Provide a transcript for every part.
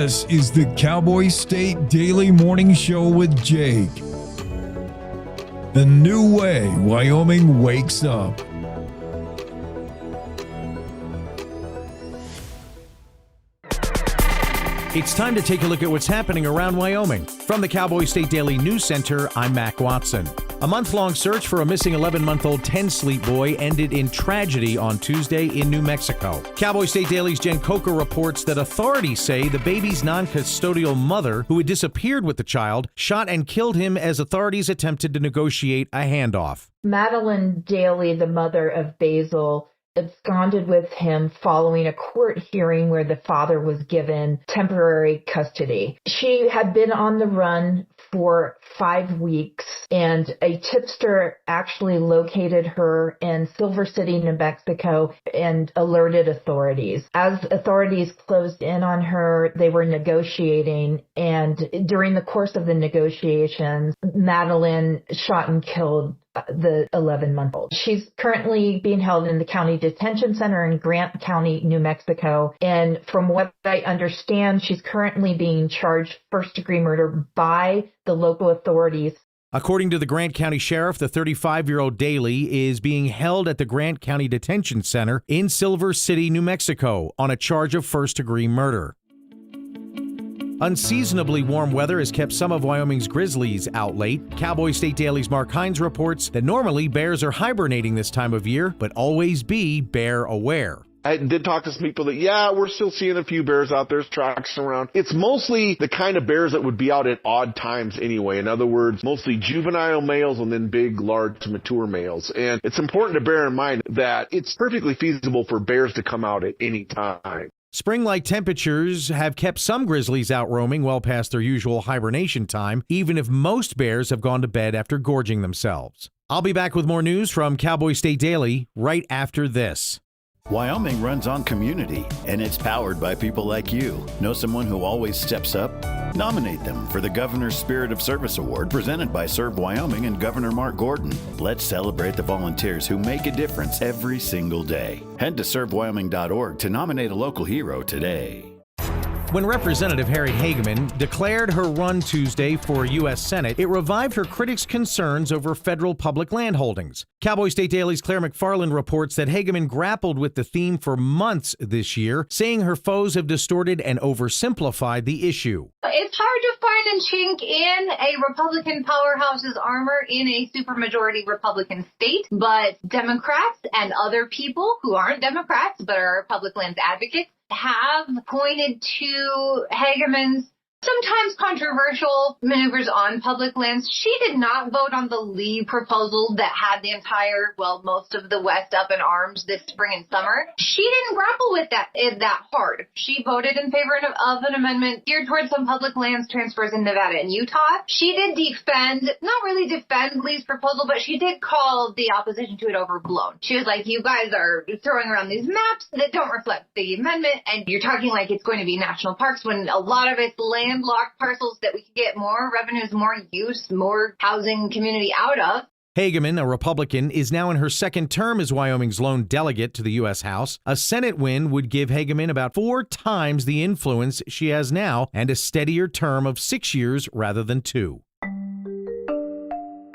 This is the Cowboy State Daily Morning Show with Jake. The new way Wyoming wakes up. It's time to take a look at what's happening around Wyoming. From the Cowboy State Daily News Center, I'm Mac Watson. A month-long search for a missing 11-month-old 10-sleep boy ended in tragedy on Tuesday in New Mexico. Cowboy State Daily's Jen Coker reports that authorities say the baby's non-custodial mother, who had disappeared with the child, shot and killed him as authorities attempted to negotiate a handoff. Madeline Daly, the mother of Basil, absconded with him following a court hearing where the father was given temporary custody. She had been on the run for 5 weeks, and a tipster actually located her in Silver City, New Mexico, and alerted authorities. As authorities closed in on her, they were negotiating, and during the course of the negotiations, Madeline shot and killed the 11-month-old. She's currently being held in the county detention center in Grant County, New Mexico. And from what I understand, she's currently being charged first-degree murder by the local authorities. According to the Grant County Sheriff, the 35-year-old Daly is being held at the Grant County Detention Center in Silver City, New Mexico, on a charge of first-degree murder. Unseasonably warm weather has kept some of Wyoming's grizzlies out late. Cowboy State Daily's Mark Hines reports that normally bears are hibernating this time of year, but always be bear aware. I did talk to some people that, we're still seeing a few bears out there, tracks around. It's mostly the kind of bears that would be out at odd times anyway. In other words, mostly juvenile males and then big, large, mature males. And it's important to bear in mind that it's perfectly feasible for bears to come out at any time. Spring-like temperatures have kept some grizzlies out roaming well past their usual hibernation time, even if most bears have gone to bed after gorging themselves. I'll be back with more news from Cowboy State Daily right after this. Wyoming runs on community, and it's powered by people like you. Know someone who always steps up? Nominate them for the Governor's Spirit of Service Award presented by Serve Wyoming and Governor Mark Gordon. Let's celebrate the volunteers who make a difference every single day. Head to servewyoming.org to nominate a local hero today. When Representative Harriet Hageman declared her run Tuesday for U.S. Senate, it revived her critics' concerns over federal public land holdings. Cowboy State Daily's Claire McFarland reports that Hageman grappled with the theme for months this year, saying her foes have distorted and oversimplified the issue. It's hard to find a chink in a Republican powerhouse's armor in a supermajority Republican state, but Democrats and other people who aren't Democrats but are public lands advocates have pointed to Hageman's sometimes controversial maneuvers on public lands. She did not vote on the Lee proposal that had the entire, most of the West up in arms this spring and summer. She didn't grapple with that hard. She voted in favor of an amendment geared towards some public lands transfers in Nevada and Utah. She did not really defend Lee's proposal, but she did call the opposition to it overblown. She was like, you guys are throwing around these maps that don't reflect the amendment, and you're talking like it's going to be national parks when a lot of it's landlocked parcels that we could get more revenues, more use, more housing community out of. Hageman, a Republican, is now in her second term as Wyoming's lone delegate to the U.S. House. A Senate win would give Hageman about 4 times the influence she has now and a steadier term of 6 years rather than 2.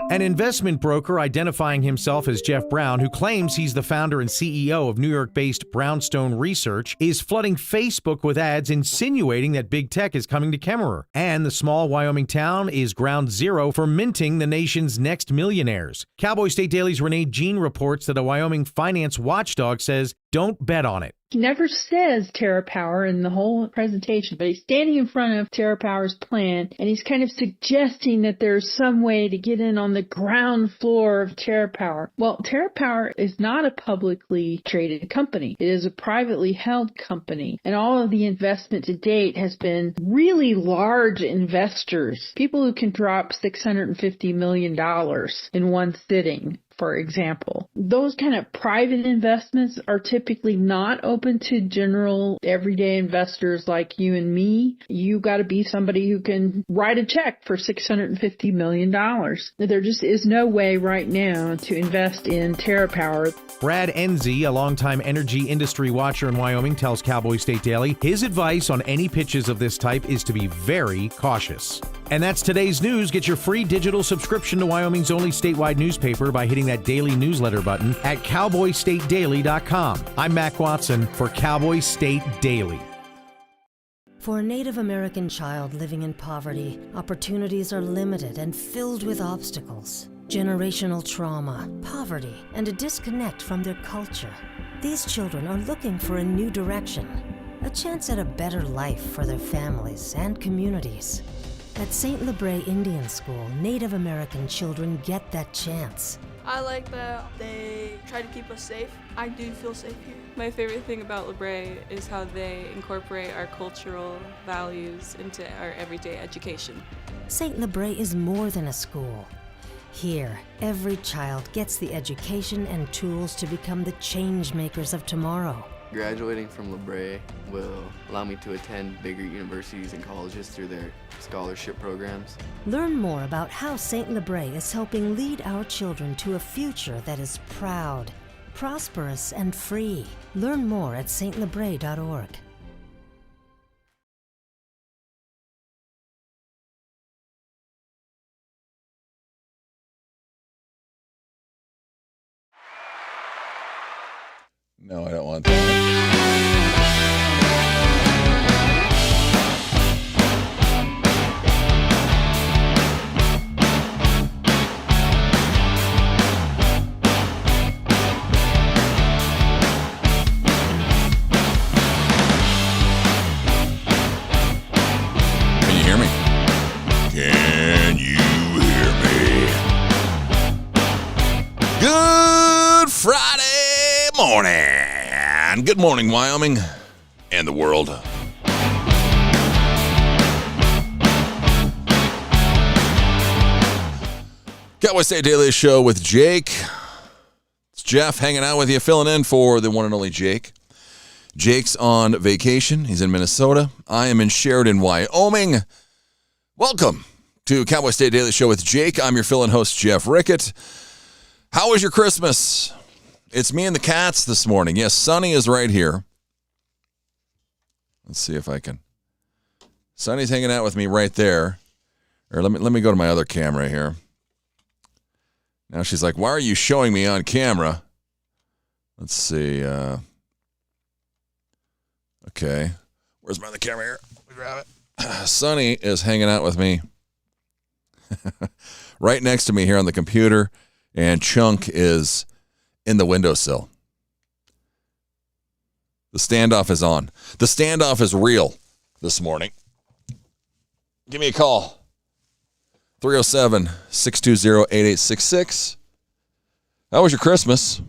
An investment broker identifying himself as Jeff Brown, who claims he's the founder and CEO of New York-based Brownstone Research, is flooding Facebook with ads insinuating that big tech is coming to Kemmerer. And the small Wyoming town is ground zero for minting the nation's next millionaires. Cowboy State Daily's Renee Jean reports that a Wyoming finance watchdog says, don't bet on it. He never says TerraPower in the whole presentation, but he's standing in front of TerraPower's plant, and he's kind of suggesting that there's some way to get in on the ground floor of TerraPower. Well, TerraPower is not a publicly traded company. It is a privately held company, and all of the investment to date has been really large investors, people who can drop $650 million in one sitting for example. Those kind of private investments are typically not open to general everyday investors like you and me. You got to be somebody who can write a check for $650 million. There just is no way right now to invest in TerraPower. Brad Enzi, a longtime energy industry watcher in Wyoming, tells Cowboy State Daily his advice on any pitches of this type is to be very cautious. And that's today's news. Get your free digital subscription to Wyoming's only statewide newspaper by hitting that daily newsletter button at cowboystatedaily.com. I'm Mac Watson for Cowboy State Daily. For a Native American child living in poverty, opportunities are limited and filled with obstacles. Generational trauma, poverty, and a disconnect from their culture. These children are looking for a new direction, a chance at a better life for their families and communities. At St. Lebre Indian School, Native American children get that chance. I like that they try to keep us safe. I do feel safe here. My favorite thing about Lebre is how they incorporate our cultural values into our everyday education. St. Lebre is more than a school. Here, every child gets the education and tools to become the change makers of tomorrow. Graduating from Lebre will allow me to attend bigger universities and colleges through their scholarship programs. Learn more about how St. Lebre is helping lead our children to a future that is proud, prosperous, and free. Learn more at stlebre.org. No, I don't want that. Can you hear me? Can you hear me? Good Friday morning. Good morning, Wyoming and the world. Cowboy State Daily Show with Jake. It's Jeff hanging out with you, filling in for the one and only Jake. Jake's on vacation. He's in Minnesota. I am in Sheridan, Wyoming. Welcome to Cowboy State Daily Show with Jake. I'm your fill-in host, Jeff Rickett. How was your Christmas? It's me and the cats this morning. Yes, Sonny is right here. Let's see if I can. Sonny's hanging out with me right there. Or let me go to my other camera here. Now she's like, why are you showing me on camera? Let's see. Okay. Where's my other camera here? Let me grab it. Sonny is hanging out with me right next to me here on the computer. And Chunk is in the windowsill. The standoff is on. The standoff is real this morning. Give me a call. 307-620-8866. How was your Christmas?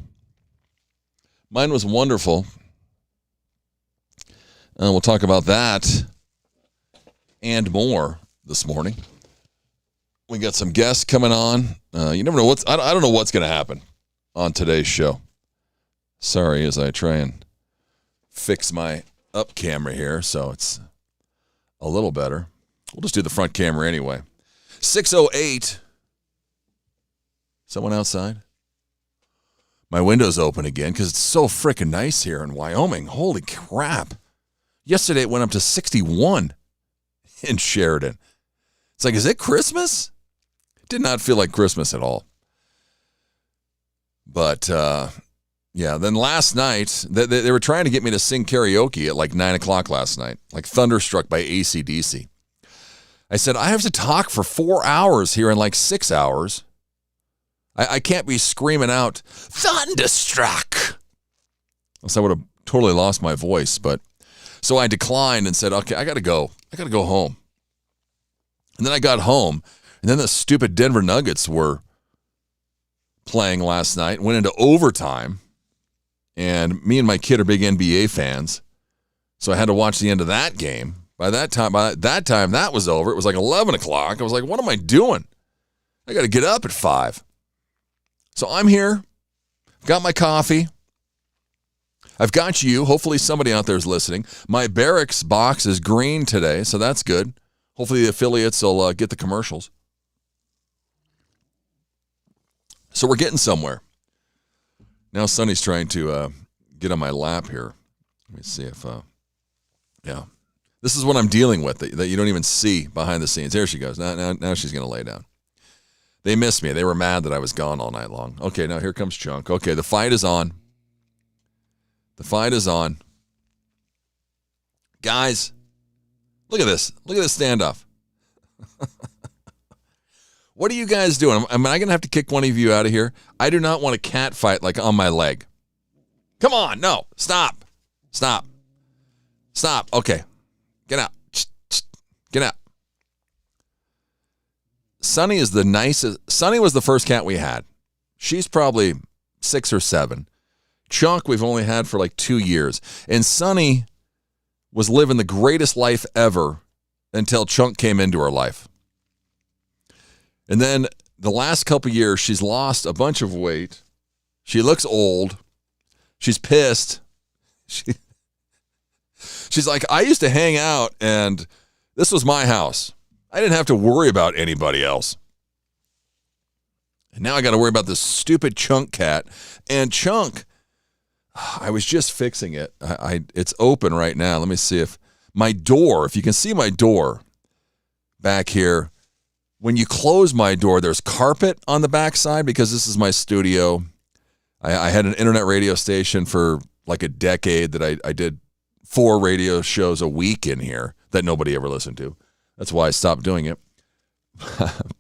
Mine was wonderful. We'll talk about that and more this morning. We got some guests coming on. You never know I don't know what's going to happen on today's show. Sorry, as I try and fix my up camera here so it's a little better. We'll just do the front camera anyway. 6:08. Someone outside? My window's open again because it's so freaking nice here in Wyoming. Holy crap. Yesterday it went up to 61 in Sheridan. It's like, is it Christmas? It did not feel like Christmas at all. But, yeah, then last night, they were trying to get me to sing karaoke at like 9 o'clock last night, like Thunderstruck by AC/DC. I said, I have to talk for 4 hours here in like 6 hours. I can't be screaming out, Thunderstruck. Else I would have totally lost my voice. But so I declined and said, okay, I got to go. I got to go home. And then I got home, and then the stupid Denver Nuggets were playing last night, went into overtime, and me and my kid are big NBA fans, so I had to watch the end of that game. By that time that was over. It was like 11 o'clock. I was like, what am I doing? I got to get up at 5. So I'm here. Got my coffee. I've got you. Hopefully somebody out there is listening. My barracks box is green today, so that's good. Hopefully the affiliates will get the commercials. So we're getting somewhere. Now Sonny's trying to get on my lap here. Let me see if, yeah. This is what I'm dealing with that you don't even see behind the scenes. There she goes. Now she's going to lay down. They missed me. They were mad that I was gone all night long. Okay, now here comes Chunk. Okay, the fight is on. The fight is on. Guys, look at this. Look at this standoff. What are you guys doing? Am I going to have to kick one of you out of here? I do not want a cat fight like on my leg. Come on. No. Stop. Stop. Stop. Okay. Get out. Get out. Sunny is the nicest. Sunny was the first cat we had. She's probably 6 or 7. Chunk we've only had for like 2 years. And Sunny was living the greatest life ever until Chunk came into her life. And then the last couple years, she's lost a bunch of weight. She looks old. She's pissed. She's like, I used to hang out and this was my house. I didn't have to worry about anybody else. And now I got to worry about this stupid Chunk cat. And Chunk, I was just fixing it. It's open right now. Let me see if my door, if you can see my door back here, when you close my door, there's carpet on the backside because this is my studio. I had an internet radio station for like a decade that I did 4 radio shows a week in here that nobody ever listened to. That's why I stopped doing it.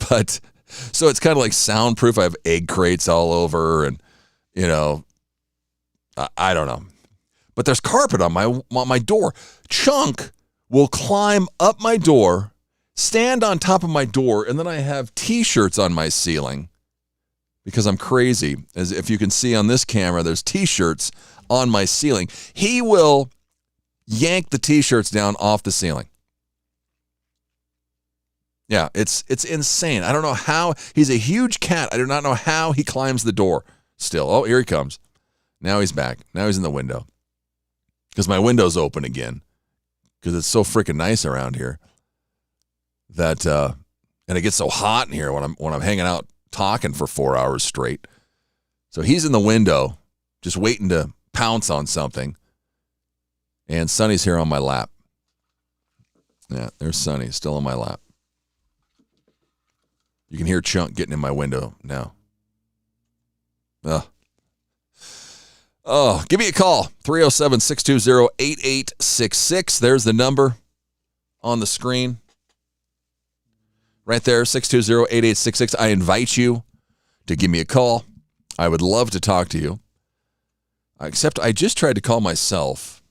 But so it's kind of like soundproof. I have egg crates all over and, you know, I don't know. But there's carpet on my door. Chunk will climb up my door, stand on top of my door, and then I have T-shirts on my ceiling because I'm crazy. As if you can see on this camera, there's T-shirts on my ceiling. He will yank the T-shirts down off the ceiling. Yeah, it's insane. I don't know how. He's a huge cat. I do not know how he climbs the door still. Oh, here he comes. Now he's back. Now he's in the window. Because my window's open again. Because it's so freaking nice around here. That and it gets so hot in here when I'm hanging out talking for 4 hours straight. So he's in the window, just waiting to pounce on something. And Sonny's here on my lap. Yeah, there's Sonny, still on my lap. You can hear Chunk getting in my window now. Oh, give me a call. 307-620-8866. There's the number on the screen. Right there, 620-8866. I invite you to give me a call. I would love to talk to you. Except I just tried to call myself,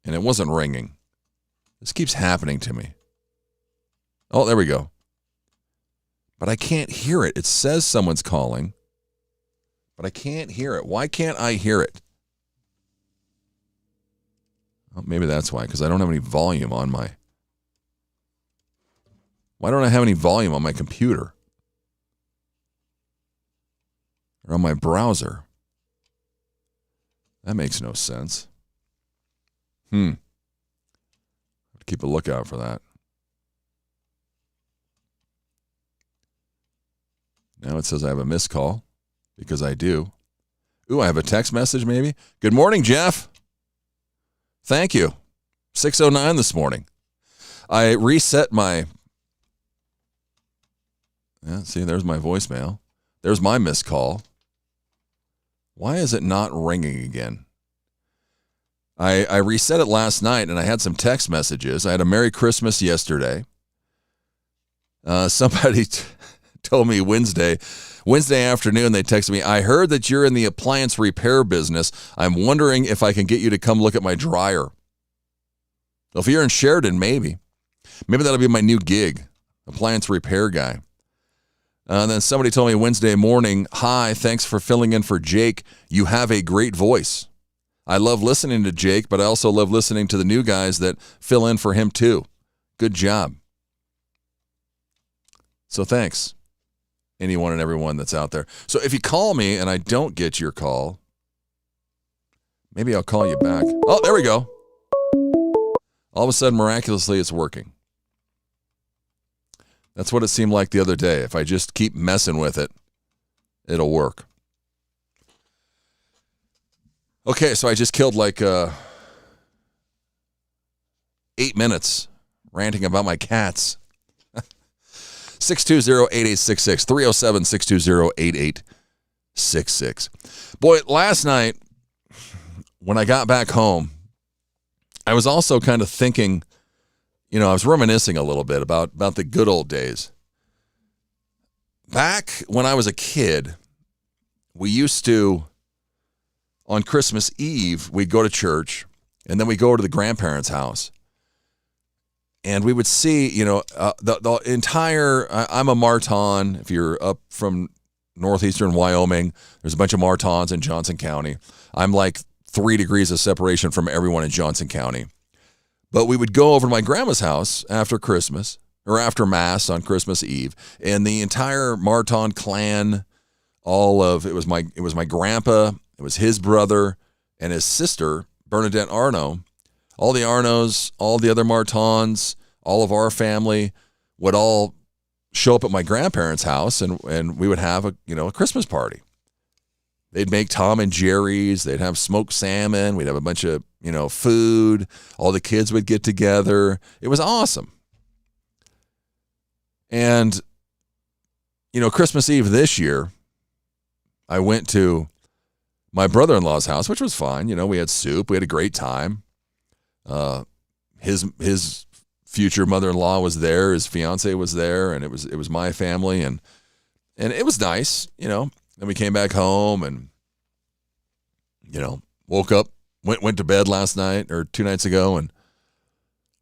and it wasn't ringing. This keeps happening to me. Oh, there we go. But I can't hear it. It says someone's calling, but I can't hear it. Why can't I hear it? Well, maybe that's why, because I don't have any volume on my... Why don't I have any volume on my computer? Or on my browser? That makes no sense. Keep a lookout for that. Now it says I have a missed call, because I do. Ooh, I have a text message maybe. Good morning, Jeff. Thank you. 6:09 this morning. I reset my... Yeah, see, there's my voicemail. There's my missed call. Why is it not ringing again? I reset it last night, and I had some text messages. I had a Merry Christmas yesterday. Somebody told me Wednesday afternoon, they texted me, I heard that you're in the appliance repair business. I'm wondering if I can get you to come look at my dryer. So if you're in Sheridan, maybe that'll be my new gig, appliance repair guy. And then somebody told me Wednesday morning, hi, thanks for filling in for Jake. You have a great voice. I love listening to Jake, but I also love listening to the new guys that fill in for him too. Good job. So thanks. anyone and everyone that's out there. So if you call me and I don't get your call, maybe I'll call you back. Oh, there we go. All of a sudden, miraculously, it's working. That's what it seemed like the other day. If I just keep messing with it, it'll work. Okay, so I just killed like 8 minutes ranting about my cats. 620-8866, 307-620-8866. Boy, last night when I got back home, I was also kind of thinking, I was reminiscing a little bit about the good old days. Back when I was a kid, we used to, on Christmas Eve, we'd go to church, and then we'd go to the grandparents' house. And we would see, the entire, I'm a Marton. If you're up from northeastern Wyoming, there's a bunch of Martons in Johnson County. I'm like 3 degrees of separation from everyone in Johnson County. But we would go over to my grandma's house after Christmas, or after Mass on Christmas Eve, and the entire Marton clan, it was my grandpa, it was his brother, and his sister, Bernadette Arno. All the Arnos, all the other Martons, all of our family would all show up at my grandparents' house, and we would have a Christmas party. They'd make Tom and Jerry's. They'd have smoked salmon. We'd have a bunch of, food. All the kids would get together. It was awesome. And, Christmas Eve this year, I went to my brother-in-law's house, which was fine. We had soup. We had a great time. His future mother-in-law was there. His fiance was there, and it was my family, and it was nice, Then we came back home and, woke up, went to bed last night or 2 nights ago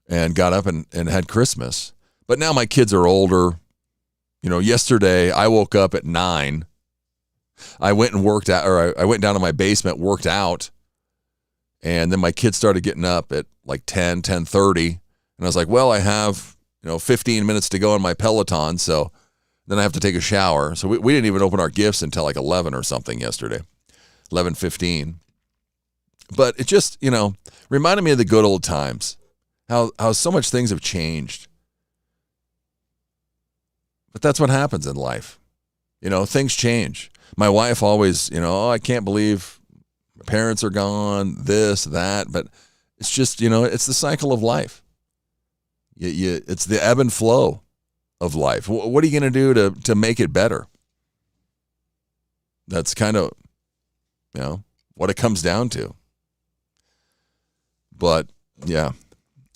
and got up and had Christmas. But now my kids are older. Yesterday I woke up at 9. I went and worked out, or I went down to my basement, worked out. And then my kids started getting up at like 10:30. And I was like, well, I have, 15 minutes to go on my Peloton. So then I have to take a shower. So we didn't even open our gifts until like 11 or something yesterday, 11:15. But it just, reminded me of the good old times, how so much things have changed. But that's what happens in life. Things change. My wife always, I can't believe my parents are gone, this, that. But it's just, it's the cycle of life. It's the ebb and flow of life. What are you going to do to make it better? That's kind of, what it comes down to. But, yeah.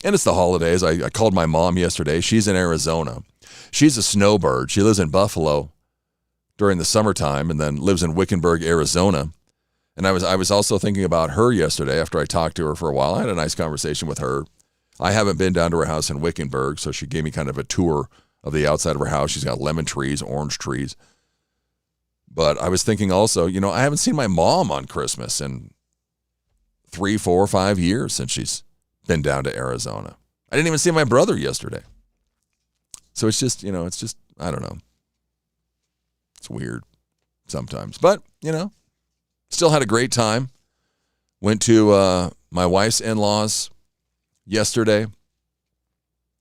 And it's the holidays. I called my mom yesterday. She's in Arizona. She's a snowbird. She lives in Buffalo during the summertime and then lives in Wickenburg, Arizona. And I was also thinking about her yesterday after I talked to her for a while. I had a nice conversation with her. I haven't been down to her house in Wickenburg, so she gave me kind of a tour of the outside of her house. She's got lemon trees, orange trees. But I was thinking also, I haven't seen my mom on Christmas in 3, 4, 5 years since she's been down to Arizona. I didn't even see my brother yesterday. So it's just, I don't know. It's weird sometimes. But, still had a great time. Went to my wife's in-laws yesterday.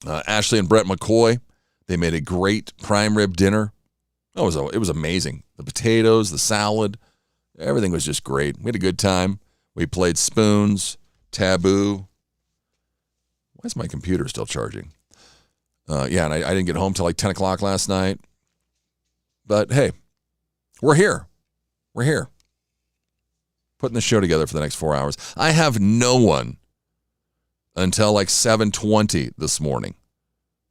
Ashley and Brett McCoy, they made a great prime rib dinner. It was amazing. The potatoes, the salad, everything was just great. We had a good time. We played spoons, taboo. Why is my computer still charging? And I didn't get home till like 10 o'clock last night. But hey, we're here. We're here. Putting the show together for the next 4 hours. I have no one until like 7:20 this morning.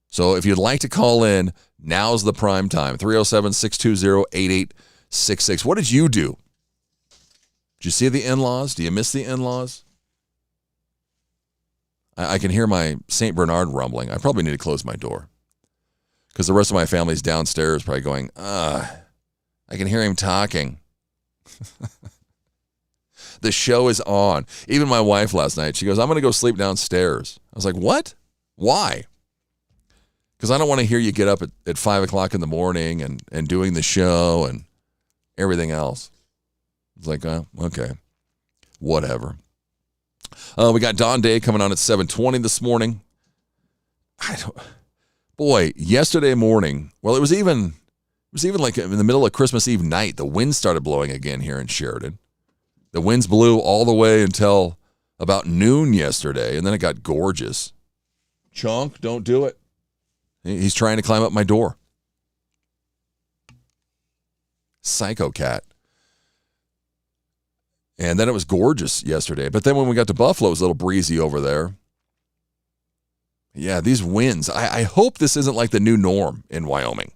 So if you'd like to call in, now's the prime time. 307-620-8866. What did you do? Did you see the in-laws? Do you miss the in-laws? I can hear my St. Bernard rumbling. I probably need to close my door because the rest of my family's downstairs probably going, I can hear him talking. The show is on. Even my wife last night, she goes, I'm going to go sleep downstairs. I was like, what? Why? Because I don't want to hear you get up at 5 o'clock in the morning and doing the show and everything else. It's like, okay, whatever. We got Dawn Day coming on at 7:20 this morning. Boy, yesterday morning, well, it was even like in the middle of Christmas Eve night, the wind started blowing again here in Sheridan. The winds blew all the way until about noon yesterday, and then it got gorgeous. Chunk, don't do it. He's trying to climb up my door. Psycho cat. And then it was gorgeous yesterday. But then when we got to Buffalo, it was a little breezy over there. Yeah, these winds. I hope this isn't like the new norm in Wyoming.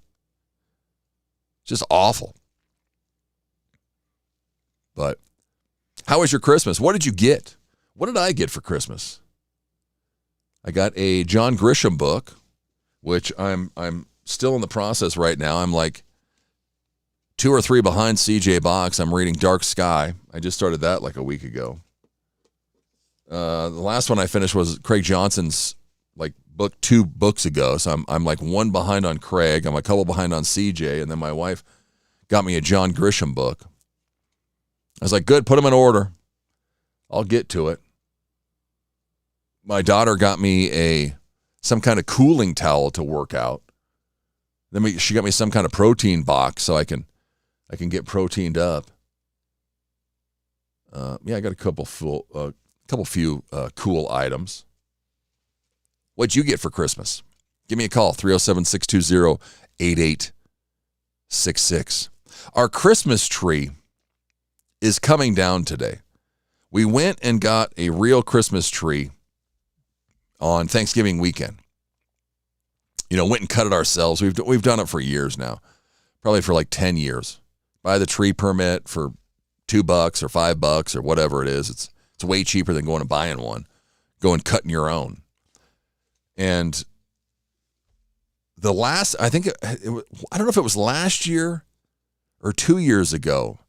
Just awful. But how was your Christmas? What did you get? What did I get for Christmas? I got a John Grisham book, which I'm still in the process right now. I'm like 2 or 3 behind CJ Box. I'm reading Dark Sky. I just started that like a week ago. The last one I finished was Craig Johnson's like book 2 books ago. So I'm like 1 behind on Craig. I'm a couple behind on CJ. And then my wife got me a John Grisham book. I was like, good, put them in order. I'll get to it. My daughter got me some kind of cooling towel to work out. Then she got me some kind of protein box so I can get proteined up. I got a couple few cool items. What'd you get for Christmas? Give me a call, 307-620-8866. Our Christmas tree is coming down today. We went and got a real Christmas tree on Thanksgiving weekend. Went and cut it ourselves. We've done it for years now, probably for like 10 years. Buy the tree permit for $2 or $5 or whatever it is. It's way cheaper than going and buying one. Go and cutting your own. And I don't know if it was last year or 2 years ago.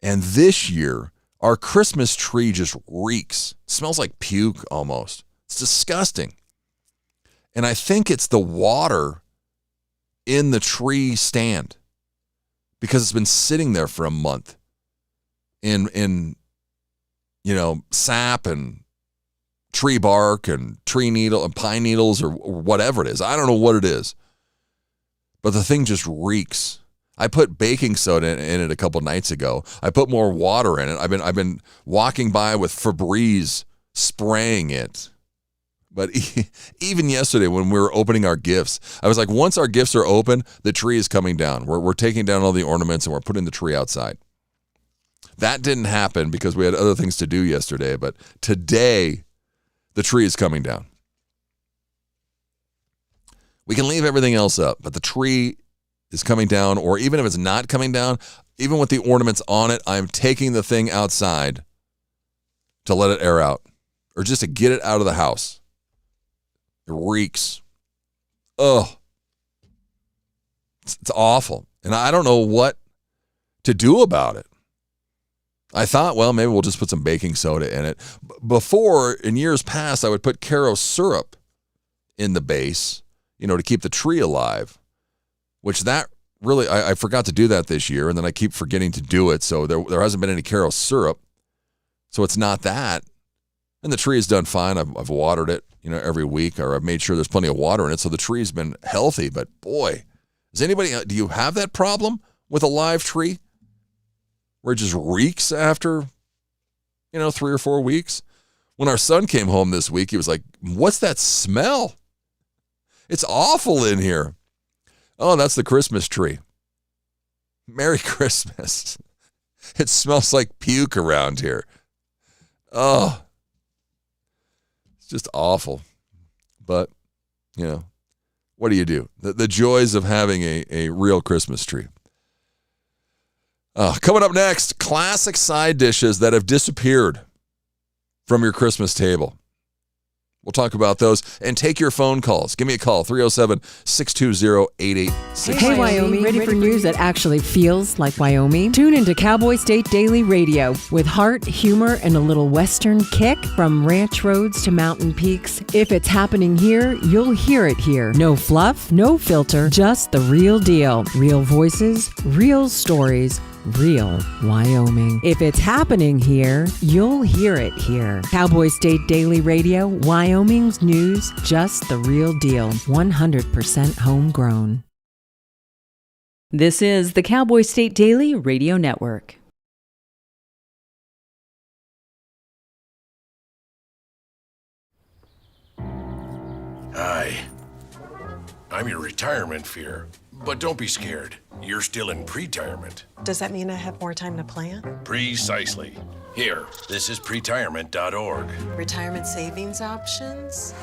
And this year, our Christmas tree just reeks. It smells like puke almost. It's disgusting. And I think it's the water in the tree stand because it's been sitting there for a month in sap and tree bark and tree needle and pine needles or whatever it is. I don't know what it is, but the thing just reeks. I put baking soda in it a couple nights ago. I put more water in it. I've been walking by with Febreze spraying it. But even yesterday when we were opening our gifts, I was like, once our gifts are open, the tree is coming down. We're taking down all the ornaments and we're putting the tree outside. That didn't happen because we had other things to do yesterday. But today, the tree is coming down. We can leave everything else up, but the tree is coming down, or even if it's not coming down, even with the ornaments on it, I'm taking the thing outside to let it air out or just to get it out of the house. It reeks. Ugh. It's awful. And I don't know what to do about it. I thought, well, maybe we'll just put some baking soda in it. Before, in years past, I would put Caro syrup in the base, to keep the tree alive, which that really, I forgot to do that this year, and then I keep forgetting to do it, so there hasn't been any Caro syrup, so it's not that. And the tree is done fine. I've watered it, every week, or I've made sure there's plenty of water in it, so the tree's been healthy. But boy, do you have that problem with a live tree where it just reeks after, 3 or 4 weeks? When our son came home this week, he was like, what's that smell? It's awful in here. Oh, that's the Christmas tree. Merry Christmas. It smells like puke around here. Oh, it's just awful. But, what do you do? The joys of having a real Christmas tree. Coming up next, classic side dishes that have disappeared from your Christmas table. We'll talk about those and take your phone calls. Give me a call, 307-620-8860. Hey, Wyoming, ready for news that actually feels like Wyoming? Tune into Cowboy State Daily Radio with heart, humor, and a little Western kick from ranch roads to mountain peaks. If it's happening here, you'll hear it here. No fluff, no filter, just the real deal. Real voices, real stories. Real Wyoming. If it's happening here, you'll hear it here. Cowboy State Daily Radio, Wyoming's news, just the real deal. 100% homegrown. This is the Cowboy State Daily Radio Network. Hi. I'm your retirement fear. But don't be scared. You're still in pre-retirement. Does that mean I have more time to plan? Precisely. Here, this is pretirement.org. Retirement savings options?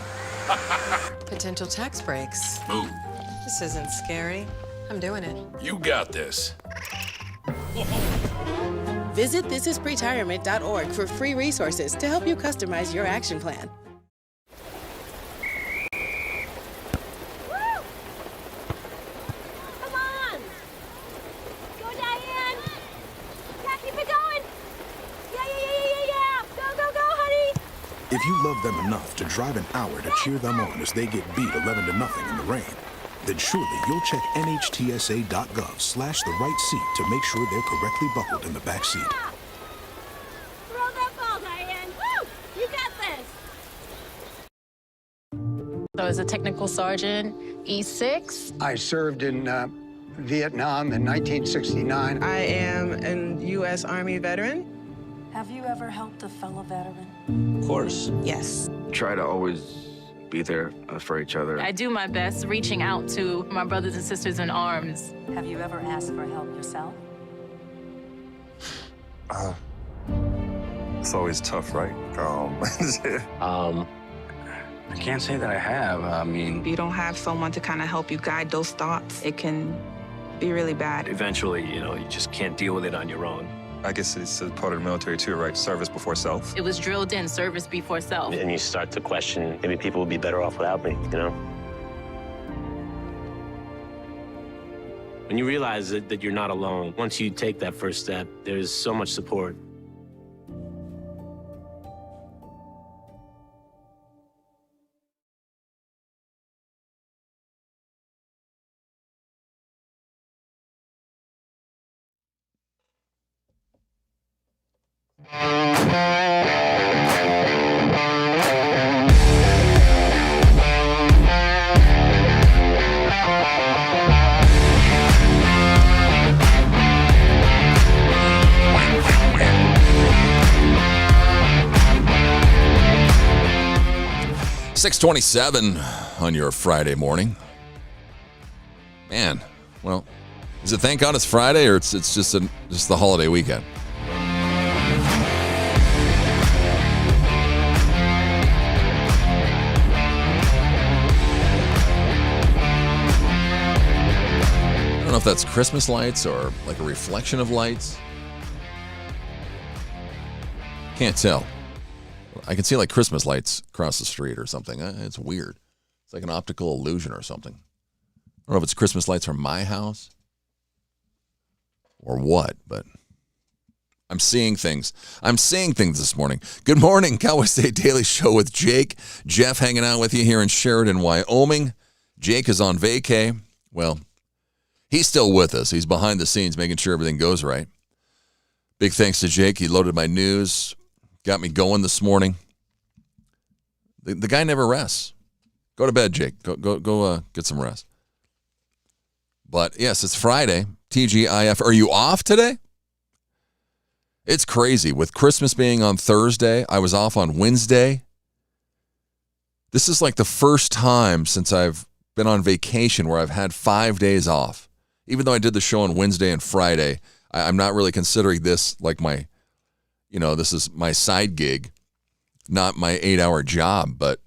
Potential tax breaks. Move. This isn't scary. I'm doing it. You got this. Visit thisispretirement.org for free resources to help you customize your action plan. If you love them enough to drive an hour to cheer them on as they get beat 11-0 in the rain, then surely you'll check nhtsa.gov/the right seat to make sure they're correctly buckled in the back seat. Throw that ball, Diane. Woo! You got this. So as a technical sergeant, E6. I served in Vietnam in 1969. I am a U.S. Army veteran. Have you ever helped a fellow veteran? Of course. Yes. Try to always be there for each other. I do my best reaching out to my brothers and sisters in arms. Have you ever asked for help yourself? It's always tough, right? I can't say that I have. I mean, If you don't have someone to kind of help you guide those thoughts, it can be really bad. eventually, you just can't deal with it on your own. I guess it's a part of the military too, right? Service before self. It was drilled in, service before self. And you start to question, maybe people would be better off without me, When you realize that you're not alone, once you take that first step, there's so much support. $6:27 on your Friday morning. Man, well, is it thank God it's Friday or it's just the holiday weekend? I don't know if that's Christmas lights or like a reflection of lights. Can't tell. I can see like Christmas lights across the street or something. It's weird. It's like an optical illusion or something. I don't know if it's Christmas lights from my house or what, but I'm seeing things. I'm seeing things this morning. Good morning, Cowboy State Daily Show with Jake. Jeff hanging out with you here in Sheridan, Wyoming. Jake is on vacay. Well, he's still with us. He's behind the scenes making sure everything goes right. Big thanks to Jake. He loaded my news. Got me going this morning. The guy never rests. Go to bed, Jake. Go get some rest. But yes, it's Friday. TGIF. Are you off today? It's crazy. With Christmas being on Thursday, I was off on Wednesday. This is like the first time since I've been on vacation where I've had 5 days off. Even though I did the show on Wednesday and Friday, I'm not really considering this like my, this is my side gig, not my 8-hour job. But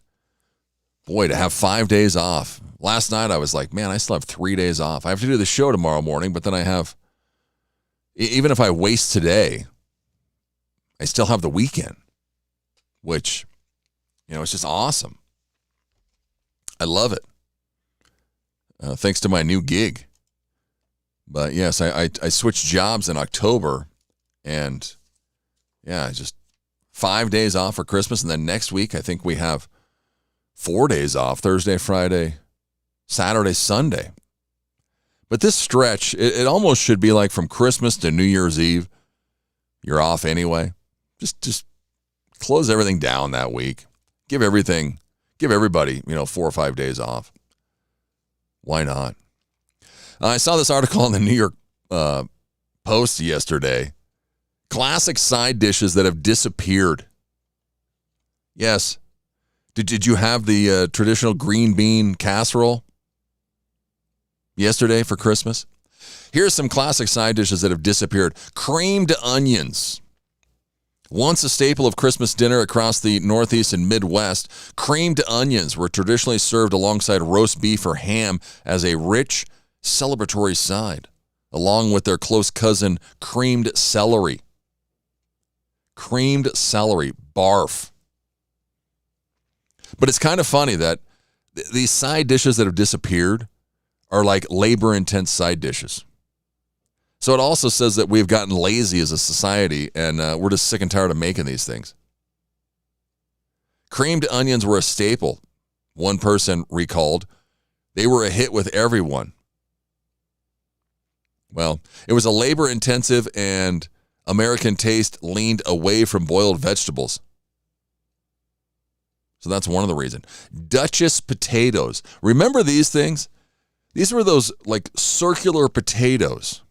boy, to have 5 days off. Last night I was like, man, I still have 3 days off. I have to do the show tomorrow morning, but then I have, even if I waste today, I still have the weekend, which, it's just awesome. I love it. Thanks to my new gig. But yes, I switched jobs in October, and yeah, just 5 days off for Christmas, and then next week I think we have 4 days off, Thursday, Friday, Saturday, Sunday. But this stretch, it almost should be like from Christmas to New Year's Eve. You're off anyway. Just close everything down that week. Give everybody, 4 or 5 days off. Why not? I saw this article in the New York Post yesterday. Classic side dishes that have disappeared. Yes. Did you have the traditional green bean casserole yesterday for Christmas? Here's some classic side dishes that have disappeared. Creamed onions. Once a staple of Christmas dinner across the Northeast and Midwest, creamed onions were traditionally served alongside roast beef or ham as a rich, celebratory side, along with their close cousin, creamed celery. Creamed celery. Barf. But it's kind of funny that these side dishes that have disappeared are like labor-intense side dishes. So it also says that we've gotten lazy as a society, and we're just sick and tired of making these things. Creamed onions were a staple. One person recalled, they were a hit with everyone. Well, it was a labor-intensive, and American taste leaned away from boiled vegetables. So that's one of the reasons. Duchess potatoes. Remember these things? These were those like circular potatoes.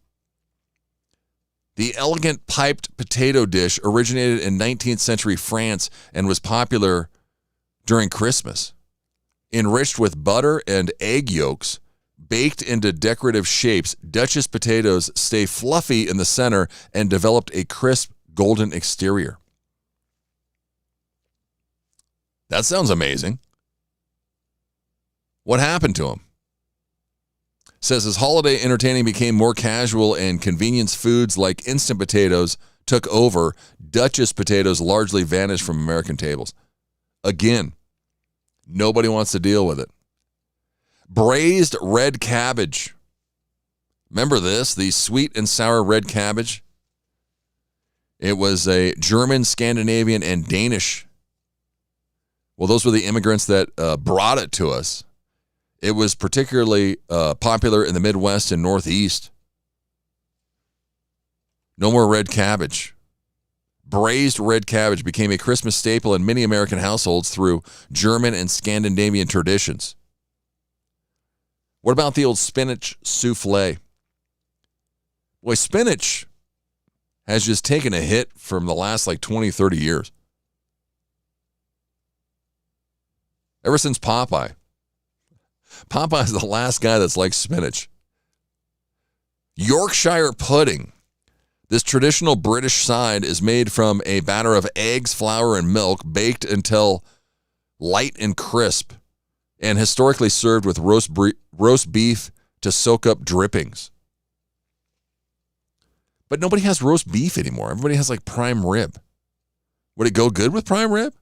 The elegant piped potato dish originated in 19th century France and was popular during Christmas. Enriched with butter and egg yolks, baked into decorative shapes, Duchess potatoes stay fluffy in the center and developed a crisp golden exterior. That sounds amazing. What happened to them? Says as holiday entertaining became more casual and convenience foods like instant potatoes took over, Duchess potatoes largely vanished from American tables. Again, nobody wants to deal with it. Braised red cabbage. Remember this? The sweet and sour red cabbage? It was a German, Scandinavian, and Danish. Well, those were the immigrants that brought it to us. It was particularly popular in the Midwest and Northeast. No more red cabbage. Braised red cabbage became a Christmas staple in many American households through German and Scandinavian traditions. What about the old spinach souffle? Boy, spinach has just taken a hit from the last 20, 30 years. Ever since Popeye. Popeye is the last guy that's like spinach. Yorkshire pudding. This traditional British side is made from a batter of eggs, flour, and milk, baked until light and crisp, and historically served with roast beef to soak up drippings. But nobody has roast beef anymore. Everybody has prime rib. Would it go good with prime rib?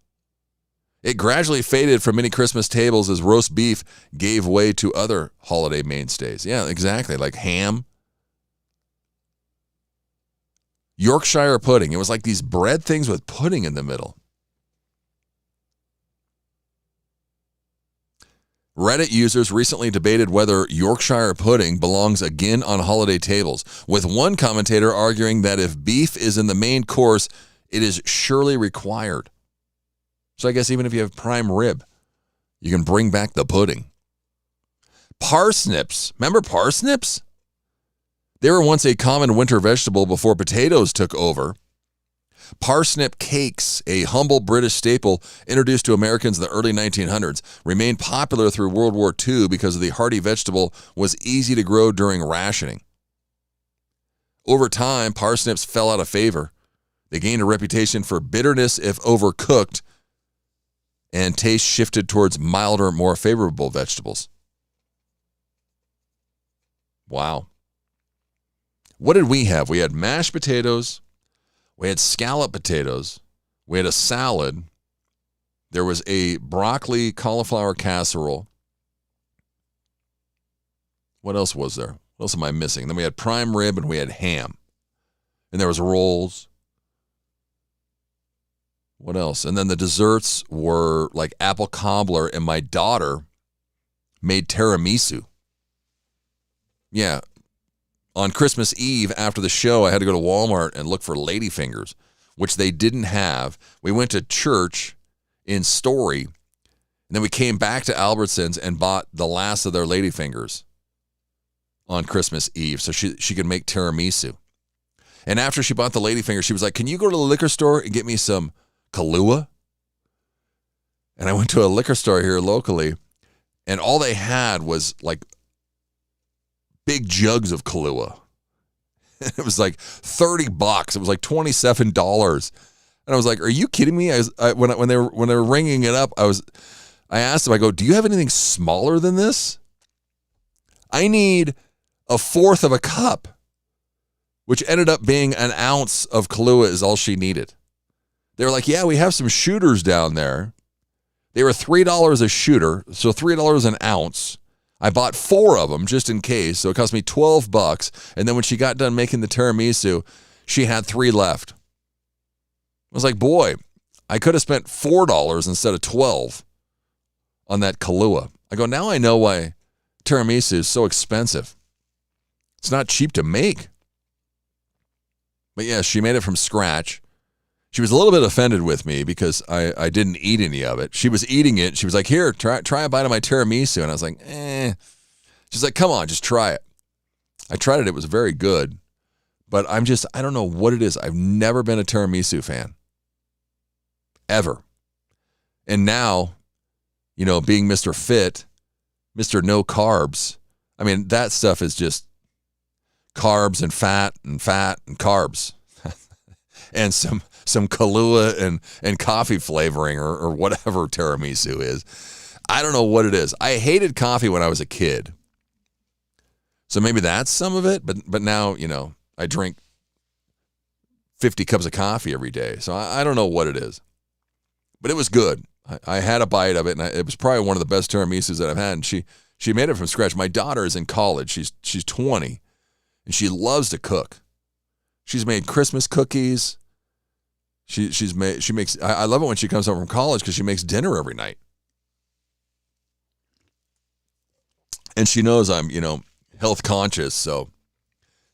It gradually faded from many Christmas tables as roast beef gave way to other holiday mainstays. Yeah, exactly, like ham. Yorkshire pudding. It was like these bread things with pudding in the middle. Reddit users recently debated whether Yorkshire pudding belongs again on holiday tables, with one commentator arguing that if beef is in the main course, it is surely required. So I guess even if you have prime rib, you can bring back the pudding. Parsnips. Remember parsnips? They were once a common winter vegetable before potatoes took over. Parsnip cakes, a humble British staple introduced to Americans in the early 1900s, remained popular through World War II because the hardy vegetable was easy to grow during rationing. Over time, parsnips fell out of favor. They gained a reputation for bitterness if overcooked, and taste shifted towards milder, more favorable vegetables. Wow. What did we have? We had mashed potatoes. We had scallop potatoes. We had a salad. There was a broccoli cauliflower casserole. What else was there? What else am I missing? Then we had prime rib and we had ham. And there was rolls. What else? And then the desserts were like apple cobbler, and my daughter made tiramisu. Yeah. On Christmas Eve after the show, I had to go to Walmart and look for ladyfingers, which they didn't have. We went to church in Story, and then we came back to Albertsons and bought the last of their ladyfingers on Christmas Eve so she could make tiramisu. And after she bought the ladyfingers, she was like, can you go to the liquor store and get me some Kahlua? And I went to a liquor store here locally, and all they had was like big jugs of Kahlua. It was like $30. It was like $27. And I was like, are you kidding me? When they were ringing it up, I asked them, I go, do you have anything smaller than this? I need a fourth of a cup, which ended up being an ounce of Kahlua is all she needed. They were like, yeah, we have some shooters down there. They were $3 a shooter, so $3 an ounce. I bought 4 of them just in case, so it cost me $12. And then when she got done making the tiramisu, she had 3 left. I was like, boy, I could have spent $4 instead of $12 on that Kahlua. I go, now I know why tiramisu is so expensive. It's not cheap to make. But yeah, she made it from scratch. She was a little bit offended with me because I didn't eat any of it. She was eating it. She was like, here, try a bite of my tiramisu. And I was like, eh. She's like, come on, just try it. I tried it. It was very good. But I don't know what it is. I've never been a tiramisu fan. Ever. And now, being Mr. Fit, Mr. No Carbs, I mean, that stuff is just carbs and fat and carbs. And some Kahlua and coffee flavoring or whatever tiramisu is. I don't know what it is. I hated coffee when I was a kid. So maybe that's some of it. But now, I drink 50 cups of coffee every day. So I don't know what it is. But it was good. I had a bite of it, and it was probably one of the best tiramisus that I've had. And she made it from scratch. My daughter is in college. She's 20, and she loves to cook. She's made Christmas cookies. She makes. I love it when she comes home from college because she makes dinner every night, and she knows I'm health conscious, so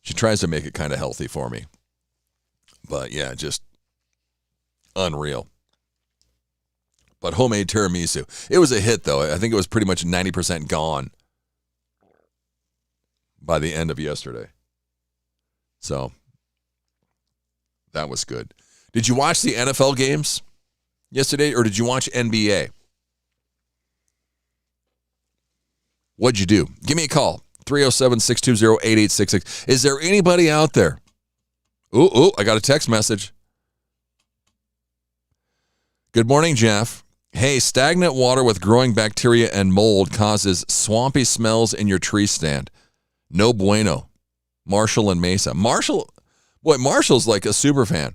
she tries to make it kind of healthy for me. But yeah, just unreal. But homemade tiramisu, it was a hit though. I think it was pretty much 90% gone by the end of yesterday. So that was good. Did you watch the NFL games yesterday, or did you watch NBA? What'd you do? Give me a call, 307-620-8866. Is there anybody out there? Ooh, I got a text message. Good morning, Jeff. Hey, stagnant water with growing bacteria and mold causes swampy smells in your tree stand. No bueno. Marshall and Mesa. Marshall's like a super fan.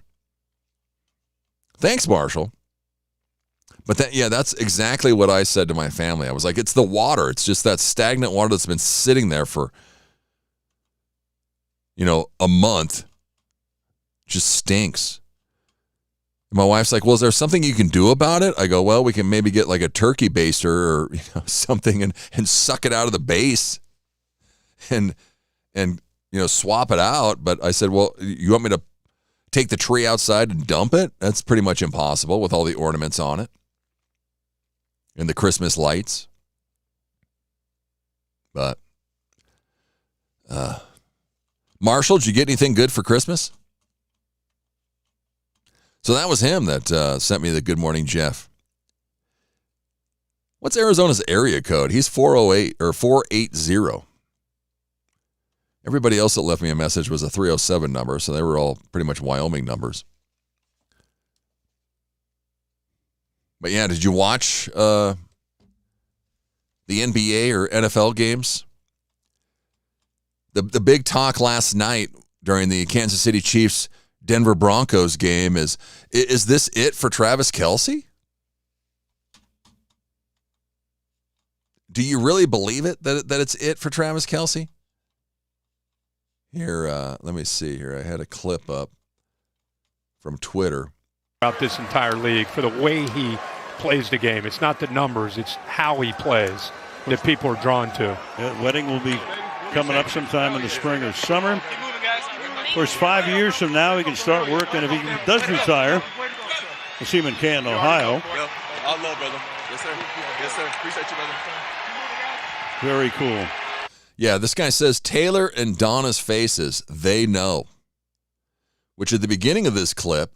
Thanks, Marshall. But that's exactly what I said to my family. I was like, it's the water. It's just that stagnant water that's been sitting there for, a month. Just stinks. My wife's like, well, is there something you can do about it? I go, well, we can maybe get like a turkey baster or something and suck it out of the base and swap it out. But I said, well, you want me to take the tree outside and dump it? That's pretty much impossible with all the ornaments on it and the Christmas lights. But Marshall, did you get anything good for Christmas? So that was him that sent me the good morning, Jeff. What's Arizona's area code? He's 408 or 480. Everybody else that left me a message was a 307 number, so they were all pretty much Wyoming numbers. But yeah, did you watch the NBA or NFL games? The big talk last night during the Kansas City Chiefs Denver Broncos game is this it for Travis Kelce? Do you really believe it, that it's it for Travis Kelce? Here, let me see here. I had a clip up from Twitter. Throughout this entire league for the way he plays the game. It's not the numbers, it's how he plays that people are drawn to. That wedding will be coming up sometime in the spring or summer. Of course, 5 years from now, he can start working. If he does retire, we'll see him in Canton, Ohio. All love, brother. Yes, sir. Yes, sir. Appreciate you, brother. Very cool. Yeah, this guy says Taylor and Donna's faces, they know. Which at the beginning of this clip,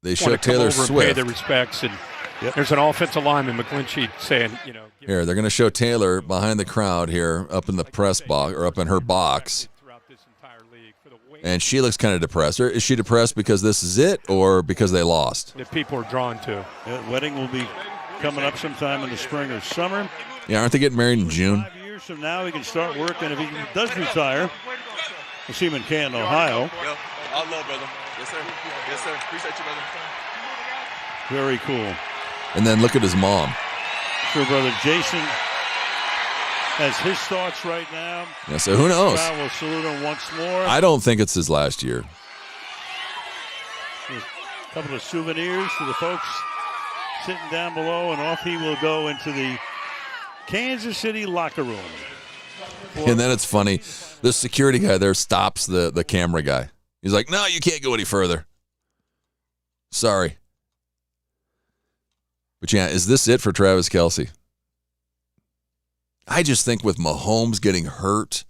they show Taylor Swift. Pay their respects, and there's an offensive lineman, McGlinchey, saying, you know. Here, they're going to show Taylor behind the crowd here, up in the press box, or up in her box. And she looks kind of depressed. Or is she depressed because this is it, or because they lost? That people are drawn to. That wedding will be coming up sometime in the spring or summer. Yeah, aren't they getting married in June? 5 years from now, he can start working. If he does retire, we'll see him in Canton, Ohio. All love, brother. Yes, sir. Yes, sir. Appreciate you, brother. Very cool. And then look at his mom. Sure, brother Jason has his thoughts right now. Yeah, so who knows? We'll salute him once more. I don't think it's his last year. A couple of souvenirs for the folks sitting down below, and off he will go into the Kansas City locker room. And then it's funny. The security guy there stops the camera guy. He's like, no, you can't go any further. Sorry. But yeah, is this it for Travis Kelce? I just think with Mahomes getting hurt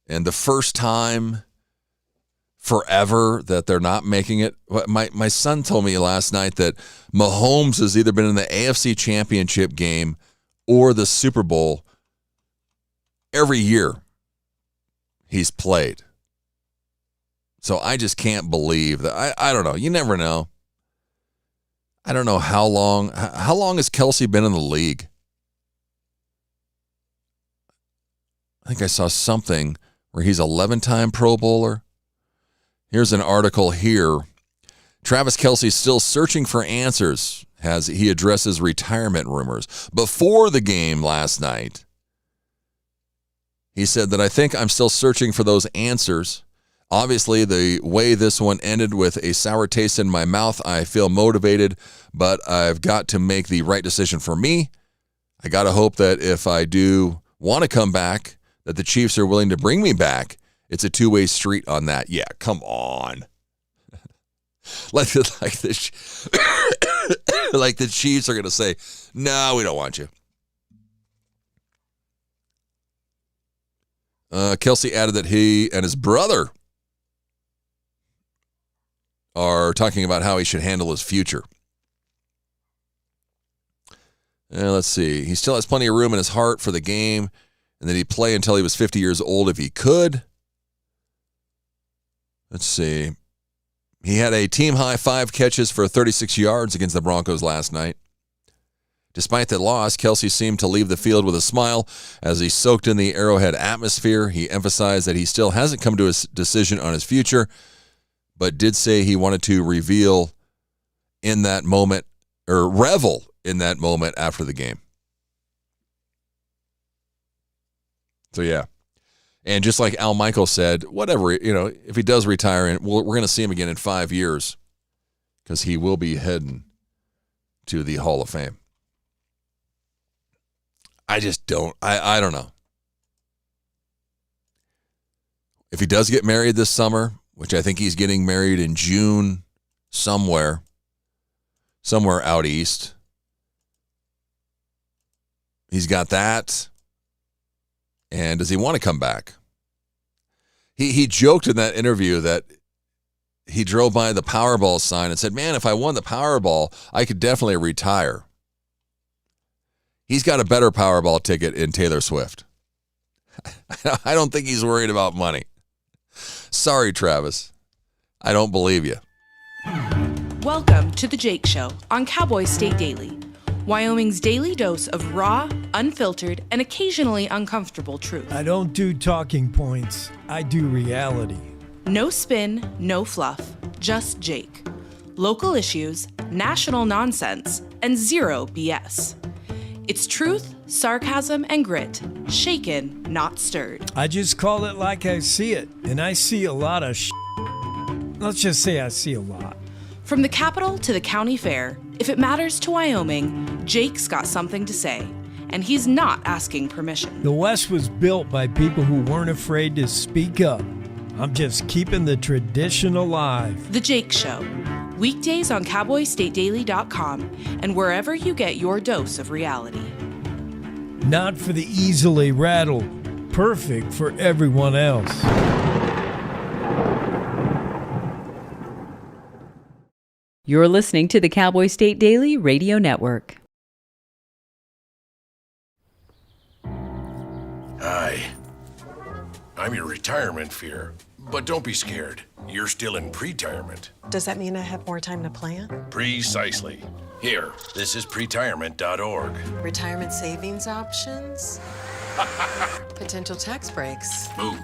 and the first time forever that they're not making it. My son told me last night that Mahomes has either been in the AFC Championship game or the Super Bowl every year he's played. So I just can't believe that. I don't know. You never know. I don't know how long has Kelce been in the league? I think I saw something where he's 11-time Pro Bowler. Here's an article here. Travis Kelce's still searching for answers as he addresses retirement rumors. Before the game last night, he said that I think I'm still searching for those answers. Obviously, the way this one ended with a sour taste in my mouth, I feel motivated, but I've got to make the right decision for me. I got to hope that if I do want to come back, that the Chiefs are willing to bring me back. It's a two-way street on that. Yeah, come on. like the Chiefs are going to say, no, we don't want you. Kelce added that he and his brother are talking about how he should handle his future. Let's see. He still has plenty of room in his heart for the game, and that he'd play until he was 50 years old if he could. Let's see. He had a team-high 5 catches for 36 yards against the Broncos last night. Despite the loss, Kelce seemed to leave the field with a smile as he soaked in the Arrowhead atmosphere. He emphasized that he still hasn't come to a decision on his future, but did say he wanted to revel in that moment after the game. So, yeah. And just like Al Michael said, whatever, if he does retire, we're going to see him again in 5 years because he will be heading to the Hall of Fame. I just don't, I don't know. If he does get married this summer, which I think he's getting married in June somewhere out east, he's got that. And does he want to come back? He joked in that interview that he drove by the Powerball sign and said, man, if I won the Powerball, I could definitely retire. He's got a better Powerball ticket in Taylor Swift. I don't think he's worried about money. Sorry, Travis. I don't believe you. Welcome to The Jake Show on Cowboy State Daily, Wyoming's daily dose of raw, unfiltered, and occasionally uncomfortable truth. I don't do talking points. I do reality. No spin, no fluff, just Jake. Local issues, national nonsense, and zero BS. It's truth, sarcasm, and grit. Shaken, not stirred. I just call it like I see it, and I see a lot of Let's just say I see a lot. From the capital to the county fair, if it matters to Wyoming, Jake's got something to say, and he's not asking permission. The West was built by people who weren't afraid to speak up. I'm just keeping the tradition alive. The Jake Show. Weekdays on CowboyStateDaily.com and wherever you get your dose of reality. Not for the easily rattled. Perfect for everyone else. You're listening to the Cowboy State Daily Radio Network. Hi. I'm your retirement fear. But don't be scared. You're still in pre-retirement. Does that mean I have more time to plan? Precisely. Here, this is pretirement.org. Retirement savings options? Potential tax breaks? Move.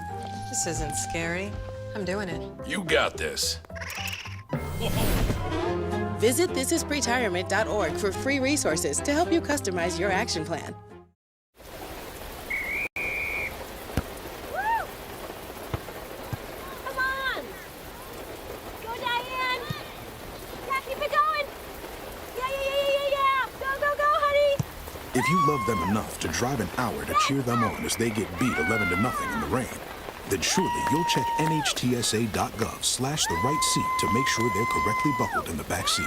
This isn't scary. I'm doing it. You got this. Visit thisispretirement.org for free resources to help you customize your action plan. If you love them enough to drive an hour to cheer them on as they get beat 11-0 in the rain, then surely you'll check NHTSA.gov/the right seat to make sure they're correctly buckled in the back seat.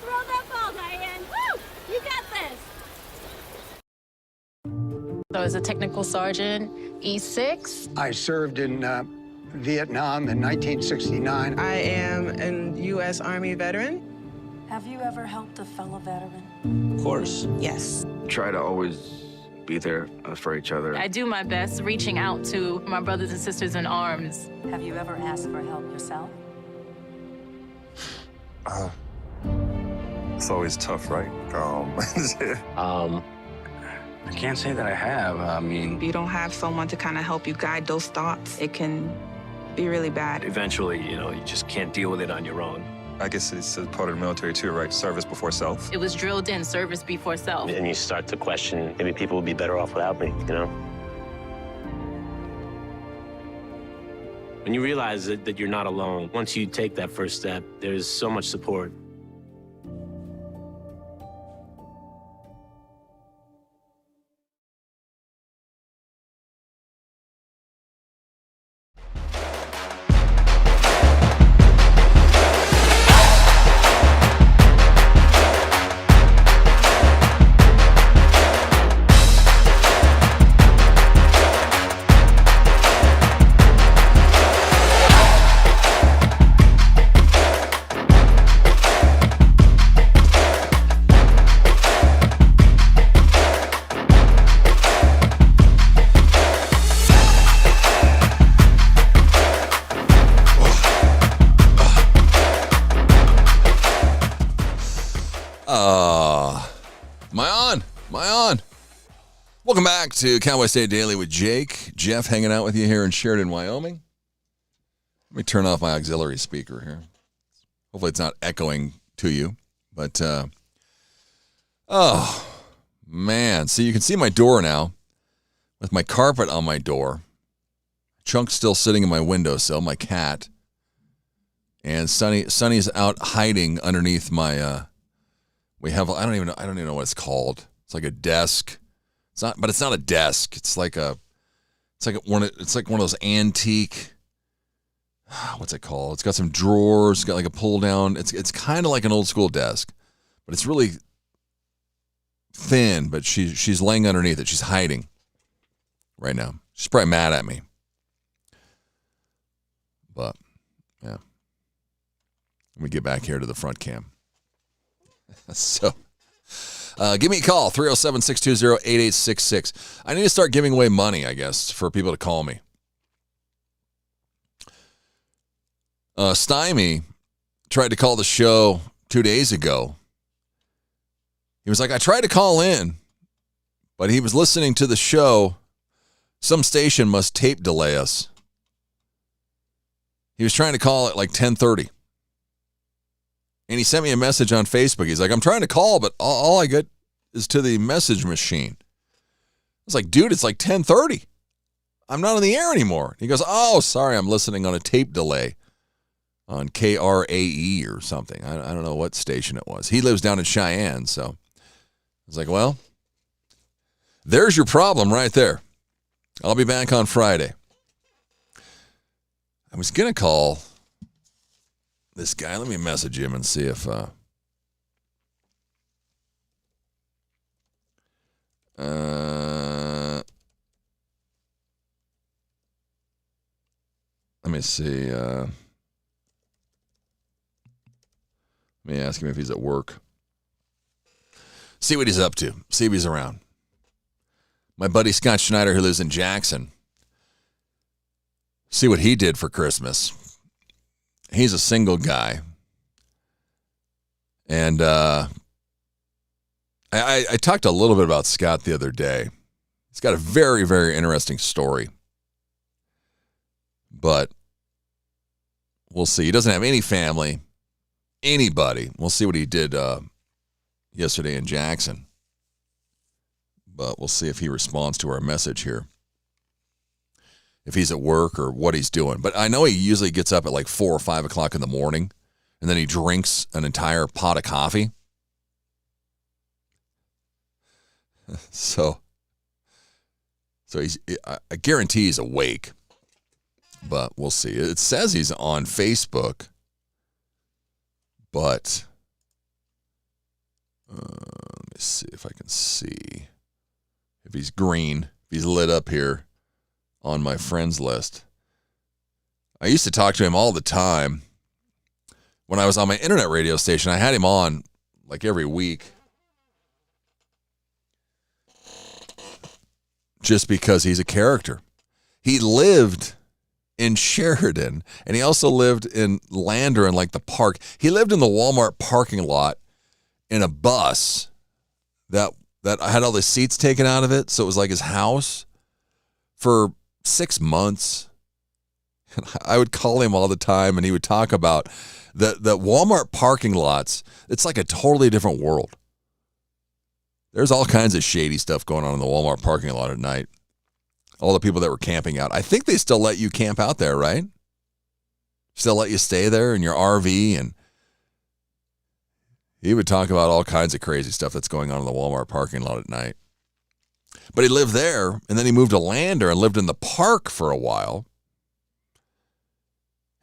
Throw that ball, Diane. Woo! You got this. So as a technical sergeant, E6. I served in Vietnam in 1969. I am a U.S. Army veteran. Have you ever helped a fellow veteran? Of course. Yes. Try to always be there for each other. I do my best reaching out to my brothers and sisters in arms. Have you ever asked for help yourself? It's always tough, right? I can't say that I have. I mean, If you don't have someone to kind of help you guide those thoughts, it can be really bad. eventually, you just can't deal with it on your own. I guess it's a part of the military too, right? Service before self. It was drilled in, service before self. And you start to question, maybe people would be better off without me, When you realize that you're not alone, once you take that first step, there's so much support. Welcome back to Cowboy State Daily with Jake. Jeff hanging out with you here in Sheridan, Wyoming. Let me turn off my auxiliary speaker here. Hopefully it's not echoing to you. But, oh, man. See, you can see my door now with my carpet on my door. Chunk's still sitting in my windowsill, my cat. And Sonny's out hiding underneath my, I don't even know what it's called. It's like a desk. It's not a desk. It's like one of those antique. What's it called? It's got some drawers. It's got like a pull down. It's kind of like an old school desk, but it's really thin. But she's laying underneath it. She's hiding right now. She's probably mad at me. But yeah, let me get back here to the front cam. So. Give me a call, 307-620-8866. I need to start giving away money, I guess, for people to call me. Stymie tried to call the show 2 days ago. He was like, I tried to call in, but he was listening to the show. Some station must tape delay us. He was trying to call at like 10:30. And he sent me a message on Facebook. He's like, I'm trying to call, but all I get is to the message machine. I was like, dude, it's like 10:30. I'm not on the air anymore. He goes, oh, sorry, I'm listening on a tape delay on KRAE or something. I don't know what station it was. He lives down in Cheyenne, so I was like, well, there's your problem right there. I'll be back on Friday. I was going to call this guy. Let me message him and see if let me see. Let me ask him if he's at work. See what he's up to. See if he's around. My buddy Scott Schneider, who lives in Jackson, see what he did for Christmas. He's a single guy. And I talked a little bit about Scott the other day. He's got a very, very interesting story. But we'll see. He doesn't have any family, anybody. We'll see what he did yesterday in Jackson. But we'll see if he responds to our message here. If he's at work or what he's doing. But I know he usually gets up at like 4 or 5 o'clock in the morning, and then he drinks an entire pot of coffee. So I guarantee he's awake. But we'll see. It says he's on Facebook. But let me see if I can see. If he's green, if he's lit up here on my friends list. I used to talk to him all the time. When I was on my internet radio station, I had him on like every week. Just because he's a character. He lived in Sheridan, and he also lived in Lander in like the park. He lived in the Walmart parking lot in a bus that had all the seats taken out of it, so it was like his house for 6 months. And I would call him all the time, and he would talk about the Walmart parking lots. It's like a totally different world. There's all kinds of shady stuff going on in the Walmart parking lot at night. All the people that were camping out. I think they still let you camp out there, right? Still let you stay there in your RV, and he would talk about all kinds of crazy stuff that's going on in the Walmart parking lot at night. But he lived there, and then he moved to Lander and lived in the park for a while.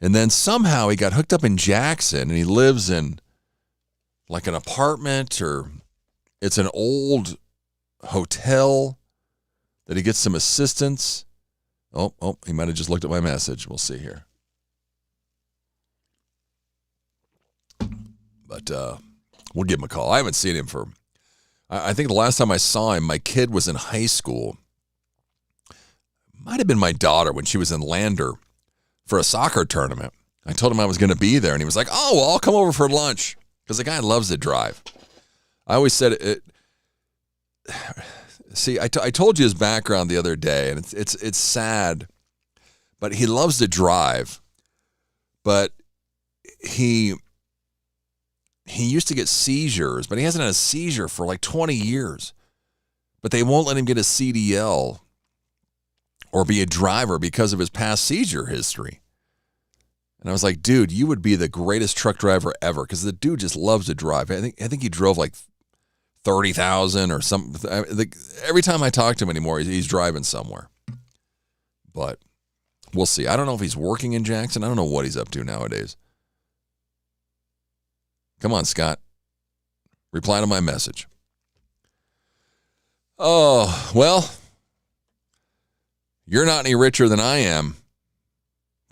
And then somehow he got hooked up in Jackson, and he lives in like an apartment, or it's an old hotel that he gets some assistance. Oh, he might have just looked at my message. We'll see here. But we'll give him a call. I haven't seen him for, I think the last time I saw him, my kid was in high school. Might have been my daughter when she was in Lander for a soccer tournament. I told him I was going to be there, and he was like, oh, well, I'll come over for lunch, because the guy loves to drive. I always said it. See, I told you his background the other day, and it's sad, but he loves to drive. But he used to get seizures, but he hasn't had a seizure for like 20 years. But they won't let him get a CDL or be a driver because of his past seizure history. And I was like, dude, you would be the greatest truck driver ever, because the dude just loves to drive. I think he drove like 30,000 or something. Every time I talk to him anymore, he's driving somewhere. But we'll see. I don't know if he's working in Jackson. I don't know what he's up to nowadays. Come on, Scott. Reply to my message. Oh, well, you're not any richer than I am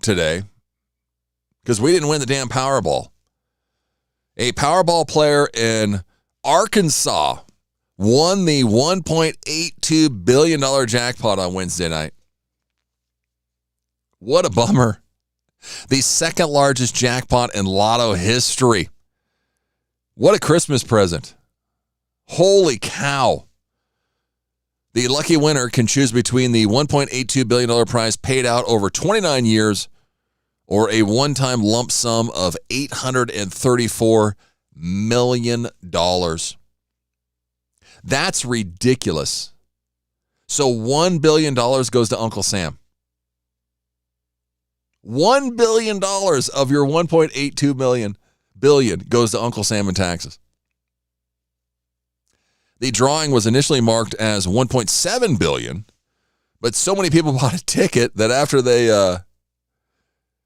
today, because we didn't win the damn Powerball. A Powerball player in Arkansas won the $1.82 billion jackpot on Wednesday night. What a bummer. The second largest jackpot in lotto history. What a Christmas present. Holy cow. The lucky winner can choose between the $1.82 billion prize paid out over 29 years or a one-time lump sum of $834 million. That's ridiculous. So $1 billion goes to Uncle Sam. $1 billion of your $1.82 billion goes to Uncle Sam in taxes. The drawing was initially marked as $1.7 billion, but so many people bought a ticket that after they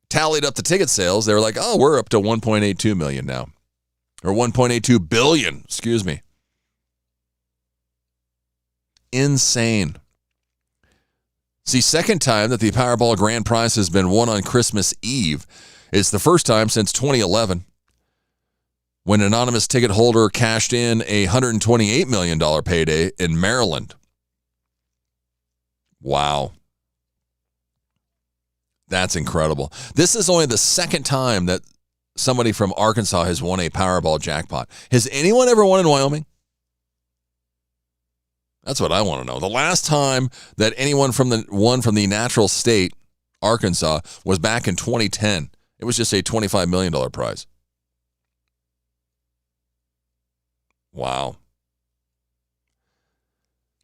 tallied up the ticket sales, they were like, oh, we're up to $1.82 million now. Or $1.82 billion, excuse me. Insane. See, second time that the Powerball grand prize has been won on Christmas Eve. It's the first time since 2011 when an anonymous ticket holder cashed in a $128 million payday in Maryland. Wow. That's incredible. This is only the second time that somebody from Arkansas has won a Powerball jackpot. Has anyone ever won in Wyoming? That's what I want to know. The last time that anyone won from the natural state, Arkansas, was back in 2010. It was just a $25 million prize. Wow.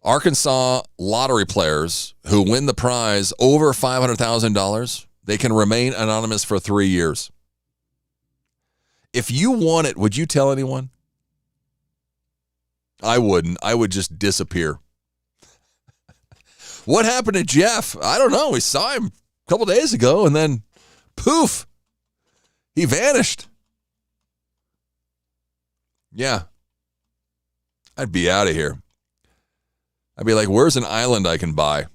Arkansas lottery players who win the prize over $500,000, they can remain anonymous for 3 years. If you won it, would you tell anyone? I wouldn't. I would just disappear. What happened to Jeff? I don't know. We saw him a couple days ago, and then poof, he vanished. Yeah. I'd be out of here. I'd be like, where's an island I can buy?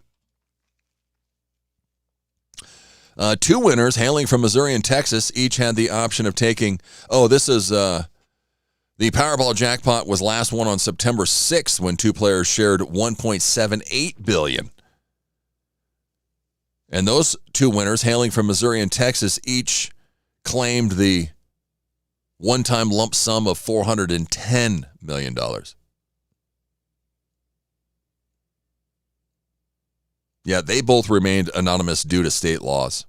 Two winners hailing from Missouri and Texas each had the option of taking, the Powerball jackpot was last won on September 6th when two players shared $1.78 billion. And those two winners hailing from Missouri and Texas each claimed the one-time lump sum of $410 million. Yeah, they both remained anonymous due to state laws.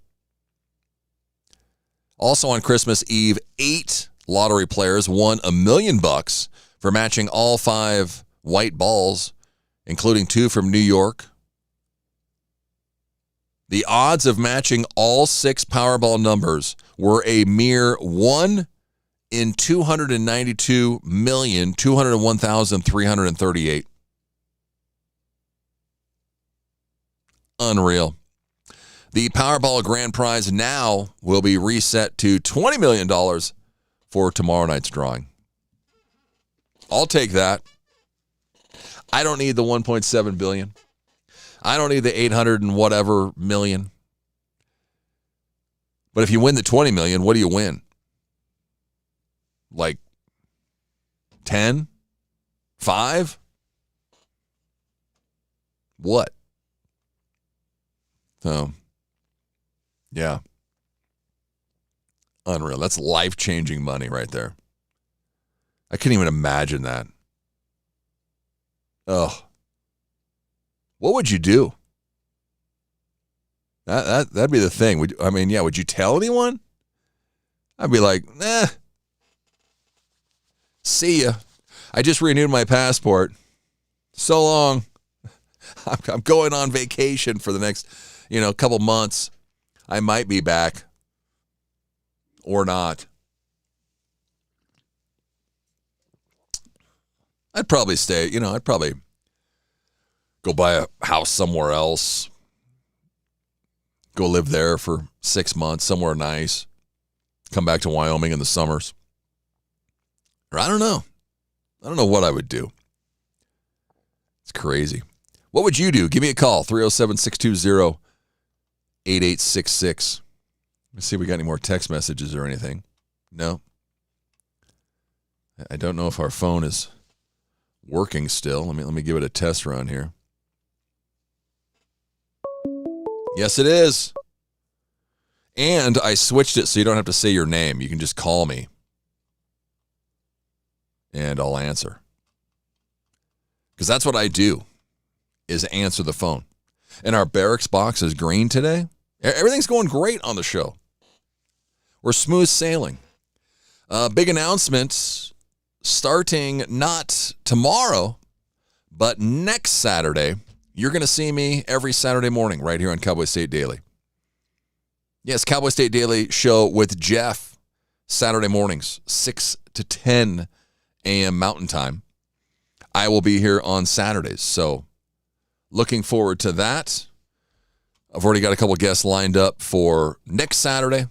Also on Christmas Eve, 8 lottery players won $1 million for matching all 5 white balls, including 2 from New York. The odds of matching all 6 Powerball numbers were a mere 1 in 292,201,338. Unreal. The Powerball grand prize now will be reset to $20 million for tomorrow night's drawing. I'll take that. I don't need the $1.7 billion. I don't need the 800 and whatever million. But if you win the $20 million, what do you win? Like 10? 5? What? So, yeah. Unreal. That's life-changing money right there. I couldn't even imagine that. Ugh. What would you do? That'd be the thing. Would you tell anyone? I'd be like, see ya. I just renewed my passport. So long. I'm going on vacation for the next, couple months. I might be back or not. I'd probably stay, I'd probably go buy a house somewhere else. Go live there for 6 months, somewhere nice. Come back to Wyoming in the summers. Or I don't know. I don't know what I would do. It's crazy. What would you do? Give me a call, 307-620-8866. Let's see if we got any more text messages or anything. No. I don't know if our phone is working still. Let me give it a test run here. Yes, it is. And I switched it so you don't have to say your name. You can just call me. And I'll answer. Because that's what I do, is answer the phone. And our barracks box is green today. Everything's going great on the show. We're smooth sailing. Big announcements starting not tomorrow, But next Saturday, you're going to see me every Saturday morning right here on Cowboy State Daily. Yes, Cowboy State Daily Show with Jeff, Saturday mornings, 6 to 10 a.m. Mountain Time. I will be here on Saturdays, so looking forward to that. I've already got a couple guests lined up for next Saturday.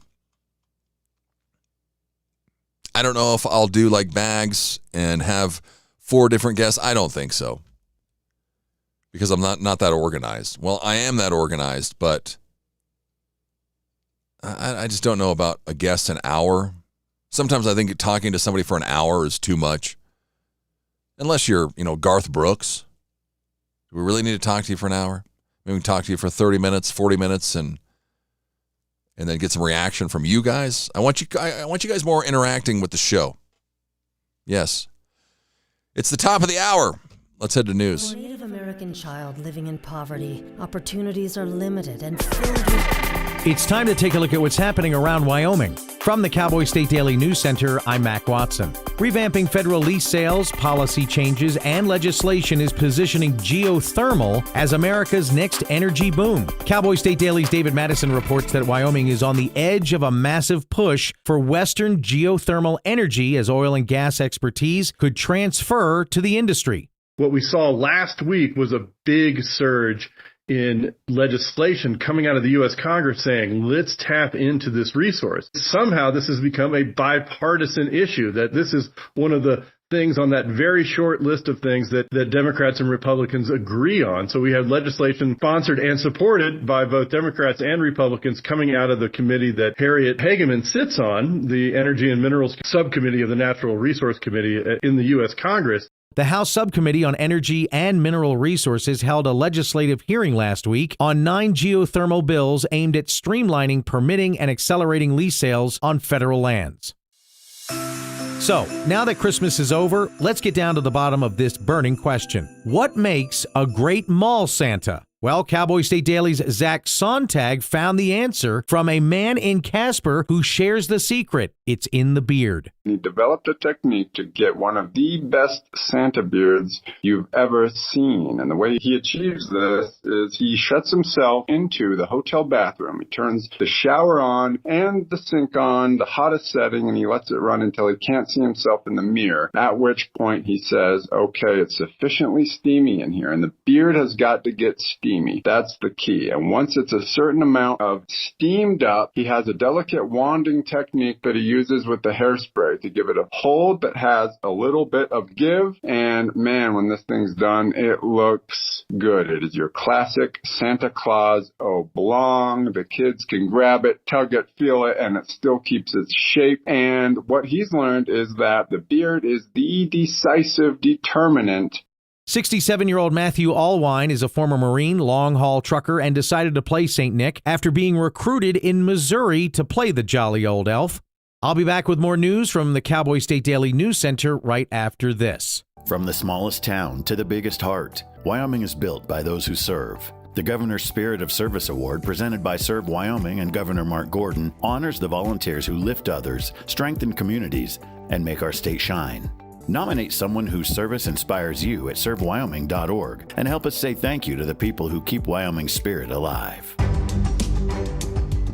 I don't know if I'll do like bags and have 4 different guests. I don't think so, because I'm not that organized. Well, I am that organized, but I just don't know about a guest an hour. Sometimes I think talking to somebody for an hour is too much. Unless you're, Garth Brooks. Do we really need to talk to you for an hour? Maybe we can talk to you for 30 minutes, 40 minutes, and then get some reaction from you guys. I want you guys more interacting with the show. Yes. It's the top of the hour. Let's head to news. For a Native American child living in poverty, opportunities are limited and filled with... It's time to take a look at what's happening around Wyoming. From the Cowboy State Daily News Center, I'm Mac Watson. Revamping federal lease sales, policy changes, and legislation is positioning geothermal as America's next energy boom. Cowboy State Daily's David Madison reports that Wyoming is on the edge of a massive push for Western geothermal energy as oil and gas expertise could transfer to the industry. What we saw last week was a big surge in legislation coming out of the U.S. Congress saying, let's tap into this resource. Somehow this has become a bipartisan issue, that this is one of the things on that very short list of things that Democrats and Republicans agree on. So we have legislation sponsored and supported by both Democrats and Republicans coming out of the committee that Harriet Hageman sits on, the Energy and Minerals Subcommittee of the Natural Resource Committee in the U.S. Congress. The House Subcommittee on Energy and Mineral Resources held a legislative hearing last week on 9 geothermal bills aimed at streamlining permitting and accelerating lease sales on federal lands. So, now that Christmas is over, let's get down to the bottom of this burning question. What makes a great mall Santa? Well, Cowboy State Daily's Zach Sontag found the answer from a man in Casper who shares the secret. It's in the beard. He developed a technique to get one of the best Santa beards you've ever seen. And the way he achieves this is he shuts himself into the hotel bathroom. He turns the shower on and the sink on, the hottest setting, and he lets it run until he can't see himself in the mirror. At which point he says, okay, it's sufficiently steamy in here, and the beard has got to get steamy. That's the key. And once it's a certain amount of steamed up, he has a delicate wanding technique that he uses with the hairspray to give it a hold that has a little bit of give. And man, when this thing's done, it looks good. It is your classic Santa Claus oblong. The kids can grab it, tug it, feel it, and it still keeps its shape. And what he's learned is that the beard is the decisive determinant. 67-year-old Matthew Allwine is a former Marine, long-haul trucker, and decided to play St. Nick after being recruited in Missouri to play the jolly old elf. I'll be back with more news from the Cowboy State Daily News Center right after this. From the smallest town to the biggest heart, Wyoming is built by those who serve. The Governor's Spirit of Service Award, presented by Serve Wyoming and Governor Mark Gordon, honors the volunteers who lift others, strengthen communities, and make our state shine. Nominate someone whose service inspires you at servewyoming.org and help us say thank you to the people who keep Wyoming's spirit alive.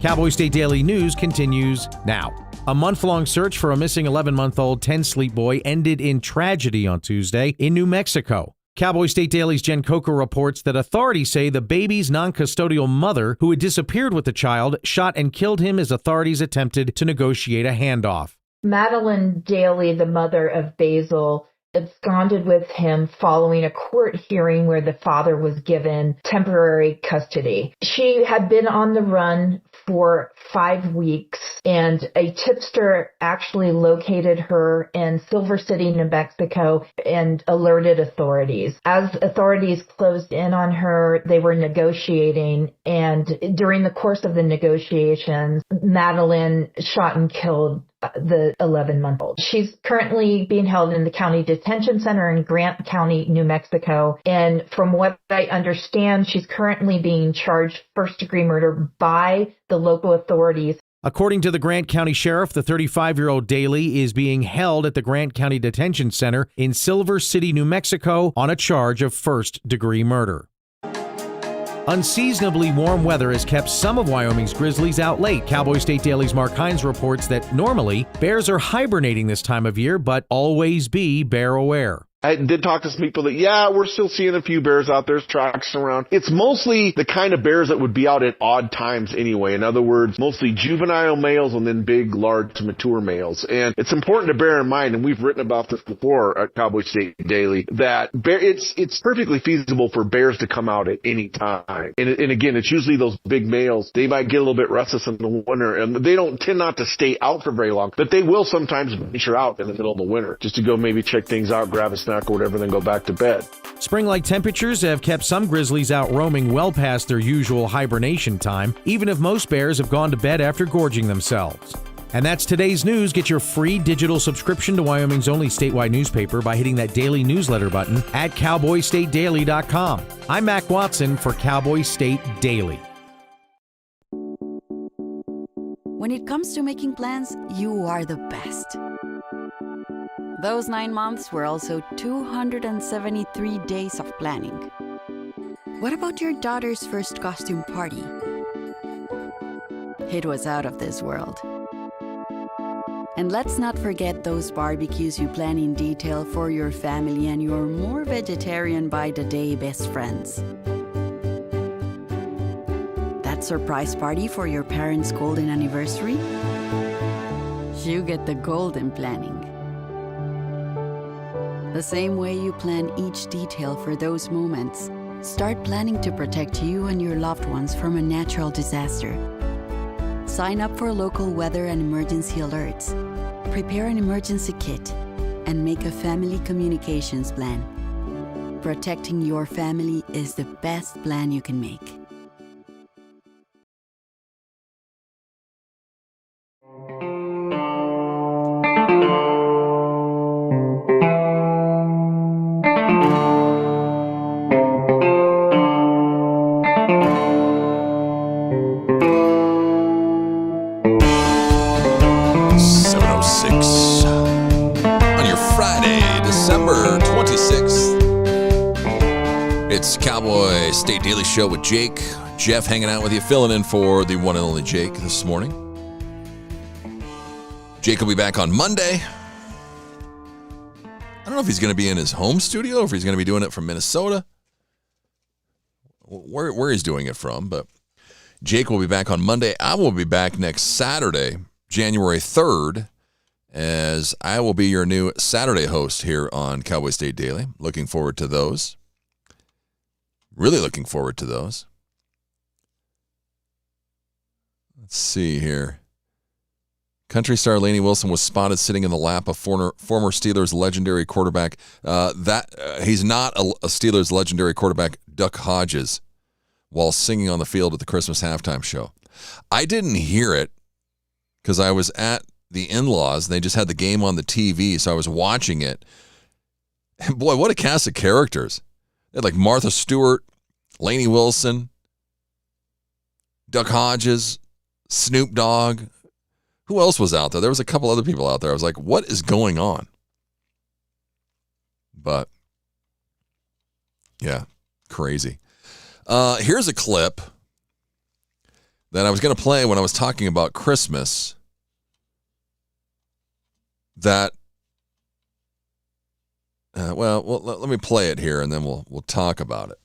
Cowboy State Daily News continues now. A month-long search for a missing 11-month-old 10-sleep boy ended in tragedy on Tuesday in New Mexico. Cowboy State Daily's Jen Coker reports that authorities say the baby's non-custodial mother, who had disappeared with the child, shot and killed him as authorities attempted to negotiate a handoff. Madeline Daly, the mother of Basil, absconded with him following a court hearing where the father was given temporary custody. She had been on the run for 5 weeks, and a tipster actually located her in Silver City, New Mexico, and alerted authorities. As authorities closed in on her, they were negotiating, and during the course of the negotiations, Madeline shot and killed the 11-month-old. She's currently being held in the county detention center in Grant County, New Mexico. And from what I understand, she's currently being charged first-degree murder by the local authorities. According to the Grant County Sheriff, the 35-year-old Daly is being held at the Grant County Detention Center in Silver City, New Mexico, on a charge of first-degree murder. Unseasonably warm weather has kept some of Wyoming's grizzlies out late. Cowboy State Daily's Mark Hines reports that normally bears are hibernating this time of year, but always be bear aware. I did talk to some people that, we're still seeing a few bears out there tracking around. It's mostly the kind of bears that would be out at odd times anyway. In other words, mostly juvenile males and then big, large, mature males. And it's important to bear in mind, and we've written about this before at Cowboy State Daily, that it's perfectly feasible for bears to come out at any time. And again, it's usually those big males. They might get a little bit restless in the winter, and they don't tend not to stay out for very long, but they will sometimes venture out in the middle of the winter just to go maybe check things out, grab a snack or whatever, then go back to bed. Spring-like temperatures have kept some grizzlies out roaming well past their usual hibernation time, even if most bears have gone to bed after gorging themselves. And that's today's news. Get your free digital subscription to Wyoming's only statewide newspaper by hitting that daily newsletter button at cowboystatedaily.com. I'm Mac Watson for Cowboy State Daily. When it comes to making plans, you are the best. Those 9 months were also 273 days of planning. What about your daughter's first costume party? It was out of this world. And let's not forget those barbecues you plan in detail for your family and your more vegetarian by the day best friends. That surprise party for your parents' golden anniversary? You get the golden planning. The same way you plan each detail for those moments, start planning to protect you and your loved ones from a natural disaster. Sign up for local weather and emergency alerts. Prepare an emergency kit and make a family communications plan. Protecting your family is the best plan you can make. Cowboy State Daily Show with Jake. Jeff hanging out with you, filling in for the one and only Jake this morning. Jake will be back on Monday. I don't know if he's going to be in his home studio or if he's going to be doing it from Minnesota. Where he's doing it from, but Jake will be back on Monday. I will be back next Saturday, January 3rd, as I will be your new Saturday host here on Cowboy State Daily. Looking forward to those. Really looking forward to those. Let's see here. Country star Lainey Wilson was spotted sitting in the lap of former Steelers legendary quarterback. He's not a Steelers legendary quarterback, Duck Hodges, while singing on the field at the Christmas halftime show. I didn't hear it because I was at the in-laws. They just had the game on the TV, so I was watching it. And boy, what a cast of characters. They had like Martha Stewart, Lainey Wilson, Duck Hodges, Snoop Dogg. Who else was out there? There was a couple other people out there. I was like, what is going on? But, yeah, crazy. Here's a clip that I was going to play when I was talking about Christmas that let me play it here, and then we'll talk about it.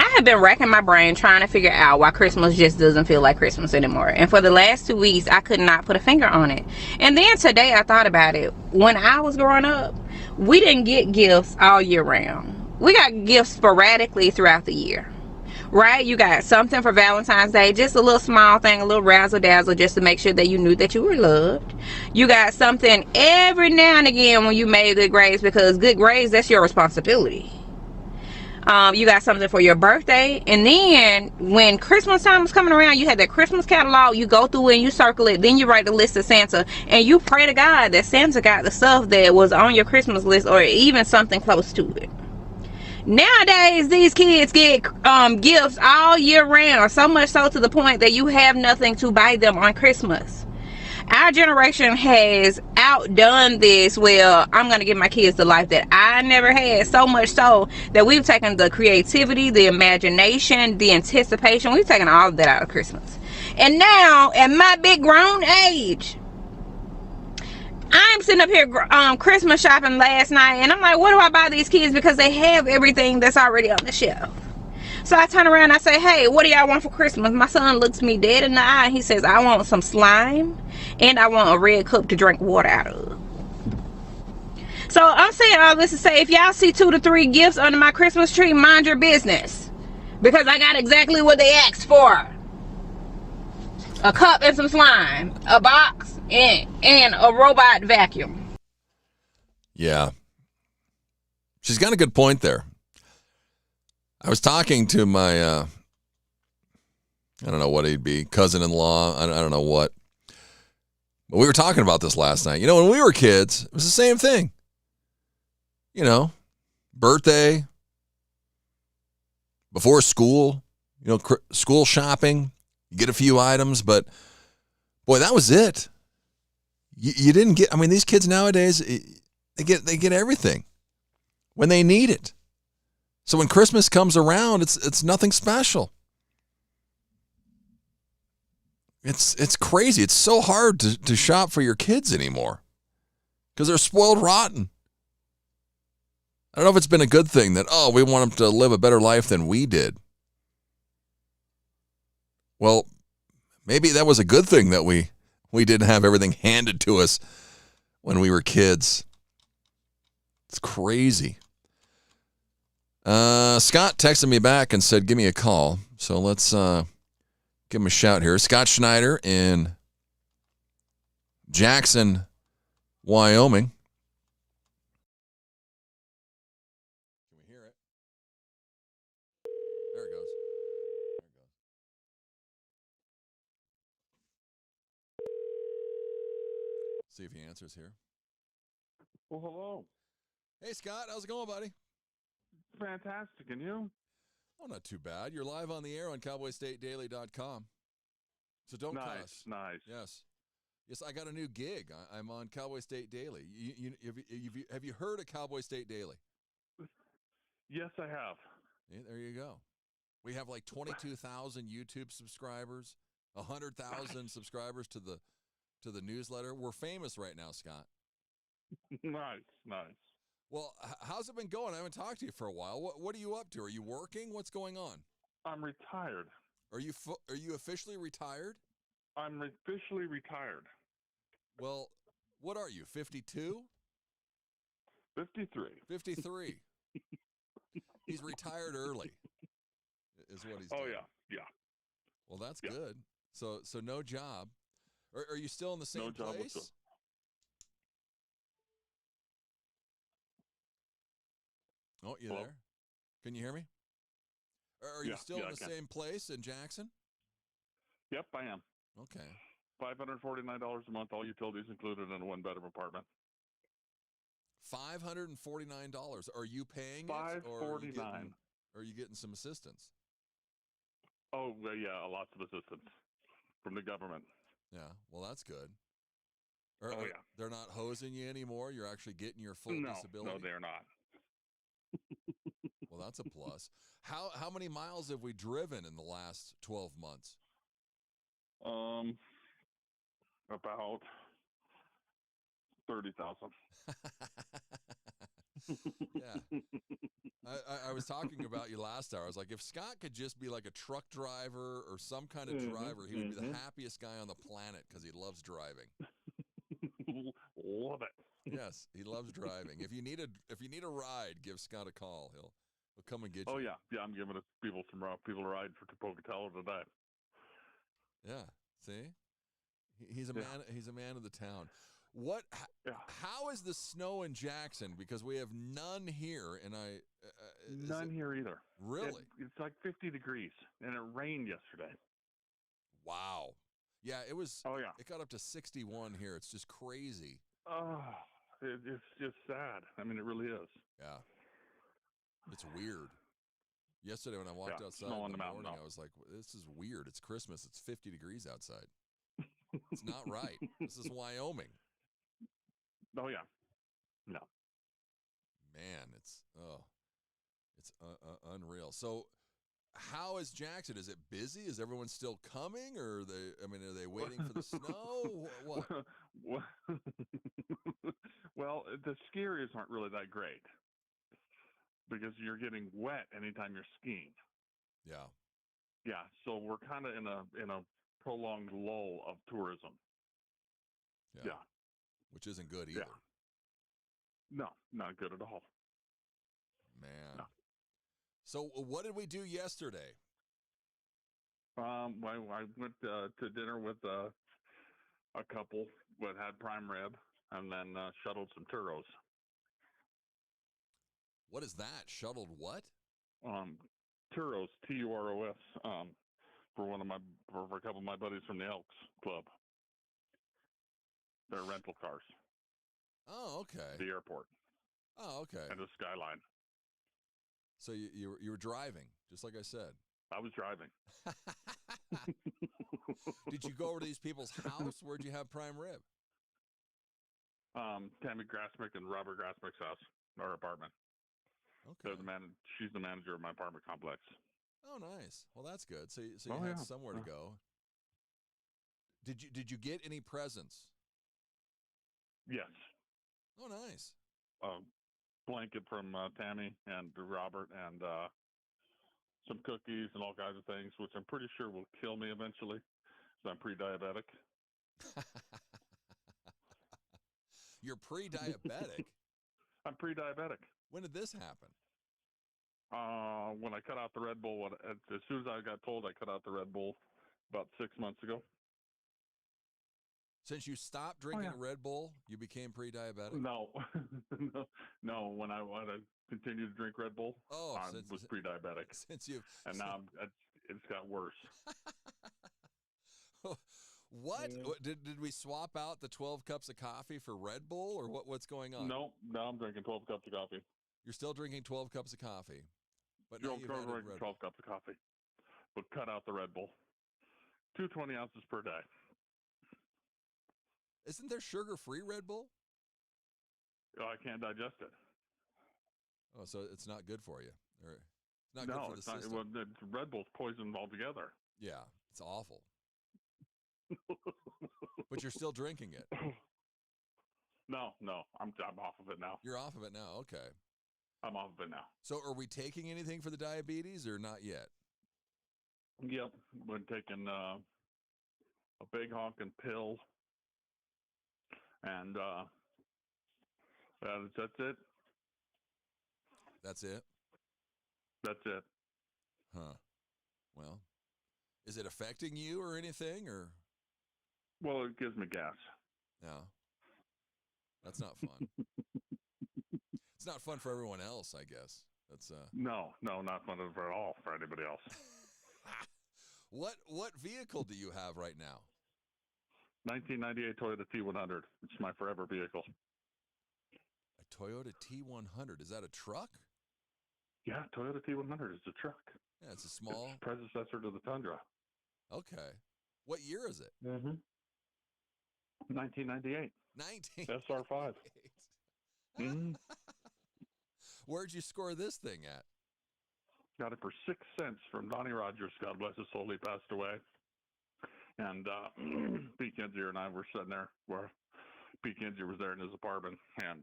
I have been racking my brain trying to figure out why Christmas just doesn't feel like Christmas anymore. And for the last 2 weeks, I could not put a finger on it. And then today I thought about it. When I was growing up, we didn't get gifts all year round. We got gifts sporadically throughout the year. Right? You got something for Valentine's Day, just a little small thing, a little razzle-dazzle, just to make sure that you knew that you were loved. You got something every now and again when you made good grades, because good grades, that's your responsibility. You got something for your birthday, and then when Christmas time was coming around, you had that Christmas catalog. You go through it and you circle it, then you write the list of Santa, and you pray to God that Santa got the stuff that was on your Christmas list, or even something close to it. Nowadays, these kids get gifts all year round, so much so to the point that you have nothing to buy them on Christmas. Our generation has outdone this. Well, I'm going to give my kids the life that I never had, so much so that we've taken the creativity, the imagination, the anticipation, we've taken all of that out of Christmas. And now, at my big grown age, I'm sitting up here Christmas shopping last night, and I'm like, what do I buy these kids? Because they have everything that's already on the shelf. So I turn around and I say, hey, what do y'all want for Christmas? My son looks me dead in the eye and he says, I want some slime and I want a red cup to drink water out of. So I'm saying all this to say, if y'all see 2 to 3 gifts under my Christmas tree, mind your business. Because I got exactly what they asked for. A cup and some slime, a box, and a robot vacuum. Yeah. She's got a good point there. I was talking to my, I don't know what he'd be, cousin-in-law, I don't know what. But we were talking about this last night. You know, when we were kids, it was the same thing. You know, birthday, before school, you know, school shopping, you get a few items, but boy, that was it. You didn't get, I mean, these kids nowadays, they get everything when they need it. So when Christmas comes around, it's nothing special. It's crazy. It's so hard to shop for your kids anymore because they're spoiled rotten. I don't know if it's been a good thing that, we want them to live a better life than we did. Well, maybe that was a good thing that we didn't have everything handed to us when we were kids. It's crazy. Scott texted me back and said, give me a call. So let's give him a shout here. Scott Schneider in Jackson, Wyoming. Can we hear it? There it goes. See if he answers here. Well, hello. Hey, Scott. How's it going, buddy? Fantastic. And you? Oh, not too bad. You're live on the air on CowboyStateDaily.com. So don't cuss. Nice. Yes, I got a new gig. I'm on Cowboy State Daily. Have you heard of Cowboy State Daily? Yes, I have. Yeah, there you go. We have like 22,000 YouTube subscribers, 100,000 subscribers to the newsletter. We're famous right now, Scott. Nice. Well, how's it been going? I haven't talked to you for a while. What are you up to? Are you working? What's going on? I'm retired. Are you officially retired? I'm officially retired. Well, what are you, 52? 53. 53. He's retired early, is what he's doing. Yeah. Well, that's good. So no job. Are you still in the same place? Oh, you there? Can you hear me? Are you still in the same place in Jackson? Yep, I am. Okay. $549 a month, all utilities included, in a one-bedroom apartment. $549. Are you paying $549. it, or are you getting some assistance? Oh, yeah, lots of assistance from the government. Yeah, well, that's good. Yeah. They're not hosing you anymore? You're actually getting your full disability? No, they're not. Well, that's a plus. How many miles have we driven in the last 12 months? About 30,000. Yeah. I was talking about you last hour. I was like, if Scott could just be like a truck driver or some kind of driver, he would be the happiest guy on the planet because he loves driving. Love it. Yes, he loves driving. If you need a ride, give Scott a call. He'll come and get you. Oh yeah, I'm giving people a ride for Pocatello today. Yeah, see, he's a man. He's a man of the town. How is the snow in Jackson? Because we have none here, and none here either. Really? It's like 50 degrees, and it rained yesterday. Wow. Yeah, it was. Oh yeah. It got up to 61 here. It's just crazy. Oh, it's just sad. I mean, it really is. Yeah. It's weird. Yesterday when I walked outside in the morning, I was like, this is weird. It's Christmas. It's 50 degrees outside. It's not right. This is Wyoming. Oh, yeah. No. Man, it's unreal. So how is Jackson? Is it busy? Is everyone still coming, or are they waiting for the snow? What? Well, the ski areas aren't really that great because you're getting wet anytime you're skiing. Yeah. Yeah, so we're kind of in a prolonged lull of tourism. Yeah. Which isn't good either. Yeah. No, not good at all. Man. No. So what did we do yesterday? I went to dinner with a couple that had prime rib, and then shuttled some churros. What is that? Shuttled what? Churros, Turos, for a couple of my buddies from the Elks Club. They're rental cars. Oh, okay. The airport. Oh, okay. And the skyline. So you were driving, just like I said. I was driving. Did you go over to these people's house? Where'd you have prime rib? Tammy Grasmick and Robert Grasmick's house, our apartment. Okay. She's the manager of my apartment complex. Oh, nice. Well, that's good. So you had somewhere to go. Did you get any presents? Yes. Oh, nice. Blanket from Tammy and Robert, and some cookies and all kinds of things, which I'm pretty sure will kill me eventually, so I'm pre-diabetic. You're pre-diabetic? I'm pre-diabetic. When did this happen? When I cut out the Red Bull, as soon as I got told I cut out the Red Bull about 6 months ago. Since you stopped drinking Red Bull, you became pre-diabetic? No. When I continued to drink Red Bull, I was pre-diabetic. And now it's got worse. What? Did we swap out the 12 cups of coffee for Red Bull, or what's going on? No, I'm drinking 12 cups of coffee. You're still drinking 12 cups of coffee, but now you've added Red 12 cups of coffee, but cut out the Red Bull. 220 ounces per day. Isn't there sugar-free Red Bull? Oh, I can't digest it. Oh, so it's not good for you. Or it's not good for the system. Well, Red Bull's poison altogether. Yeah, it's awful. But you're still drinking it. No, I'm off of it now. You're off of it now. Okay. I'm off of it now. So are we taking anything for the diabetes or not yet? Yep. We're taking a big honking pill. And that's it. That's it? That's it. Huh. Well, is it affecting you or anything, or? Well, it gives me gas. No. That's not fun. It's not fun for everyone else, I guess. That's No, not fun at all for anybody else. What vehicle do you have right now? 1998 Toyota T100. It's my forever vehicle. A Toyota T100. Is that a truck? Yeah, Toyota T100 is a truck. Yeah, it's a small... It's predecessor to the Tundra. Okay. What year is it? 1998. SR5. Where'd you score this thing at? Got it for 6 cents from Donnie Rogers. God bless his soul. He passed away. And Pete Kinzier and I were sitting there where Pete Kinzier was there in his apartment, and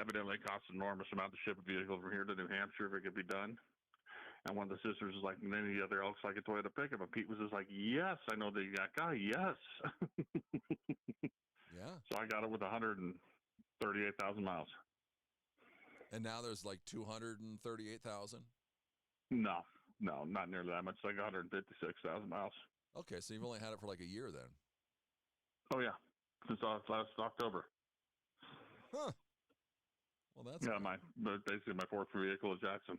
evidently it cost an enormous amount to ship a vehicle from here to New Hampshire if it could be done. And one of the sisters was like, and any other else like a Toyota pickup, and Pete was just like, yes, I know the exact guy, yes. Yeah. So I got it with 138,000 miles. And now there's like 238,000? No, not nearly that much. Like 156,000 miles. Okay, so you've only had it for like a year then. Oh, yeah. Since last October. Huh. Well, that's basically my fourth vehicle is Jackson.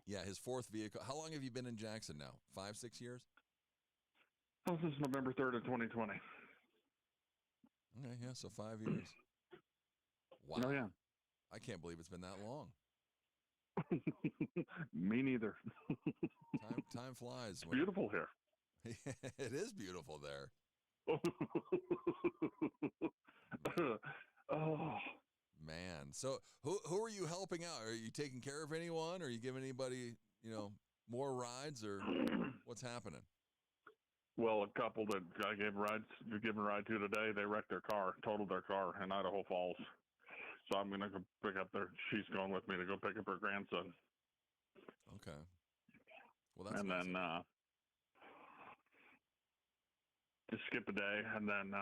Yeah, his fourth vehicle. How long have you been in Jackson now? 5, 6 years? Oh, since November 3rd of 2020. Okay, yeah, so 5 years. Wow. Oh, yeah. I can't believe it's been that long. Me neither. Time flies. It's beautiful here. It is beautiful there. Oh man! So who are you helping out? Are you taking care of anyone? Are you giving anybody more rides, or what's happening? Well, a couple that I gave a ride to today, they wrecked their car, totaled their car in Idaho Falls. So I'm gonna go pick up she's going with me to go pick up her grandson. Okay. Well, that's and then just skip a day, and then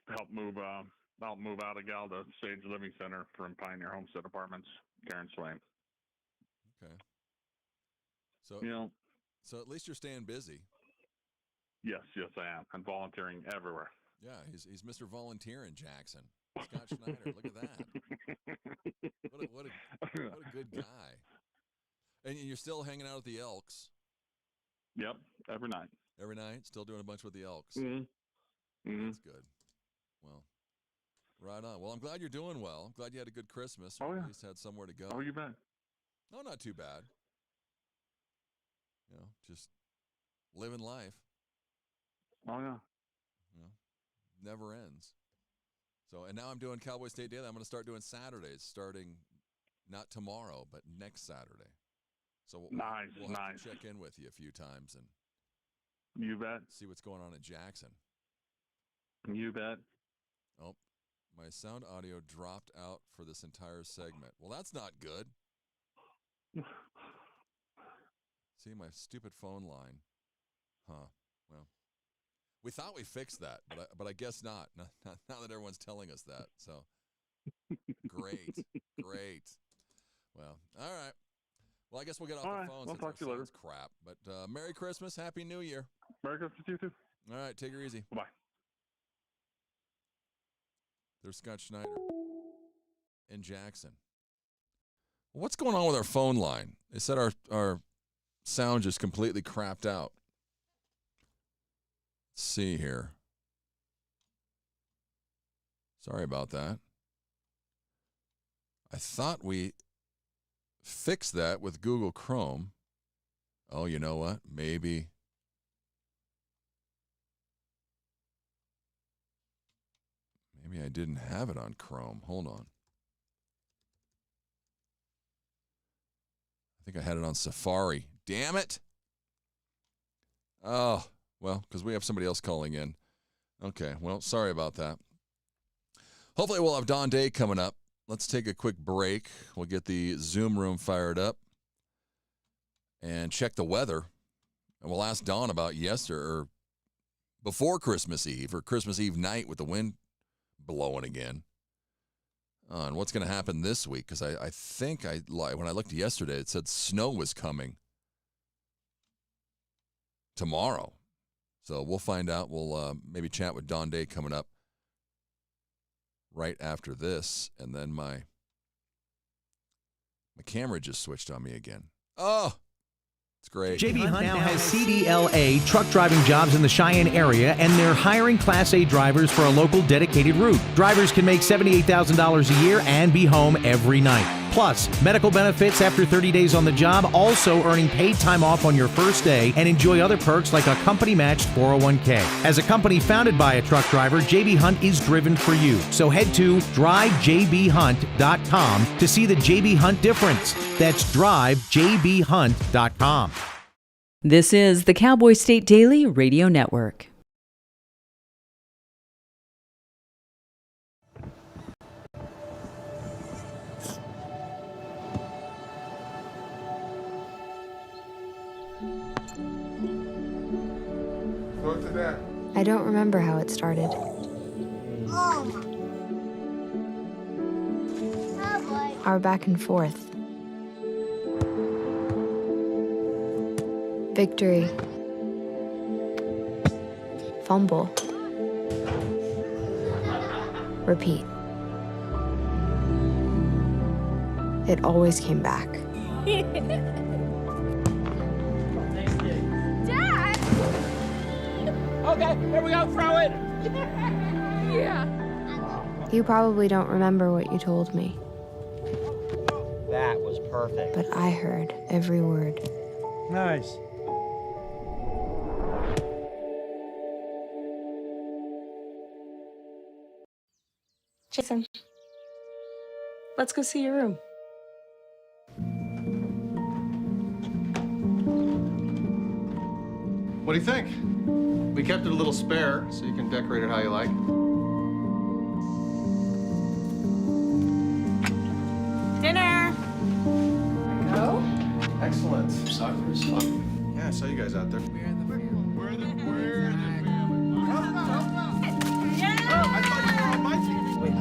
help move out a gal to Sage Living Center from Pioneer Homestead Apartments, Karen Swain. Okay. So so at least you're staying busy. Yes, I am. I'm volunteering everywhere. Yeah, he's Mr. Volunteer in Jackson. Scott Schneider, look at that. What a good guy. And you're still hanging out at the Elks. Yep, every night. Every night, still doing a bunch with the Elks. Mm-hmm. That's good. Well, right on. Well, I'm glad you're doing well. I'm glad you had a good Christmas. Oh, yeah. At least had somewhere to go. How are you been? No, not too bad. Just living life. Oh, yeah. Never ends. So, and now I'm doing Cowboy State Daily. I'm going to start doing Saturdays, starting not tomorrow, but next Saturday. So we'll have to check in with you a few times and you bet. See what's going on in Jackson. You bet. Oh, my sound audio dropped out for this entire segment. Well, that's not good. See, my stupid phone line. Huh. Well, we thought we fixed that, but I guess not. Now that everyone's telling us that. So, great. Well, all right. Well, I guess we'll get off the phone. We'll talk to you later. Crap. But Merry Christmas. Happy New Year. Merry Christmas to you too. All right. Take her easy. Bye. There's Scott Schneider in Jackson. What's going on with our phone line? They said our sound just completely crapped out. Let's see here. Sorry about that. I thought we fixed that with Google Chrome. Oh, you know what? Maybe I didn't have it on Chrome. Hold on. I think I had it on Safari. Damn it. Oh, well, because we have somebody else calling in. Okay, well, sorry about that. Hopefully we'll have Don Day coming up. Let's take a quick break. We'll get the Zoom room fired up and check the weather. And we'll ask Don about yesterday or before Christmas Eve or Christmas Eve night with the wind blowing again. And what's going to happen this week? Because I think when I looked yesterday, it said snow was coming tomorrow. So we'll find out. We'll maybe chat with Don Day coming up right after this. And then my camera just switched on me again. Oh, it's great. JB Hunt now has CDLA truck driving jobs in the Cheyenne area, and they're hiring Class A drivers for a local dedicated route. Drivers can make $78,000 a year and be home every night. Plus, medical benefits after 30 days on the job, also earning paid time off on your first day, and enjoy other perks like a company-matched 401k. As a company founded by a truck driver, JB Hunt is driven for you. So head to drivejbhunt.com to see the JB Hunt difference. That's drivejbhunt.com. This is the Cowboy State Daily Radio Network. I don't remember how it started. Our back and forth. Victory. Fumble. Repeat. It always came back. Dad! Okay, here we go, throw it! Yeah. You probably don't remember what you told me. That was perfect. But I heard every word. Nice. Jason, let's go see your room. What do you think? We kept it a little spare, so you can decorate it how you like. Dinner! Go. Excellent. Soccer is fun. Yeah, I saw you guys out there. We're the family. Yeah! I thought you were on my team. Wait.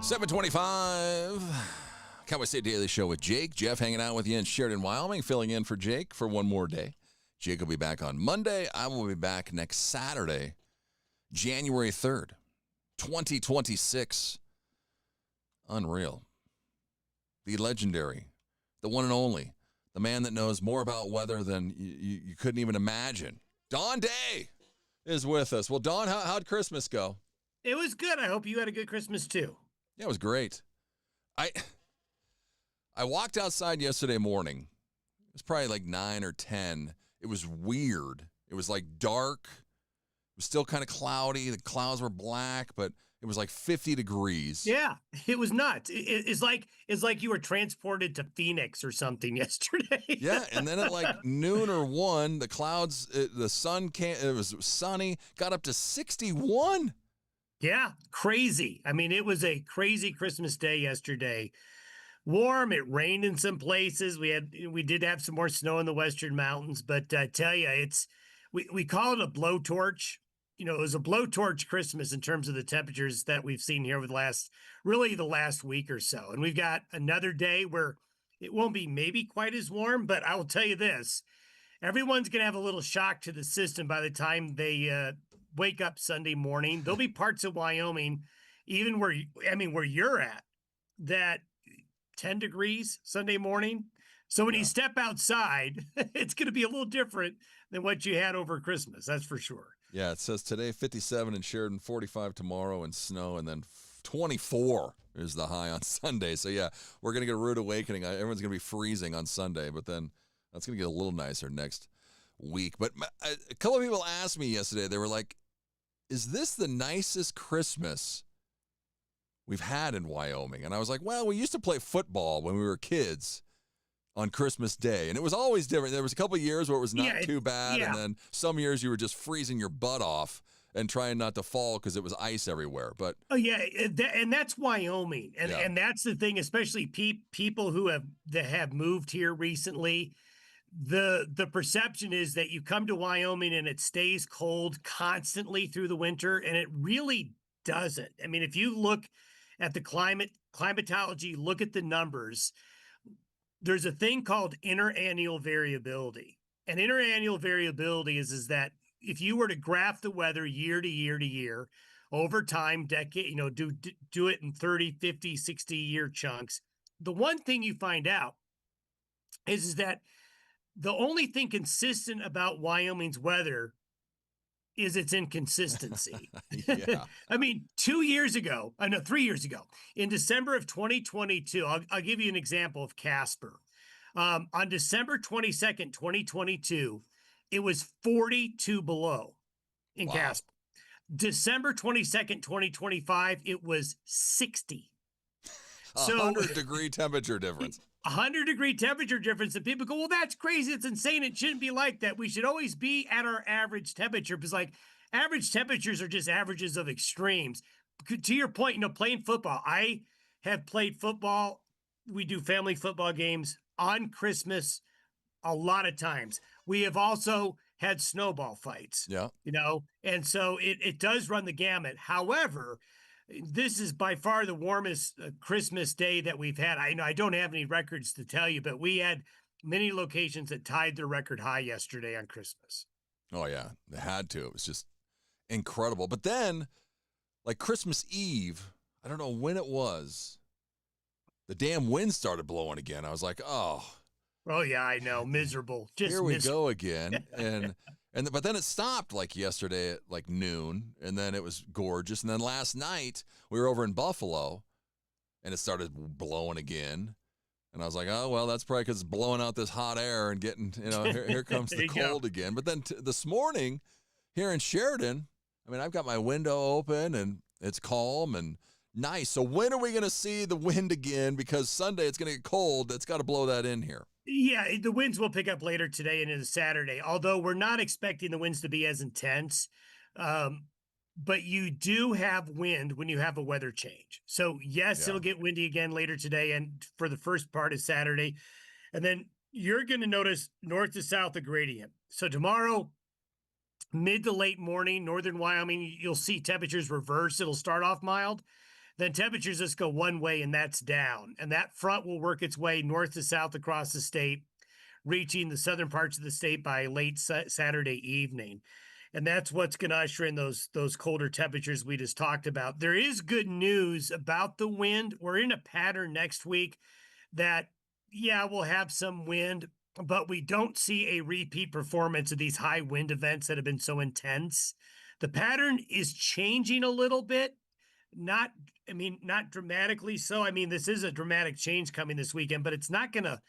$7:25. Cowboy State Daily Show with Jake. Jeff hanging out with you in Sheridan, Wyoming, filling in for Jake for one more day. Jake will be back on Monday. I will be back next Saturday, January 3rd, 2026. Unreal. The legendary, the one and only, the man that knows more about weather than you couldn't even imagine. Don Day is with us. Well, Don, how'd Christmas go? It was good. I hope you had a good Christmas, too. Yeah, it was great. I walked outside yesterday morning. It was probably like 9 or 10. It was weird. It was like dark. It was still kind of cloudy. The clouds were black, but it was like 50 degrees. Yeah, it was nuts. It's like you were transported to Phoenix or something yesterday. Yeah, and then at like noon or 1, the clouds, the sun came. It was sunny. Got up to 61. Yeah, crazy. I mean, it was a crazy Christmas day yesterday. Warm. It rained in some places. We did have some more snow in the western mountains, but I tell you, we call it a blowtorch. You know, it was a blowtorch Christmas in terms of the temperatures that we've seen here over the last week or so. And we've got another day where it won't be maybe quite as warm, but I will tell you this, everyone's going to have a little shock to the system by the time they wake up Sunday morning. There'll be parts of Wyoming, even where you're at, that 10 degrees Sunday morning. So when you step outside, it's going to be a little different than what you had over Christmas. That's for sure. Yeah, it says today 57 in Sheridan, 45 tomorrow and snow, and then 24 is the high on Sunday. So yeah, we're going to get a rude awakening. Everyone's going to be freezing on Sunday, but then that's going to get a little nicer next week. But a couple of people asked me yesterday, they were like, is this the nicest Christmas we've had in Wyoming? And I was like, well, we used to play football when we were kids on Christmas Day, and it was always different. There was a couple of years where it was not too bad, and then some years you were just freezing your butt off and trying not to fall because it was ice everywhere. But and that's Wyoming, and that's the thing, especially people who have moved here recently. The perception is that you come to Wyoming and it stays cold constantly through the winter, and it really doesn't. I mean, if you look at the climatology, look at the numbers, there's a thing called interannual variability. And interannual variability is that if you were to graph the weather year to year to year over time, decade, do it in 30, 50, 60 year chunks, the one thing you find out is that the only thing consistent about Wyoming's weather is its inconsistency. I mean, 3 years ago, in December of 2022, I'll give you an example of Casper. On December 22nd, 2022, it was 42 below in Casper. December 22nd, 2025, it was 60. 100-degree temperature difference. 100-degree temperature difference, and people go, well, that's crazy. It's insane. It shouldn't be like that. We should always be at our average temperature because, like, average temperatures are just averages of extremes. To your point, playing football. I have played football. We do family football games on Christmas a lot of times. We have also had snowball fights. Yeah. And so it does run the gamut. However, this is by far the warmest Christmas day that we've had. I don't have any records to tell you, but we had many locations that tied their record high yesterday on Christmas. Oh, yeah. They had to. It was just incredible. But then, like Christmas Eve, I don't know when it was, the damn wind started blowing again. I was like, oh. Oh, yeah, I know. Miserable. Just here we go again. But then it stopped like yesterday at like noon, and then it was gorgeous. And then last night we were over in Buffalo, and it started blowing again. And I was like, oh, well, that's probably because it's blowing out this hot air and getting, here comes the cold again. But then this morning here in Sheridan, I've got my window open, and it's calm and nice. So when are we going to see the wind again? Because Sunday it's going to get cold. It's got to blow that in here. Yeah, the winds will pick up later today and into Saturday, although we're not expecting the winds to be as intense. But you do have wind when you have a weather change. So, yes, It'll get windy again later today and for the first part of Saturday. And then you're going to notice north to south a gradient. So tomorrow, mid to late morning, northern Wyoming, you'll see temperatures reverse. It'll start off mild. Then temperatures just go one way, and that's down. And that front will work its way north to south across the state, reaching the southern parts of the state by late Saturday evening. And that's what's going to usher in those colder temperatures we just talked about. There is good news about the wind. We're in a pattern next week that, we'll have some wind, but we don't see a repeat performance of these high wind events that have been so intense. The pattern is changing a little bit. Not dramatically so. This is a dramatic change coming this weekend, but it's not going to,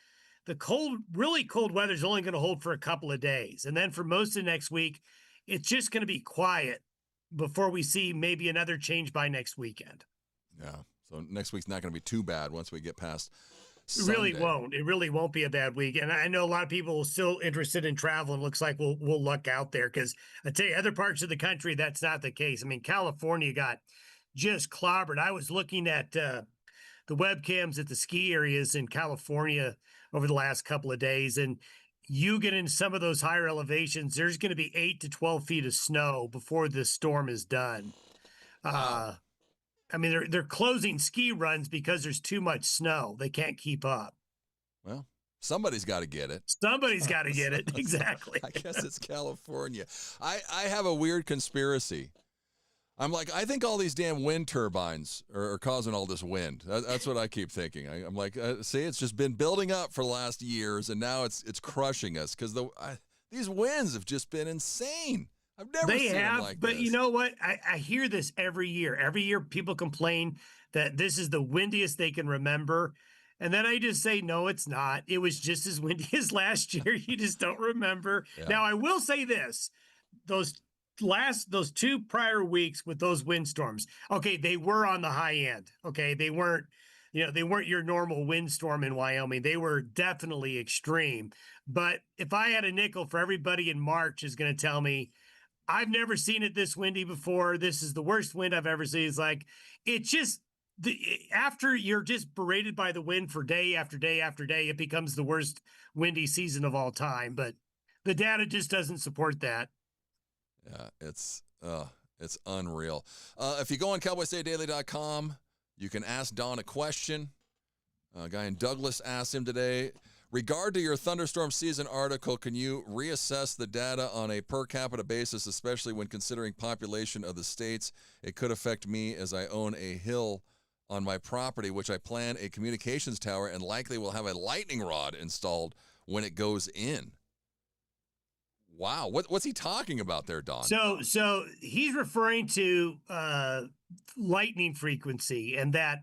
really cold weather is only going to hold for a couple of days. And then for most of next week, it's just going to be quiet before we see maybe another change by next weekend. Yeah. So next week's not going to be too bad once we get past Sunday. It really won't. It really won't be a bad week. And I know a lot of people are still interested in travel, and looks like we'll luck out there because I tell you, other parts of the country, that's not the case. California got just clobbered. I was looking at the webcams at the ski areas in California over the last couple of days, and you get in some of those higher elevations, there's going to be 8 to 12 feet of snow before this storm is done. They're closing ski runs because there's too much snow. They can't keep up. Well, somebody's got to get it. Somebody's got to get it. Exactly. I guess it's California. I have a weird conspiracy. I'm like, I think all these damn wind turbines are causing all this wind. That's what I keep thinking. I'm like, see, it's just been building up for the last years, and now it's crushing us because these winds have just been insane. I've never seen them like but this. You know what? I hear this every year. Every year people complain that this is the windiest they can remember. And then I just say, no, it's not. It was just as windy as last year. You just don't remember. Yeah. Now, I will say this. Those 2 prior weeks with those windstorms, okay, they were on the high end. Okay, they weren't your normal windstorm in Wyoming. They were definitely extreme. But if I had a nickel for everybody in March is going to tell me, I've never seen it this windy before. This is the worst wind I've ever seen. It's like, it just, after you're just berated by the wind for day after day after day, it becomes the worst windy season of all time. But the data just doesn't support that. Yeah, it's unreal. If you go on cowboystatedaily.com, you can ask Don a question. A guy in Douglas asked him today, regard to your thunderstorm season article, can you reassess the data on a per capita basis, especially when considering population of the states? It could affect me as I own a hill on my property, which I plan a communications tower and likely will have a lightning rod installed when it goes in. Wow. What's he talking about there, Don? So he's referring to lightning frequency, and that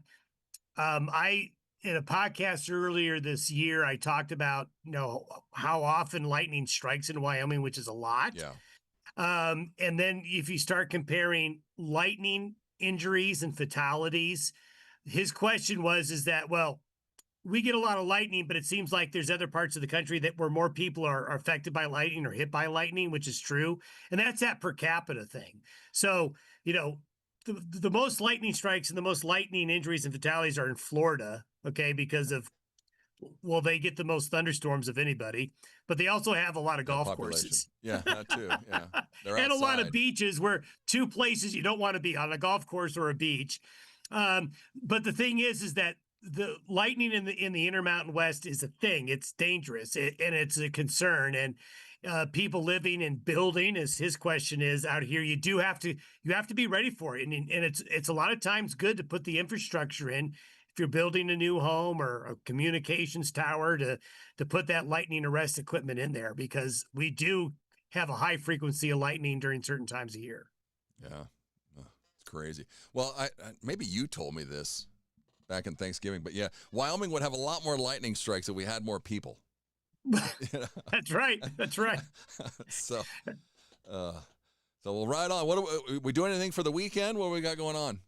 in a podcast earlier this year, I talked about, how often lightning strikes in Wyoming, which is a lot. Yeah. And then if you start comparing lightning injuries and fatalities, his question is that, well, we get a lot of lightning, but it seems like there's other parts of the country that where more people are affected by lightning or hit by lightning, which is true. And that's that per capita thing. So, the most lightning strikes and the most lightning injuries and fatalities are in Florida, okay, because of, well, they get the most thunderstorms of anybody, but they also have a lot of golf courses. Yeah, that too. Yeah. And a lot of beaches where two places you don't want to be on, a golf course or a beach. But the thing is that the lightning in the Intermountain West is a thing. It's dangerous and it's a concern. And people living and building, as his question is out here, you have to be ready for it. And it's a lot of times good to put the infrastructure in. If you're building a new home or a communications tower, to put that lightning arrest equipment in there, because we do have a high frequency of lightning during certain times of year. Yeah, it's crazy. Well, I maybe you told me this back in Thanksgiving, but yeah, Wyoming would have a lot more lightning strikes if we had more people. That's right. That's right. So we'll ride on. What are we doing? Anything for the weekend? What do we got going on?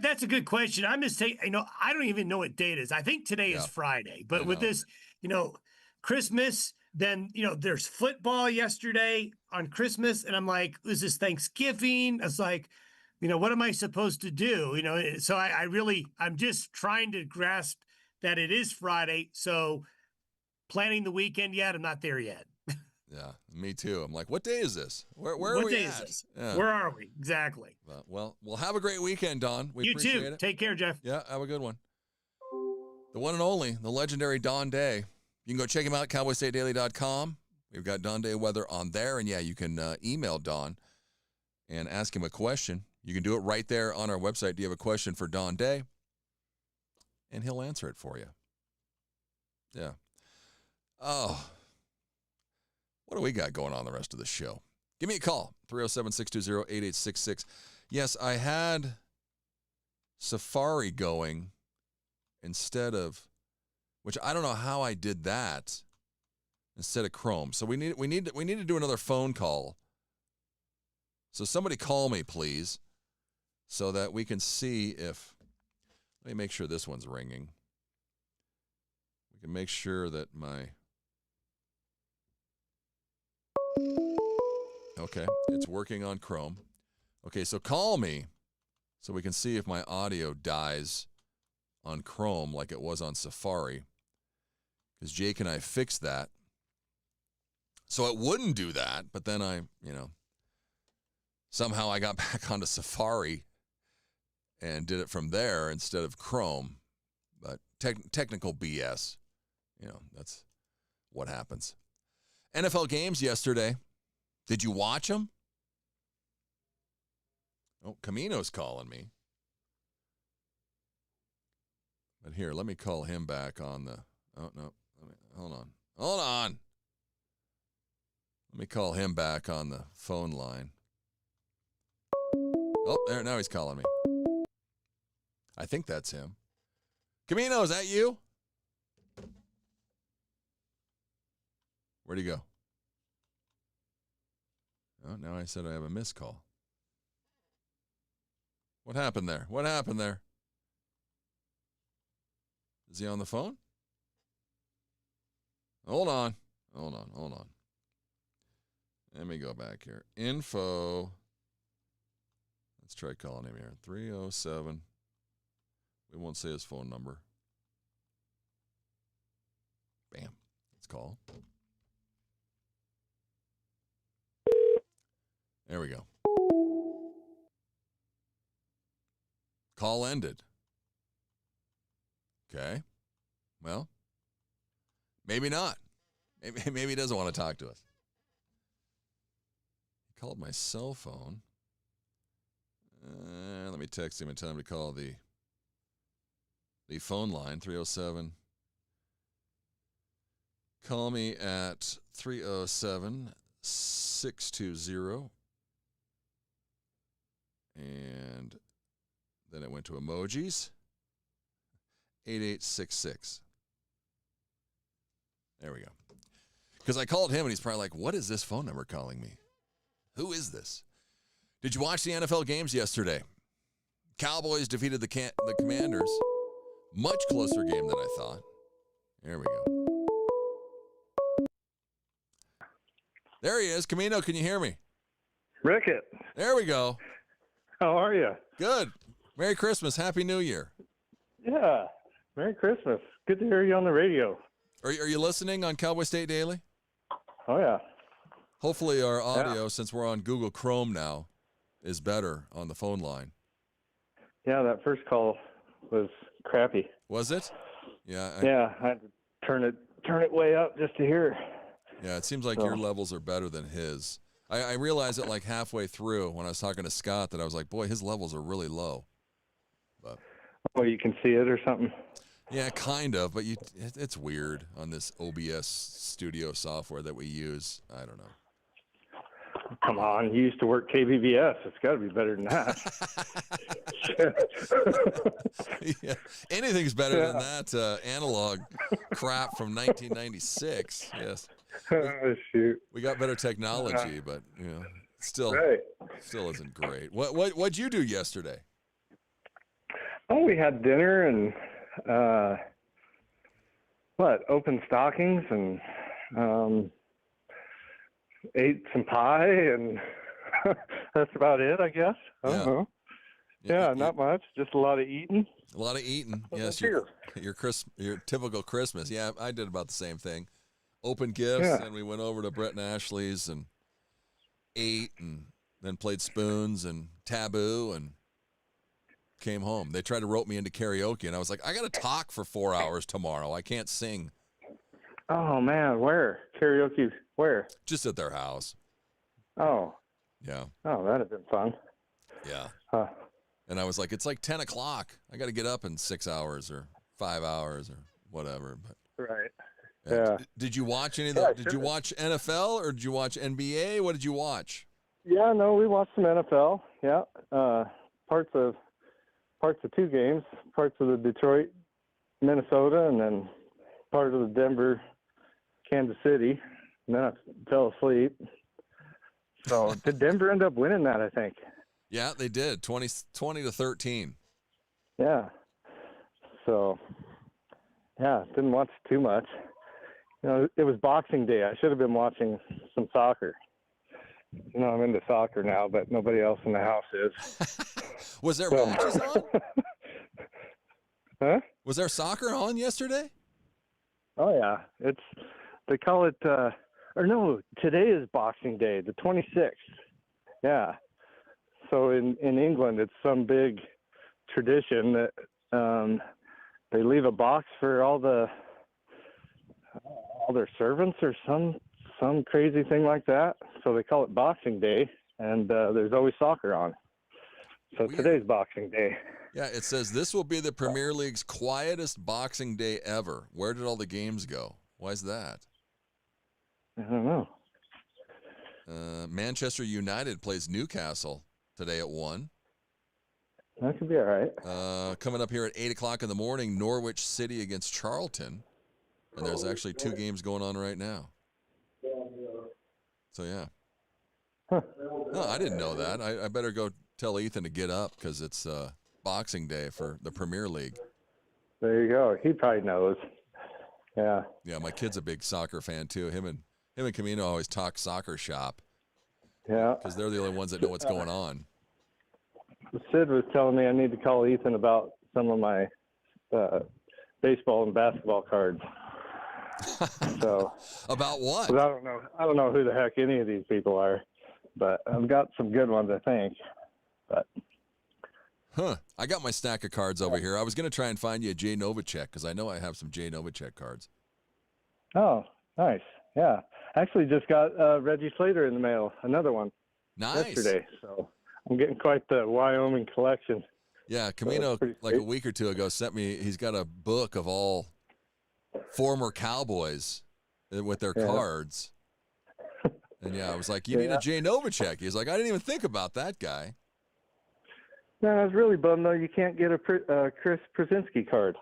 That's a good question. I'm just saying, I don't even know what date it is. I think today is Friday, but with this, Christmas, then, there's football yesterday on Christmas. And I'm like, is this Thanksgiving? I was like, what am I supposed to do? So I'm just trying to grasp that it is Friday. So planning the weekend yet, I'm not there yet. Yeah, me too. I'm like, what day is this? Where are we What day at? is this? Yeah. Where are we? Exactly. Well, we'll have a great weekend, Don. We You appreciate too. it. Take care, Jeff. Yeah, have a good one. The one and only, the legendary Don Day. You can go check him out at cowboystatedaily.com. We've got Don Day weather on there. And yeah, you can email Don and ask him a question. You can do it right there on our website. Do you have a question for Don Day? And he'll answer it for you. Yeah. Oh, what do we got going on the rest of the show? Give me a call, 307-620-8866. Yes, I had Safari going instead of, which I don't know how I did that, instead of Chrome. So we need to do another phone call. So somebody call me, please, so that we can see if, let me make sure this one's ringing. We can make sure that okay, it's working on Chrome. Okay, so call me so we can see if my audio dies on Chrome like it was on Safari, because Jake and I fixed that. So it wouldn't do that, but then somehow I got back onto Safari and did it from there instead of Chrome. But technical BS, that's what happens. NFL games yesterday. Did you watch them? Oh, Camino's calling me. But here, let me call him back on the... Oh, no. Hold on. Let me call him back on the phone line. Oh, there. Now he's calling me. I think that's him. Camino, is that you? Where'd he go? Oh, now I said I have a missed call. What happened there? Is he on the phone? Hold on. Let me go back here. Info. Let's try calling him here. 307. We won't say his phone number. Bam. Let's call. There we go. Call ended. Okay. Well, maybe not. Maybe he doesn't want to talk to us. He called my cell phone. Let me text him and tell him to call the phone line, 307. Call me at 307-620. And then it went to emojis. 8866. There we go. Because I called him and he's probably like, what is this phone number calling me? Who is this? Did you watch the NFL games yesterday? Cowboys defeated the Commanders. Much closer game than I thought. There we go. There he is. Camino, can you hear me? Rickett. There we go. How are you? Good. Merry Christmas. Happy New Year. Yeah. Merry Christmas. Good to hear you on the radio. Are you listening on Cowboy State Daily? Oh, yeah. Hopefully our audio, since we're on Google Chrome now, is better on the phone line. Yeah, that first call was crappy. Was it? Yeah. I had to turn it way up just to hear. Yeah, it seems like your levels are better than his. I realized it like halfway through when I was talking to Scott that I was like, boy, his levels are really low. But you can see it or something? Yeah, kind of, but it's weird on this OBS studio software that we use. I don't know. Come on, you used to work KBBS. It's got to be better than that. Yeah, anything's better than that analog crap from 1996. Yes. Oh, shoot. We got better technology, but still isn't great. What'd you do yesterday? Oh, we had dinner and opened stockings and ate some pie, and that's about it, I guess. I don't know. Yeah, not much. Just a lot of eating. A lot of eating. Yes, your typical Christmas. Yeah, I did about the same thing. Opened gifts, and we went over to Brett and Ashley's and ate, and then played spoons and taboo, and came home. They tried to rope me into karaoke, and I was like, I got to talk for 4 hours tomorrow. I can't sing. Oh, man. Where? Karaoke where? Just at their house. Oh. Yeah. Oh, that'd have been fun. Yeah. Huh. And I was like, it's like 10 o'clock. I got to get up in 6 hours or 5 hours or whatever. But right. Yeah. Did you watch any of that? Did you watch NFL or did you watch NBA? What did you watch? Yeah, no, we watched some NFL. Yeah. Parts of 2 games, parts of the Detroit, Minnesota, and then part of the Denver, Kansas City. And then I fell asleep. So did Denver end up winning that, I think? Yeah, they did. 20-13. Yeah. So, yeah, didn't watch too much. It was Boxing Day. I should have been watching some soccer. I'm into soccer now, but nobody else in the house is. Was there matches on? Huh? Was there soccer on yesterday? Oh, yeah. They call it, today is Boxing Day, the 26th. Yeah. So in England, it's some big tradition that they leave a box for all their servants or some crazy thing like that. So they call it Boxing Day, and there's always soccer on. So weird. Today's Boxing Day. Yeah, it says this will be the Premier League's quietest Boxing Day ever. Where did all the games go? Why is that? I don't know. Manchester United plays Newcastle today at 1. That could be all right. Coming up here at 8 o'clock in the morning, Norwich City against Charlton. And there's actually 2 games going on right now. So, yeah. Huh. No, I didn't know that. I better go tell Ethan to get up because it's Boxing Day for the Premier League. There you go. He probably knows. Yeah. Yeah, my kid's a big soccer fan, too. Him and Camino always talk soccer shop. Yeah. Because they're the only ones that know what's going on. Sid was telling me I need to call Ethan about some of my baseball and basketball cards. So about what? I don't know who the heck any of these people are, but I've got some good ones, I think. But I got my stack of cards over here. I was going to try and find you a Jay Novacek because I know I have some Jay Novacek cards. Oh, nice. Yeah. Actually just got Reggie Slater in the mail, another one. Nice. Yesterday. So I'm getting quite the Wyoming collection. Yeah, Camino, like a week or two ago, sent me, he's got a book of all former Cowboys with their cards. And yeah, I was like, you need a Jay Novacek. He's like, I didn't even think about that guy. No, I was really bummed, though. You can't get a Chris Krasinski card.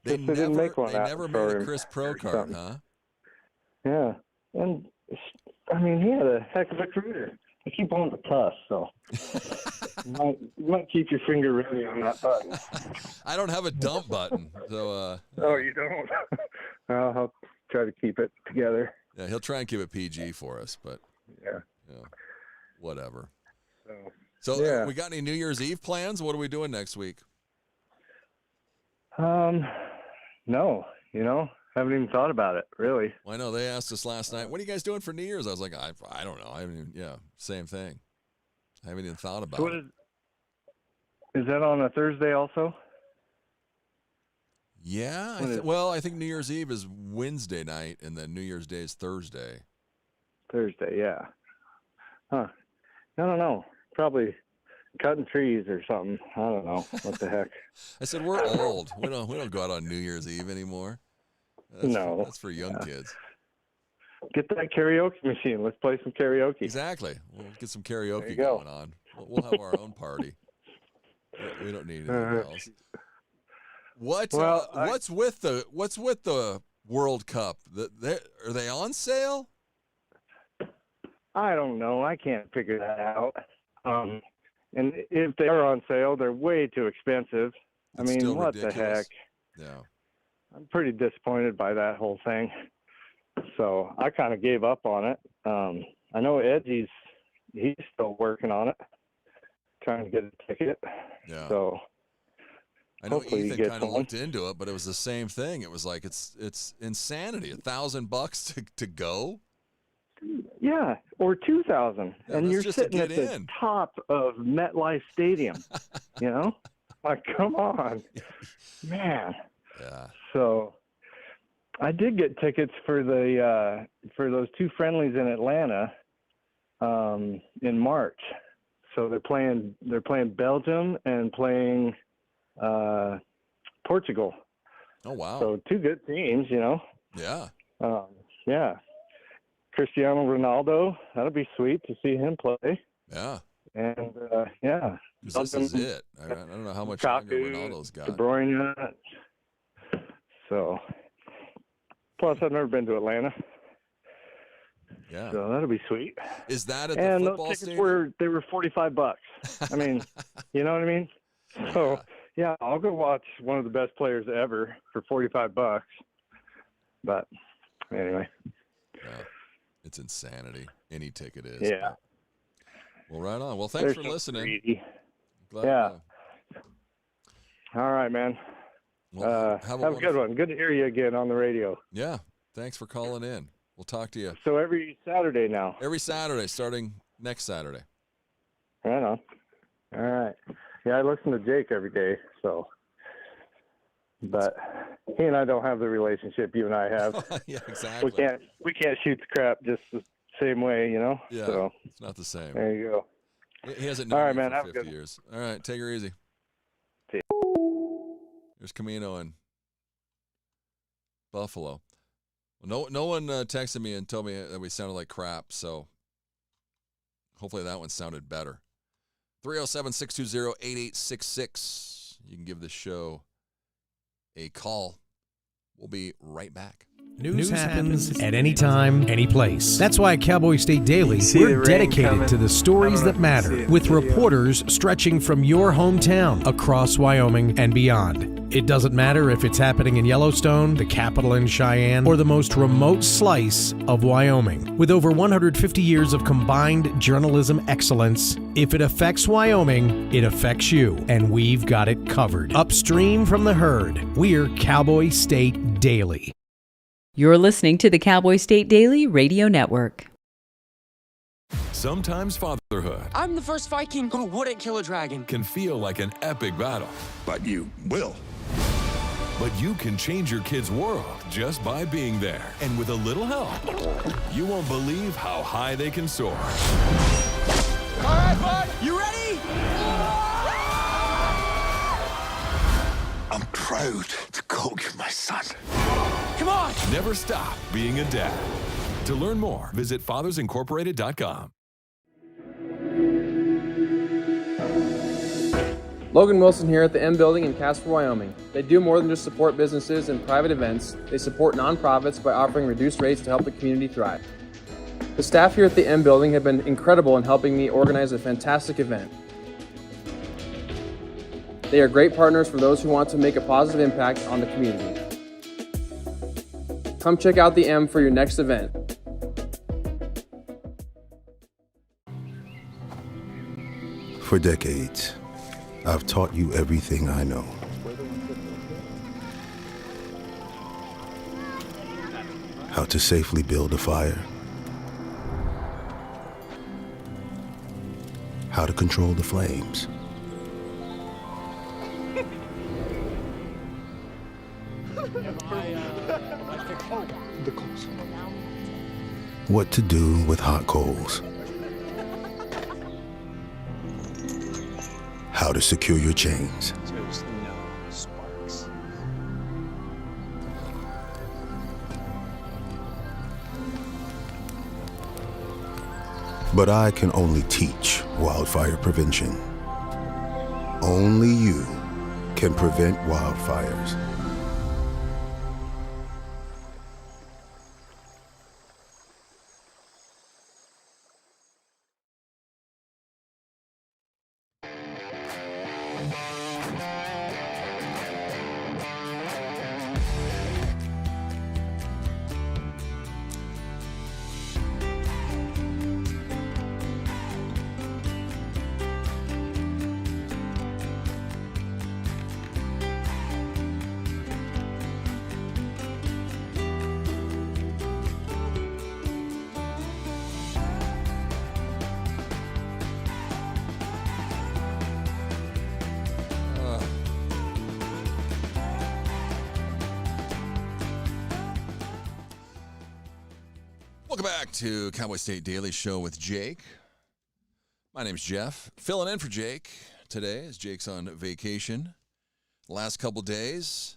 They didn't make one. They never made a Chris Pro card, huh? Yeah. And, I mean, he had a heck of a career. I keep wanting to cuss, so. You might keep your finger ready on that button. I don't have a dump button, so. Oh, you don't? Well, I'll try to keep it together. Yeah, he'll try and keep it PG for us, but yeah, whatever. So So we got any New Year's Eve plans? What are we doing next week? No, haven't even thought about it, really. Well, I know they asked us last night, what are you guys doing for New Year's? I was like, I don't know. I haven't even, same thing. I haven't even thought about it. Is that on a Thursday also? Yeah. I think New Year's Eve is Wednesday night, and then New Year's Day is Thursday. Thursday, yeah. Huh. I don't know. Probably cutting trees or something. I don't know. What the heck? I said, we're old. We don't go out on New Year's Eve anymore. That's for young kids. Get that karaoke machine. Let's play some karaoke. Exactly. We'll get some karaoke going on. We'll have our own party. We don't need anything else. What's with the World Cup? Are they on sale? I don't know. I can't figure that out. And if they are on sale, they're way too expensive. It's still what ridiculous. the heck? Yeah. I'm pretty disappointed by that whole thing. So I kind of gave up on it. I know Edgy's still working on it, trying to get a ticket. Yeah. So I know hopefully Ethan kind of looked into it, but it was the same thing. It was like it's insanity. $1,000 to go. Yeah, or 2,000, and you're just to sitting at get the in. top of MetLife Stadium. Like, come on, man. Yeah. So I did get tickets for those two friendlies in Atlanta in March. So they're playing Belgium and playing Portugal. Oh wow. So two good teams, Yeah. Yeah. Cristiano Ronaldo, that'll be sweet to see him play. Yeah. And yeah. 'Cause this is it. I don't know how much longer Ronaldo's got. De Bruyne. So, plus I've never been to Atlanta. Yeah. So that'll be sweet. Is that at the and football those tickets stadium? they were $45. I mean, you know what I mean? So yeah, I'll go watch one of the best players ever for $45. But anyway. Yeah. It's insanity. Any ticket is. Yeah. Well, right on. Well, thanks for listening. Greedy. Glad, yeah. All right, man. Well, have a good one. Good to hear you again on the radio. Yeah. Thanks for calling in. We'll talk to you. So every Saturday now? Every Saturday, starting next Saturday. Right on. All right. Yeah, I listen to Jake every day, so. But he and I don't have the relationship you and I have. Yeah, exactly. We can't shoot the crap just the same way, Yeah, so it's not the same. there you go. He hasn't known All right, you man, for have a 50 good one. years. All right, take her easy. See you. There's Camino in Buffalo. Well, no one texted me and told me that we sounded like crap, so hopefully that one sounded better. 307-620-8866. You can give this show a call. We'll be right back. News happens at any time, any place. That's why at Cowboy State Daily, we're dedicated to the stories that matter, with reporters stretching from your hometown across Wyoming and beyond. It doesn't matter if it's happening in Yellowstone, the capital in Cheyenne, or the most remote slice of Wyoming. With over 150 years of combined journalism excellence, if it affects Wyoming, it affects you, and we've got it covered. Upstream from the herd, we're Cowboy State Daily. You're listening to the Cowboy State Daily Radio Network. Sometimes fatherhood I'm the first Viking who wouldn't kill a dragon. can feel like an epic battle. But you will. But you can change your kid's world just by being there. And with a little help, you won't believe how high they can soar. All right, bud, you ready? I'm proud to call you my son. Come on! Never stop being a dad. To learn more, visit fathersincorporated.com. Logan Wilson here at the M Building in Casper, Wyoming. They do more than just support businesses and private events. They support nonprofits by offering reduced rates to help the community thrive. The staff here at the M Building have been incredible in helping me organize a fantastic event. They are great partners for those who want to make a positive impact on the community. Come check out the M for your next event. For decades, I've taught you everything I know. How to safely build a fire. How to control the flames. What to do with hot coals. How to secure your chains. There's no sparks. But I can only teach wildfire prevention. Only you can prevent wildfires. Welcome back to Cowboy State Daily Show with Jake. My name's Jeff. Filling in for Jake today as Jake's on vacation. The last couple days.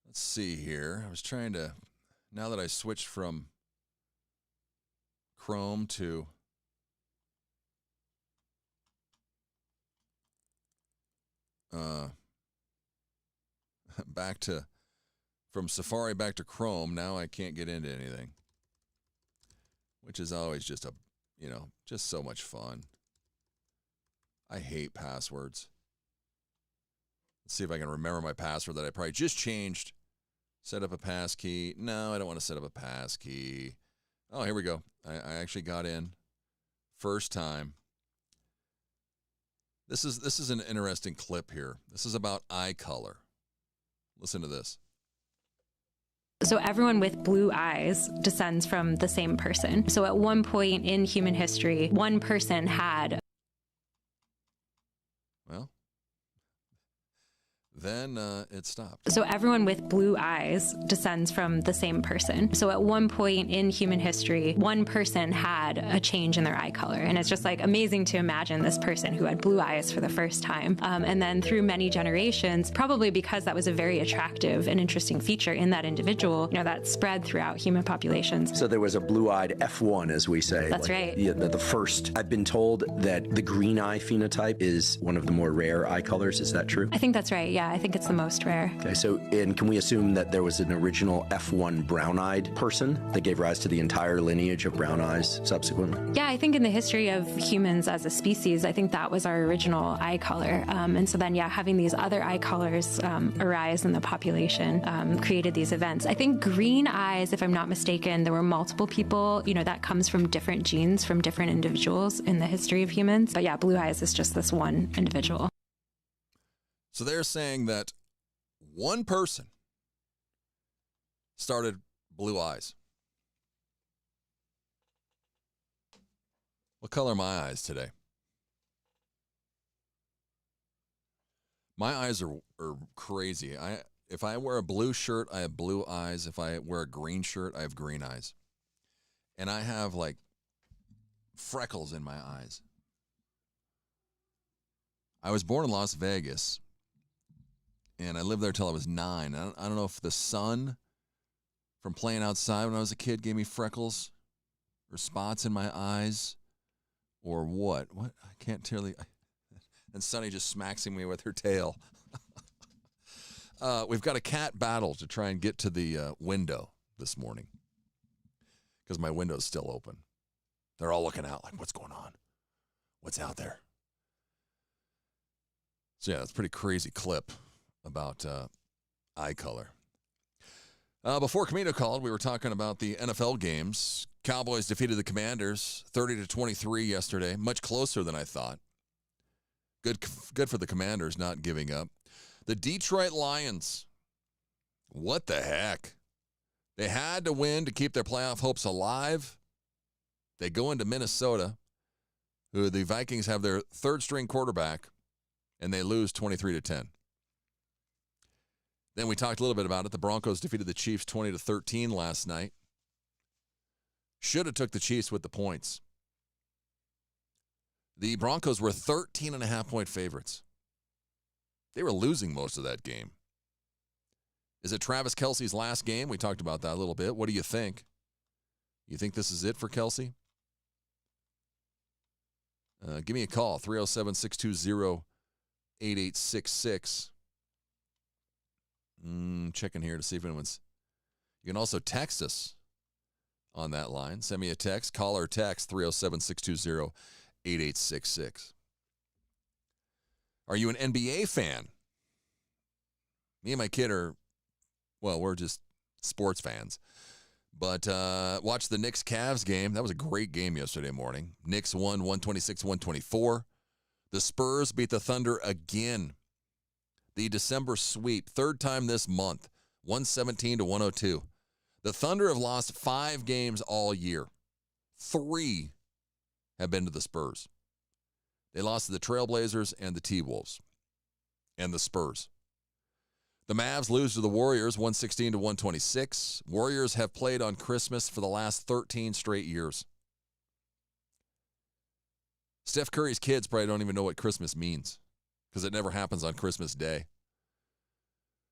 Let's see here. I was trying to, now that I switched from Chrome to from Safari back to Chrome, now I can't get into anything. Which is always just just so much fun. I hate passwords. Let's see if I can remember my password that I probably just changed. Set up a pass key. No, I don't want to set up a pass key. Oh, here we go. I actually got in. First time. This is an interesting clip here. This is about eye color. Listen to this. So everyone with blue eyes descends from the same person. So at one point in human history, one person had. Well, then it stopped. So everyone with blue eyes descends from the same person. So at one point in human history, one person had a change in their eye color. And it's just like amazing to imagine this person who had blue eyes for the first time. And then through many generations, probably because that was a very attractive and interesting feature in that individual, that spread throughout human populations. So there was a blue-eyed F1, as we say. That's right. The first. I've been told that the green eye phenotype is one of the more rare eye colors. Is that true? I think that's right. Yeah, I think it's the most rare. Okay, so and can we assume that there was an original F1 brown-eyed person that gave rise to the entire lineage of brown eyes subsequently? Yeah, I think in the history of humans as a species, I think that was our original eye color. And so then, having these other eye colors arise in the population created these events. I think green eyes, if I'm not mistaken, there were multiple people, that comes from different genes from different individuals in the history of humans. But blue eyes is just this one individual. So they're saying that one person started blue eyes. What color are my eyes today? My eyes are crazy. If I wear a blue shirt, I have blue eyes. If I wear a green shirt, I have green eyes. And I have like freckles in my eyes. I was born in Las Vegas. And I lived there till I was 9. I don't know if the sun from playing outside when I was a kid gave me freckles or spots in my eyes or what. What? I can't tell you. And Sunny just smacking me with her tail. We've got a cat battle to try and get to the window this morning because my window's still open. They're all looking out like, what's going on? What's out there? So, yeah, that's a pretty crazy clip about eye color. Before Camino called, we were talking about the NFL games. Cowboys defeated the Commanders 30-23 yesterday, much closer than I thought. Good for the Commanders not giving up. The Detroit Lions, what the heck? They had to win to keep their playoff hopes alive. They go into Minnesota, who the Vikings have their third-string quarterback, and they lose 23-10. Then we talked a little bit about it. The Broncos defeated the Chiefs 20-13 last night. Should have took the Chiefs with the points. The Broncos were 13.5-point favorites. They were losing most of that game. Is it Travis Kelce's last game? We talked about that a little bit. What do you think? You think this is it for Kelce? Give me a call, 307-620-8866. Checking here to see if anyone's... You can also text us on that line. Send me a text. Call or text, 307-620-8866. Are you an NBA fan? Me and my kid are, well, we're just sports fans. But watch the Knicks-Cavs game. That was a great game yesterday morning. Knicks won 126-124. The Spurs beat the Thunder again. The December sweep, third time this month, 117-102. The Thunder have lost 5 games all year. 3 have been to the Spurs. They lost to the Trailblazers and the T-Wolves and the Spurs. The Mavs lose to the Warriors 116-126. Warriors have played on Christmas for the last 13 straight years. Steph Curry's kids probably don't even know what Christmas means because it never happens on Christmas Day.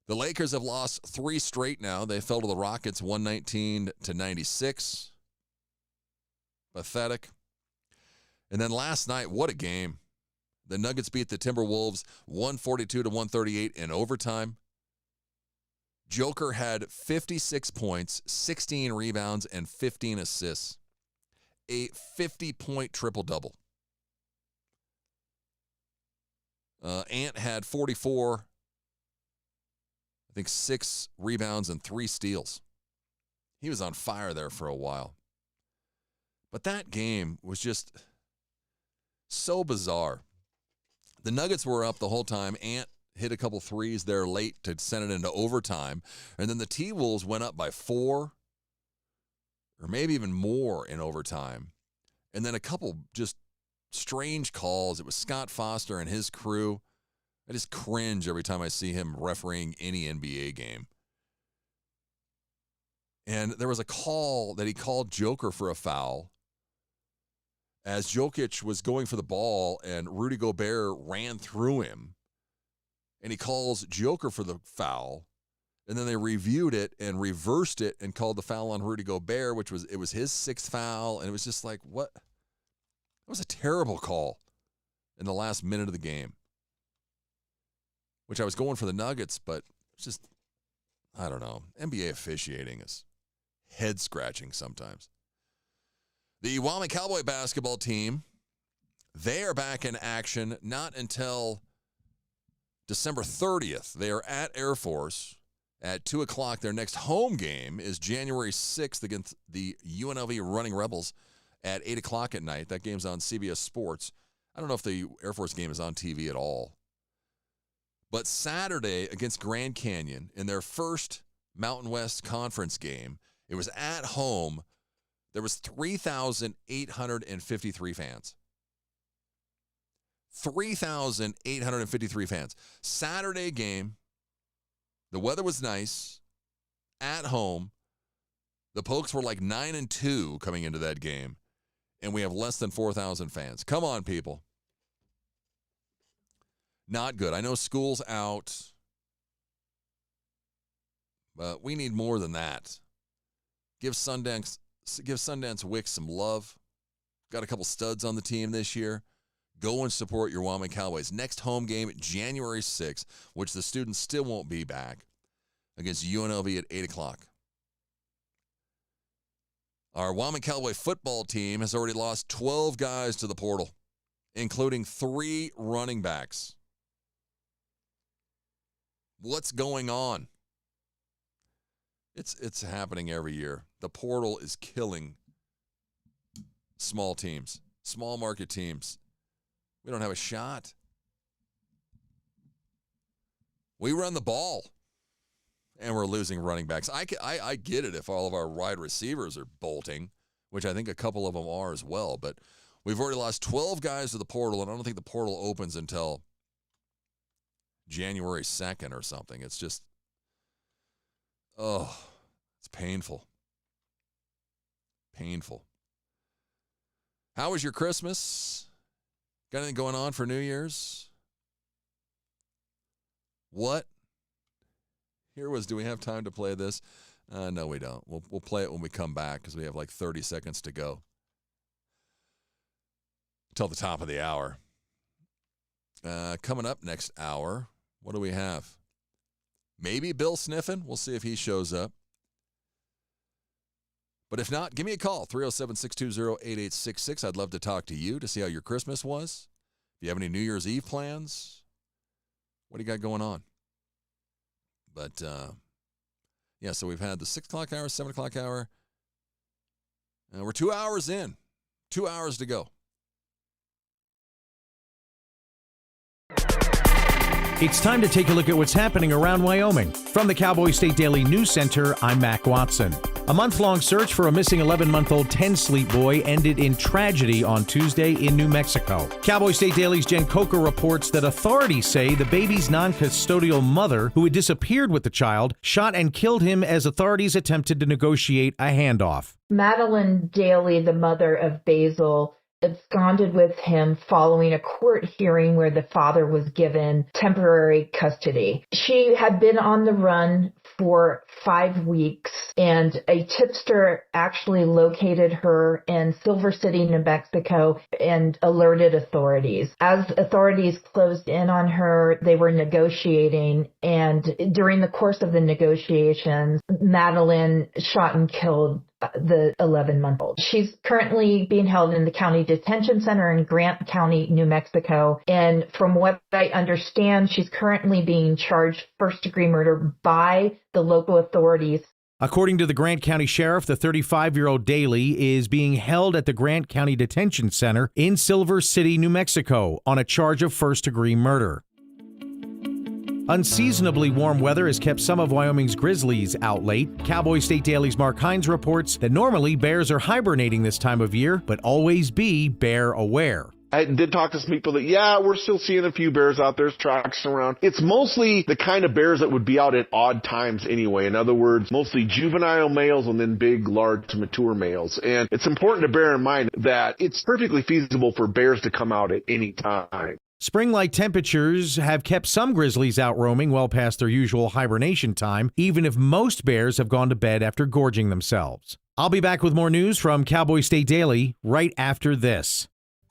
The Lakers have lost 3 straight now. They fell to the Rockets 119-96. Pathetic. And then last night, what a game. The Nuggets beat the Timberwolves 142-138 in overtime. Joker had 56 points, 16 rebounds, and 15 assists. A 50-point triple-double. Ant had 44, I think 6 rebounds and 3 steals. He was on fire there for a while. But that game was just so bizarre. The Nuggets were up the whole time. Ant hit a couple threes there late to send it into overtime. And then the T-Wolves went up by 4 or maybe even more in overtime. And then a couple just strange calls. It was Scott Foster and his crew. I just cringe every time I see him refereeing any NBA game. And there was a call that he called Joker for a foul as Jokic was going for the ball and Rudy Gobert ran through him. And he calls Joker for the foul. And then they reviewed it and reversed it and called the foul on Rudy Gobert, which was his 6th foul. And it was just like, what? That was a terrible call in the last minute of the game. Which I was going for the Nuggets, but it's just, I don't know. NBA officiating is head-scratching sometimes. The Wyoming Cowboy basketball team, they are back in action not until December 30th. They are at Air Force at 2 o'clock. Their next home game is January 6th against the UNLV Running Rebels at 8 o'clock at night. That game's on CBS Sports. I don't know if the Air Force game is on TV at all. But Saturday against Grand Canyon in their first Mountain West Conference game, it was at home. There was 3,853 fans. 3,853 fans. Saturday game, the weather was nice, at home. The Pokes were like 9-2 coming into that game, and we have less than 4,000 fans. Come on, people. Not good. I know school's out, but we need more than that. Give Sundance Wicks some love. Got a couple studs on the team this year. Go and support your Wyoming Cowboys. Next home game, January 6th, which the students still won't be back, against UNLV at 8 o'clock. Our Wyoming Cowboy football team has already lost 12 guys to the portal, including 3 running backs. What's going on? It's happening every year. The portal is killing small teams, small market teams. We don't have a shot. We run the ball, and we're losing running backs. I get it if all of our wide receivers are bolting, which I think a couple of them are as well, but we've already lost 12 guys to the portal, and I don't think the portal opens until January 2nd or something. It's just, it's painful. Painful. How was your Christmas? Got anything going on for New Year's? What? Do we have time to play this? No, we don't. We'll play it when we come back because we have like 30 seconds to go till the top of the hour. Coming up next hour, what do we have? Maybe Bill Sniffin. We'll see if he shows up. But if not, give me a call, 307-620-8866. I'd love to talk to you to see how your Christmas was. If you have any New Year's Eve plans, what do you got going on? But, yeah, so we've had the 6 o'clock hour, 7 o'clock hour. We're 2 hours in. 2 hours to go. It's time to take a look at what's happening around Wyoming. From the Cowboy State Daily News Center, I'm Mac Watson. A month-long search for a missing 11-month-old 10-sleep boy ended in tragedy on Tuesday in New Mexico. Cowboy State Daily's Jen Coker reports that authorities say the baby's non-custodial mother, who had disappeared with the child, shot and killed him as authorities attempted to negotiate a handoff. Madeline Daly, the mother of Basil, absconded with him following a court hearing where the father was given temporary custody. She had been on the run for 5 weeks, and a tipster actually located her in Silver City, New Mexico, and alerted authorities. As authorities closed in on her, they were negotiating, and during the course of the negotiations, Madeline shot and killed the 11-month-old. She's currently being held in the county detention center in Grant County, New Mexico. And from what I understand, she's currently being charged first-degree murder by the local authorities. According to the Grant County Sheriff, the 35-year-old Daly is being held at the Grant County Detention Center in Silver City, New Mexico, on a charge of first-degree murder. Unseasonably warm weather has kept some of Wyoming's grizzlies out late. Cowboy State Daily's Mark Hines reports that normally bears are hibernating this time of year, but always be bear aware. I did talk to some people that, we're still seeing a few bears out there, tracks around. It's mostly the kind of bears that would be out at odd times anyway. In other words, mostly juvenile males and then big, large, mature males. And it's important to bear in mind that it's perfectly feasible for bears to come out at any time. Spring-like temperatures have kept some grizzlies out roaming well past their usual hibernation time, even if most bears have gone to bed after gorging themselves. I'll be back with more news from Cowboy State Daily right after this.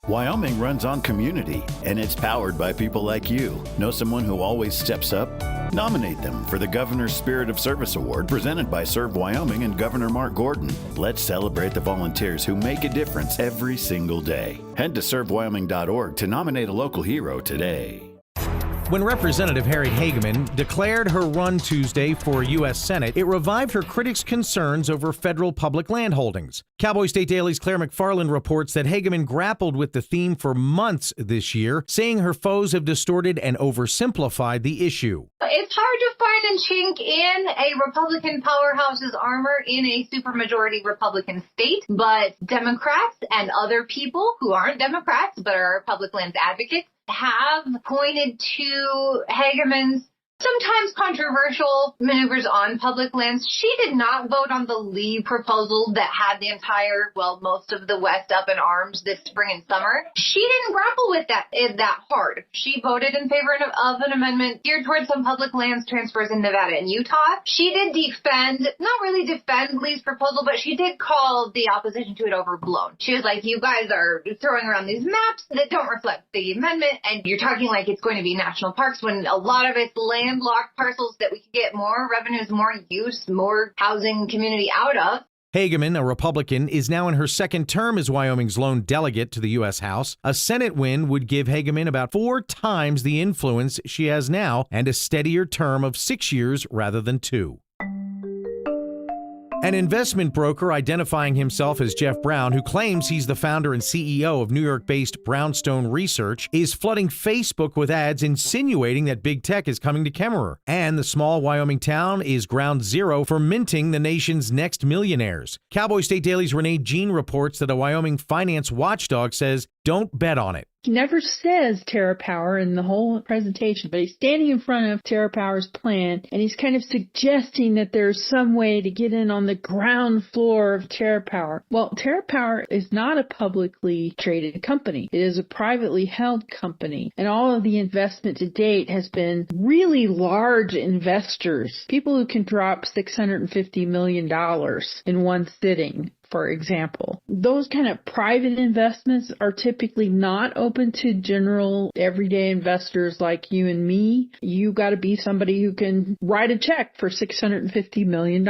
Wyoming runs on community, and it's powered by people like you. Know someone who always steps up? Nominate them for the Governor's Spirit of Service Award presented by Serve Wyoming and Governor Mark Gordon. Let's celebrate the volunteers who make a difference every single day. Head to servewyoming.org to nominate a local hero today. When Representative Harriet Hageman declared her run Tuesday for U.S. Senate, it revived her critics' concerns over federal public land holdings. Cowboy State Daily's Claire McFarland reports that Hageman grappled with the theme for months this year, saying her foes have distorted and oversimplified the issue. It's hard to find a chink in a Republican powerhouse's armor in a supermajority Republican state, but Democrats and other people who aren't Democrats but are public lands advocates have pointed to Hageman's sometimes controversial maneuvers on public lands. She did not vote on the Lee proposal that had the entire, most of the West up in arms this spring and summer. She didn't grapple with that hard. She voted in favor of an amendment geared towards some public lands transfers in Nevada and Utah. She did not really defend Lee's proposal, but she did call the opposition to it overblown. She was like, you guys are throwing around these maps that don't reflect the amendment, and you're talking like it's going to be national parks when a lot of it's landlocked parcels that we could get more revenues, more use, more housing community out of. Hageman, a Republican, is now in her second term as Wyoming's lone delegate to the U.S. House. A Senate win would give Hageman about 4 times the influence she has now and a steadier term of 6 years rather than 2. An investment broker identifying himself as Jeff Brown, who claims he's the founder and CEO of New York-based Brownstone Research, is flooding Facebook with ads insinuating that big tech is coming to Kemmerer. And the small Wyoming town is ground zero for minting the nation's next millionaires. Cowboy State Daily's Renee Jean reports that a Wyoming finance watchdog says, don't bet on it. He never says TerraPower in the whole presentation, but he's standing in front of TerraPower's plan, and he's kind of suggesting that there's some way to get in on the ground floor of TerraPower. Well, TerraPower is not a publicly traded company. It is a privately held company, and all of the investment to date has been really large investors, people who can drop $650 million in one sitting. For example, those kind of private investments are typically not open to general everyday investors like you and me. You got to be somebody who can write a check for $650 million.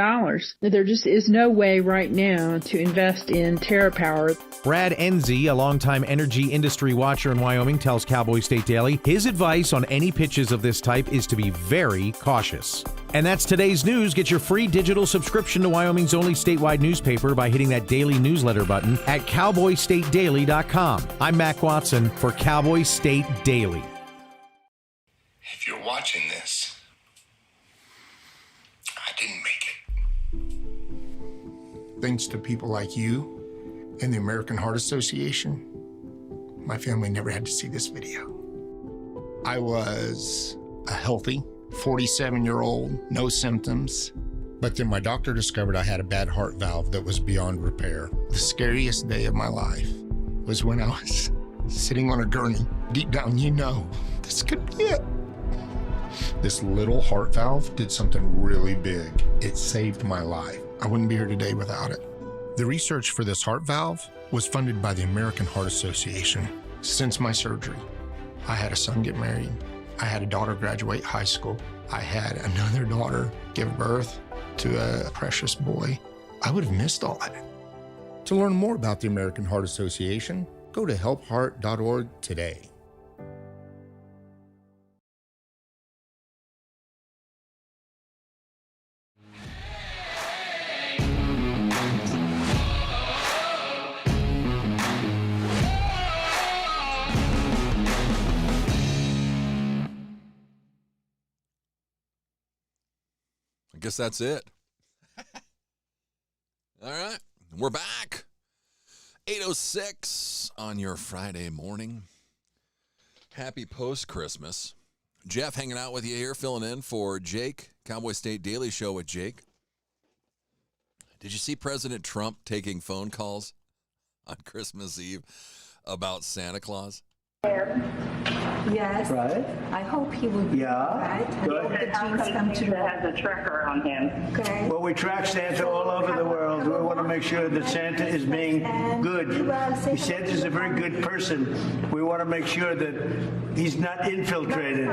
There just is no way right now to invest in TerraPower. Brad Enzi, a longtime energy industry watcher in Wyoming, tells Cowboy State Daily his advice on any pitches of this type is to be very cautious. And that's today's news. Get your free digital subscription to Wyoming's only statewide newspaper by hitting that daily newsletter button at cowboystatedaily.com. I'm Mac Watson for Cowboy State Daily. If you're watching this, I didn't make it. Thanks to people like you and the American Heart Association, my family never had to see this video. I was a healthy 47-year-old, no symptoms. But then my doctor discovered I had a bad heart valve that was beyond repair. The scariest day of my life was when I was sitting on a gurney. Deep down, you know, this could be it. This little heart valve did something really big. It saved my life. I wouldn't be here today without it. The research for this heart valve was funded by the American Heart Association. Since my surgery, I had a son get married. I had a daughter graduate high school. I had another daughter give birth to a precious boy. I would have missed all that. To learn more about the American Heart Association, go to helpheart.org today. I guess that's it. All right, we're back. 8:06 on your Friday morning. Happy post-Christmas. Jeff hanging out with you here, filling in for Jake. Cowboy State Daily Show with Jake. Did you see President Trump taking phone calls on Christmas Eve about Santa Claus? Yes. Right. I hope he will be right. I hope the dreams come true. Has a tracker on him. Okay. Well, we track Santa all over the world. We want to make sure that Santa is being good. Santa's a very good person. We want to make sure that he's not infiltrated,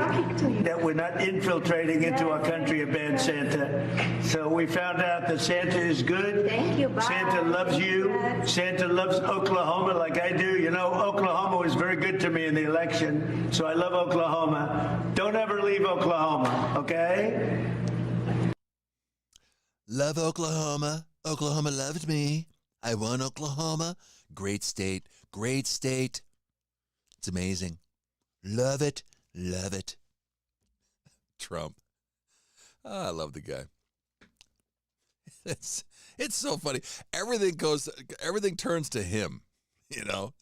that we're not infiltrating into our country a bad Santa. So we found out that Santa is good. Thank you. Bye. Santa loves you. Santa loves Oklahoma like I do. You know, Oklahoma was very good to me in the election, so I love Oklahoma. Don't ever leave Oklahoma, okay? Love Oklahoma. Oklahoma loved me. I won Oklahoma. Great state. Great state. It's amazing. Love it. Love it. Trump. Oh, I love the guy. It's so funny. Everything turns to him, you know?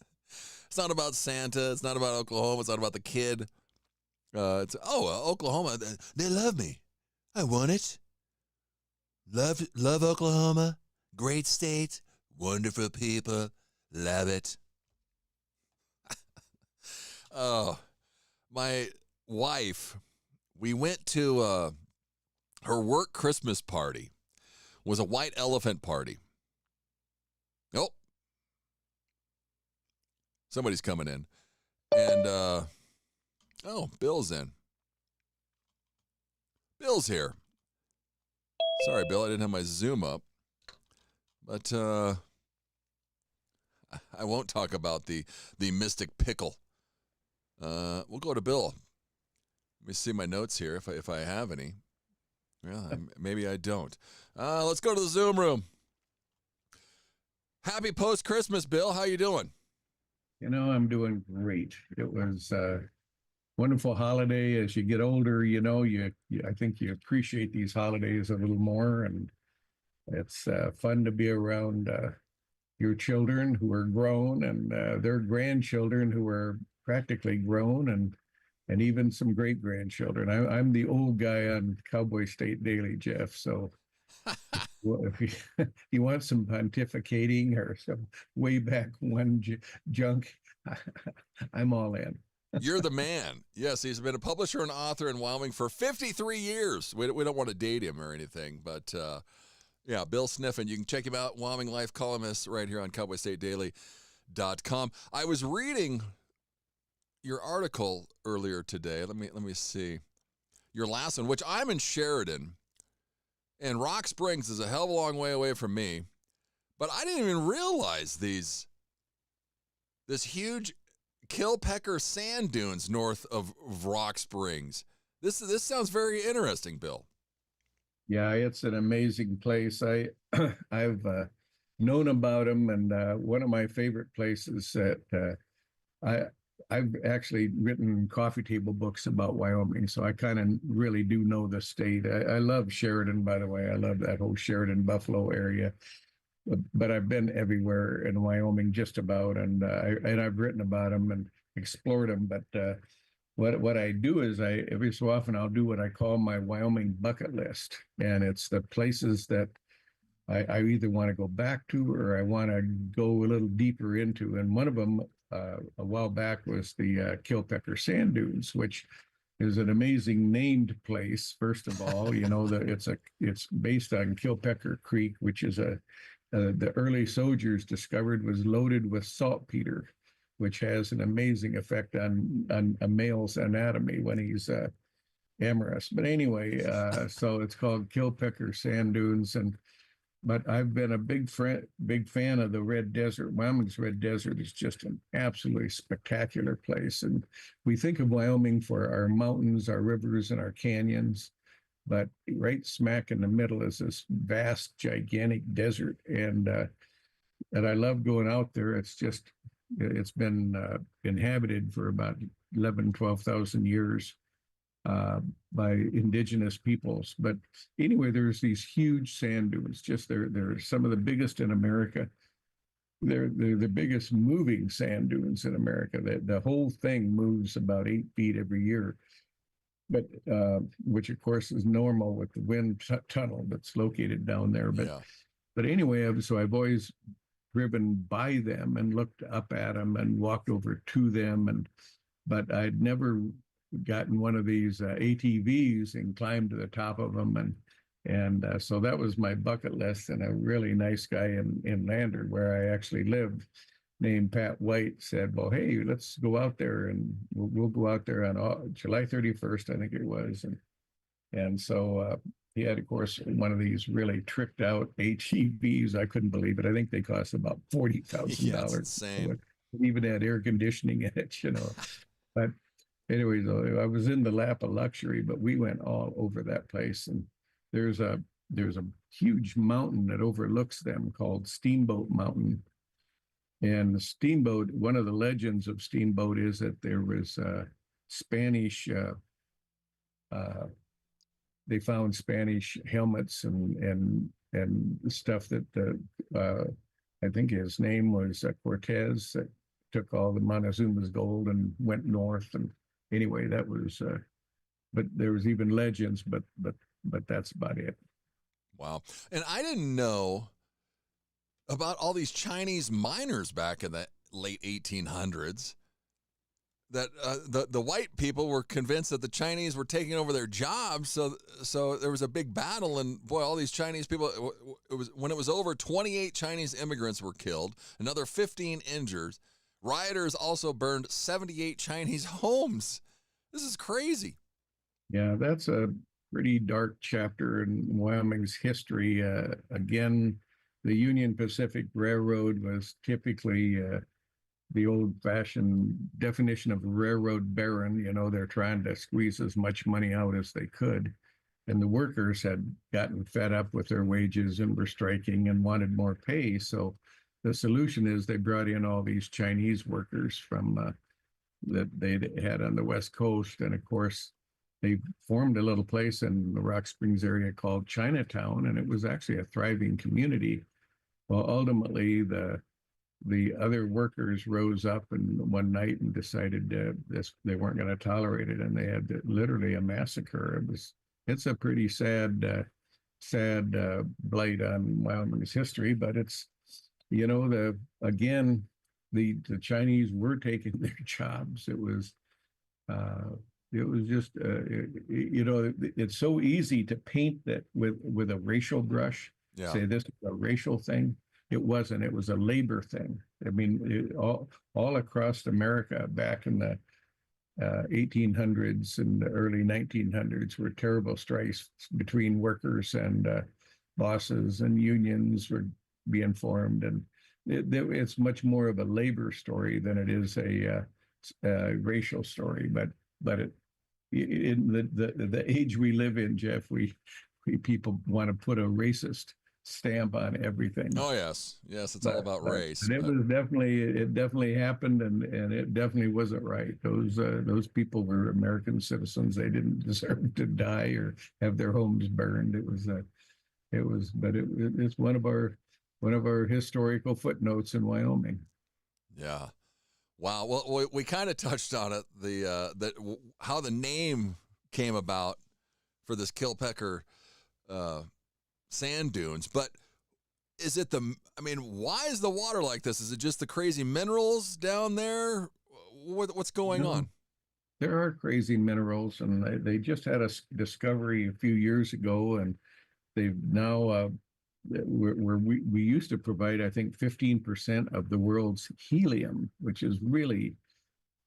It's not about Santa. It's not about Oklahoma. It's not about the kid. Oklahoma. They love me. I won it. Love Oklahoma. Great state. Wonderful people. Love it. Oh, my wife, we went to her work Christmas party. It was a white elephant party. Oh. Somebody's coming in. And, Bill's in. Bill's here. Sorry, Bill, I didn't have my Zoom up. But I won't talk about the Mystic Pickle. We'll go to Bill. Let me see my notes here if I have any. Well, maybe I don't. Let's go to the Zoom room. Happy post-Christmas, Bill. How you doing? I'm doing great. It was a wonderful holiday. As you get older, I think you appreciate these holidays a little more, and it's fun to be around your children who are grown and their grandchildren who are practically grown, and even some great-grandchildren. I'm the old guy on Cowboy State Daily, Jeff, so if you want some pontificating or some way back when junk, I'm all in. You're the man. Yes, he's been a publisher and author in Wyoming for 53 years. We don't want to date him or anything, but yeah, Bill Sniffen. You can check him out, Wyoming Life columnist, right here on CowboyStateDaily.com. I was reading your article earlier today. Let me see. Your last one, which I'm in Sheridan, and Rock Springs is a hell of a long way away from me, but I didn't even realize this huge Kilpecker sand dunes north of Rock Springs. This sounds very interesting, Bill. Yeah, it's an amazing place. I've known about them, and one of my favorite places that I've actually written coffee table books about Wyoming, so I kind of really do know the state. I love Sheridan, by the way. I love that whole Sheridan Buffalo area. But I've been everywhere in Wyoming, just about, and I've written about them and explored them. But what I do is every so often I'll do what I call my Wyoming bucket list, and it's the places that I either want to go back to or I want to go a little deeper into. And one of them a while back was the Kilpecker Sand Dunes, which is an amazing named place. First of all, it's based on Kilpecker Creek, which is the early soldiers discovered was loaded with saltpeter, which has an amazing effect on a male's anatomy when he's amorous. But anyway, so it's called Kilpecker Sand Dunes, but I've been a big fan of the Red Desert. Wyoming's Red Desert is just an absolutely spectacular place, and we think of Wyoming for our mountains, our rivers, and our canyons. But right smack in the middle is this vast, gigantic desert, and I love going out there. It's been inhabited for about 12,000 years by indigenous peoples. But anyway, there's these huge sand dunes. They're some of the biggest in America. They're the biggest moving sand dunes in America. The whole thing moves about 8 feet every year. But which of course is normal with the wind tunnel that's located down there. But anyway, so I've always driven by them and looked up at them and walked over to them, but I'd never gotten one of these ATVs and climbed to the top of them, and so that was my bucket list. And a really nice guy in Lander, where I actually lived, named Pat White, said, well, hey, let's go out there, and we'll go out there on July 31st, I think it was. And so he had, of course, one of these really tricked out ATVs. I couldn't believe it. I think they cost about $40,000. Yeah, that's insane. It even had air conditioning in it, But anyway, though, I was in the lap of luxury, but we went all over that place. And there's a huge mountain that overlooks them called Steamboat Mountain. And the Steamboat, one of the legends of Steamboat is that there was Spanish, they found Spanish helmets and stuff that I think his name was Cortez, that took all the Montezuma's gold and went north. And anyway, that was, but there was even legends, but that's about it. Wow. And I didn't know about all these Chinese miners back in the late 1800s, that the white people were convinced that the Chinese were taking over their jobs. So there was a big battle, and boy, all these Chinese people, when it was over, 28 Chinese immigrants were killed, another 15 injured. Rioters also burned 78 Chinese homes. This is crazy. Yeah, that's a pretty dark chapter in Wyoming's history. Again, the Union Pacific Railroad was typically the old-fashioned definition of a railroad baron. They're trying to squeeze as much money out as they could. And the workers had gotten fed up with their wages and were striking and wanted more pay. So the solution is they brought in all these Chinese workers from that they had on the West Coast. And of course, they formed a little place in the Rock Springs area called Chinatown, and it was actually a thriving community. Well, ultimately, the other workers rose up and one night and decided they weren't going to tolerate it, and they had literally a massacre. It's a pretty sad blight on Wyoming's history, but it's the Chinese were taking their jobs. It was just it's so easy to paint that with a racial brush. Yeah. Say this is a racial thing. It wasn't. It was a labor thing. I mean, all across America back in the 1800s and the early 1900s were terrible strikes between workers and bosses, and unions were being formed. And it's much more of a labor story than it is a racial story. But in the age we live in, Jeff, we people want to put a racist stamp on everything. Oh yes, it's all about race. And it definitely happened, and it definitely wasn't right. Those people were American citizens. They didn't deserve to die or have their homes burned. It's one of our historical footnotes in Wyoming. Yeah. Wow. Well, we kind of touched on it, how the name came about for this Kilpecker sand dunes, but is it why is the water like this? Is it just the crazy minerals down there? What's going on? There are crazy minerals, and they just had a discovery a few years ago, and they've now we used to provide, I think, 15% of the world's helium, which is really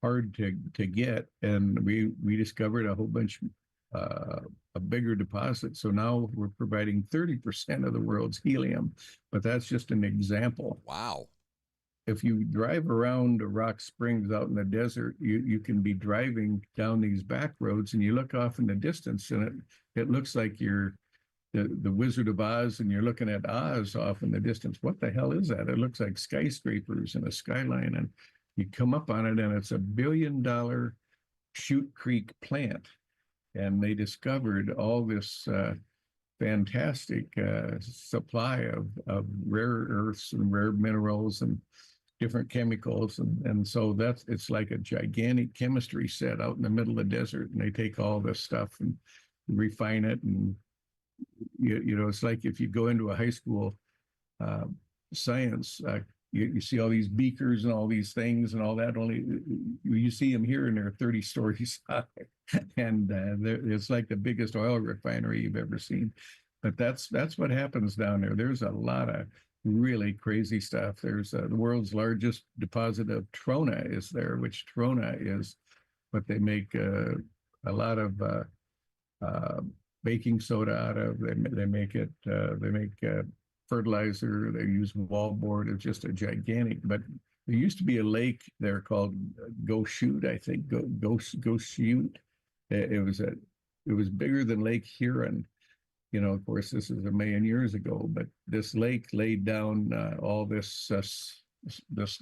hard to get, and we discovered a whole bunch a bigger deposit. So now we're providing 30% of the world's helium, but that's just an example. Wow. If you drive around Rock Springs out in the desert, you can be driving down these back roads and you look off in the distance and it looks like you're the Wizard of Oz and you're looking at Oz off in the distance. What the hell is that? It looks like skyscrapers and a skyline, and you come up on it and it's $1 billion Chute Creek plant. And they discovered all this fantastic supply of rare earths and rare minerals and different chemicals. And so it's like a gigantic chemistry set out in the middle of the desert. And they take all this stuff and refine it. And, it's like if you go into a high school science, you see all these beakers and all these things and all that. Only you see them here and they're 30 stories high. And it's like the biggest oil refinery you've ever seen. But that's what happens down there. There's a lot of really crazy stuff. There's the world's largest deposit of trona is there, which trona is what they make a lot of baking soda out of. They make fertilizer. They use wallboard. It's just a gigantic. But there used to be a lake there called Go Shoot, I think. Go Shoot. It was bigger than Lake Huron. Of course, this is a million years ago, but this lake laid down all this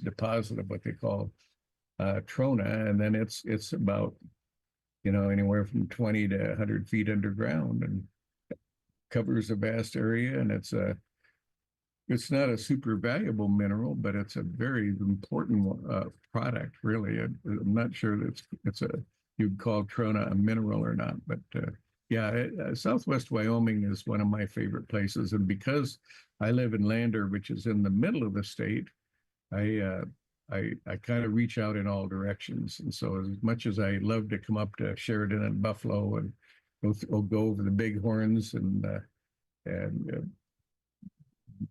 deposit of what they call trona, and then it's about anywhere from 20 to 100 feet underground and covers a vast area, and it's not a super valuable mineral, but it's a very important product, really. I'm not sure that you'd call trona a mineral or not, but Southwest Wyoming is one of my favorite places. And because I live in Lander, which is in the middle of the state, I kind of reach out in all directions. And so as much as I love to come up to Sheridan and Buffalo and go over the Bighorns and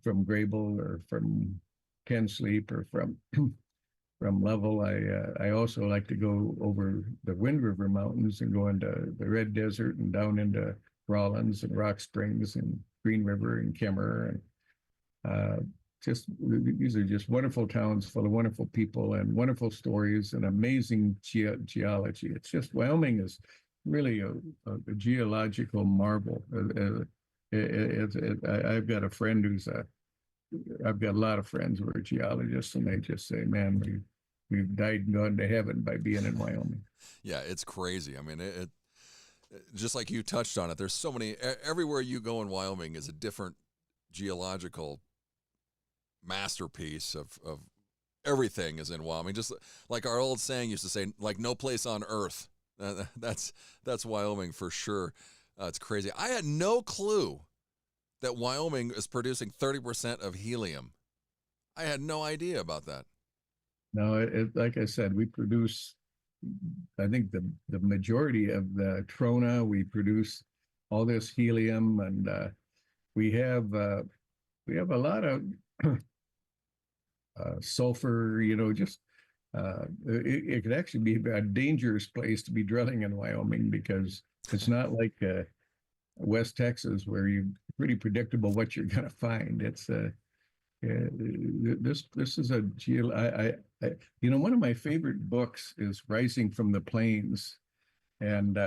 from Grable or from Ten Sleep or from Level, I also like to go over the Wind River Mountains and go into the Red Desert and down into Rawlins and Rock Springs and Green River and Kemmer. Just these are just wonderful towns full of wonderful people and wonderful stories and amazing geology. It's just Wyoming is really a geological marvel. I've got a friend I've got a lot of friends who are geologists, and they just say, "Man, we've died and gone to heaven by being in Wyoming." Yeah, it's crazy. I mean, it just like you touched on it. There's so many. Everywhere you go in Wyoming is a different geological masterpiece of everything is in Wyoming. Just like our old saying used to say, like no place on earth. That's Wyoming for sure. It's crazy. I had no clue that Wyoming is producing 30% of helium. I had no idea about that. No, like I said, we produce, I think the majority of the trona. We produce all this helium, and we have a lot of sulfur. Just it could actually be a dangerous place to be drilling in Wyoming, because it's not like West Texas where you're pretty predictable what you're going to find. It's this is one of my favorite books is Rising from the Plains, and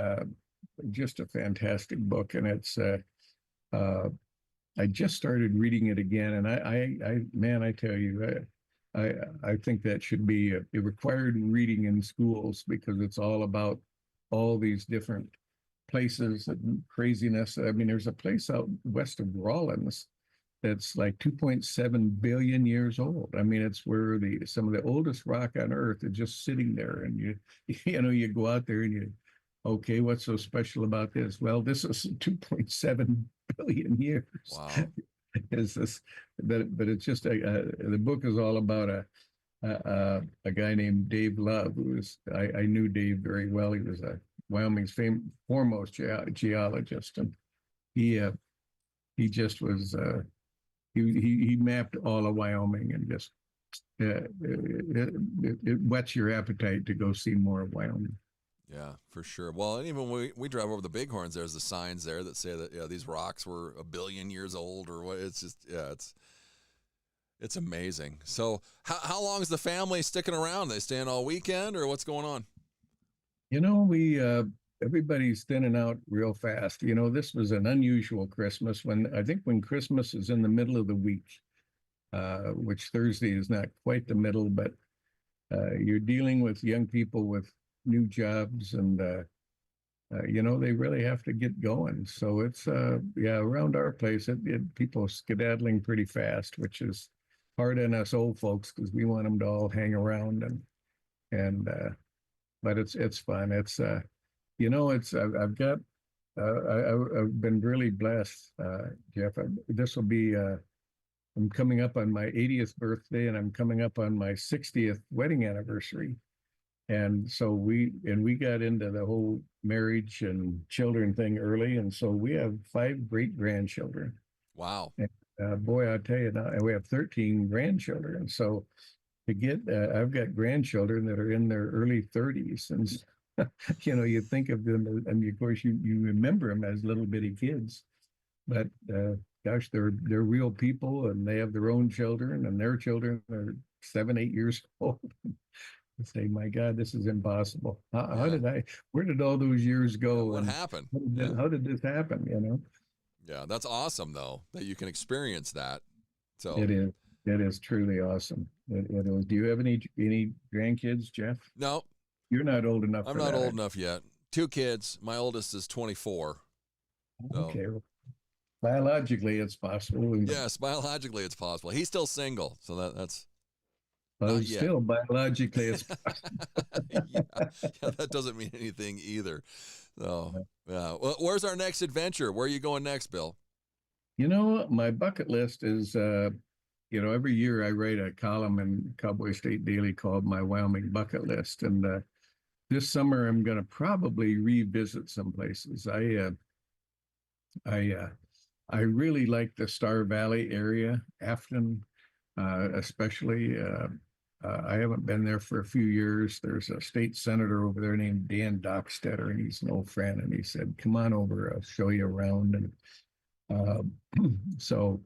just a fantastic book. And it's I just started reading it again, and I tell you, I think that should be a required reading in schools, because it's all about all these different places and craziness. I mean, there's a place out west of Rawlins that's like 2.7 billion years old. I mean, it's where some of the oldest rock on Earth are just sitting there, and you go out there and okay, what's so special about this? Well, this is 2.7 billion years. Wow. Is this? But it's just the book is all about a guy named Dave Love, I knew Dave very well. He was Wyoming's foremost geologist, and he just was he mapped all of Wyoming, and just it whets your appetite to go see more of Wyoming. Yeah, for sure. Well, and even when we drive over the Bighorns, there's the signs there that say that these rocks were 1 billion years old or what. It's just it's amazing. So how long is the family sticking around? They staying all weekend, or what's going on? We everybody's thinning out real fast. This was an unusual Christmas, when Christmas is in the middle of the week, which Thursday is not quite the middle, but you're dealing with young people with new jobs, and they really have to get going. So it's around our place, people skedaddling pretty fast, which is hard on us old folks, because we want them to all hang around, and but it's fun. It's I've got I've been really blessed, Jeff. This will be I'm coming up on my 80th birthday, and I'm coming up on my 60th wedding anniversary. And so we got into the whole marriage and children thing early, and so we have 5 great grandchildren. Wow! And, boy, I tell you now, and we have 13 grandchildren. So to get, I've got grandchildren that are in their early 30s, and you think of them, and of course you remember them as little bitty kids, but gosh, they're real people, and they have their own children, and their children are 7, 8 years old. Say, my God, this is impossible. Where did all those years go? What happened? How did this happen? Yeah, that's awesome though, that you can experience that. So it is truly awesome. It is. Do you have any grandkids, Jeff? No, you're not old enough. I'm not old enough yet. 2 kids. My oldest is 24. Okay. Well, biologically, it's possible. Yes, biologically, it's possible. He's still single, so that's. Still, biologically, it's yeah, that doesn't mean anything either. So, yeah. Well, where's our next adventure? Where are you going next, Bill? My bucket list is, every year I write a column in Cowboy State Daily called My Wyoming Bucket List. And this summer, I'm going to probably revisit some places. I really like the Star Valley area, Afton, especially. I haven't been there for a few years. There's a state senator over there named Dan Dockstetter, and he's an old friend. And he said, "Come on over, I'll show you around." And so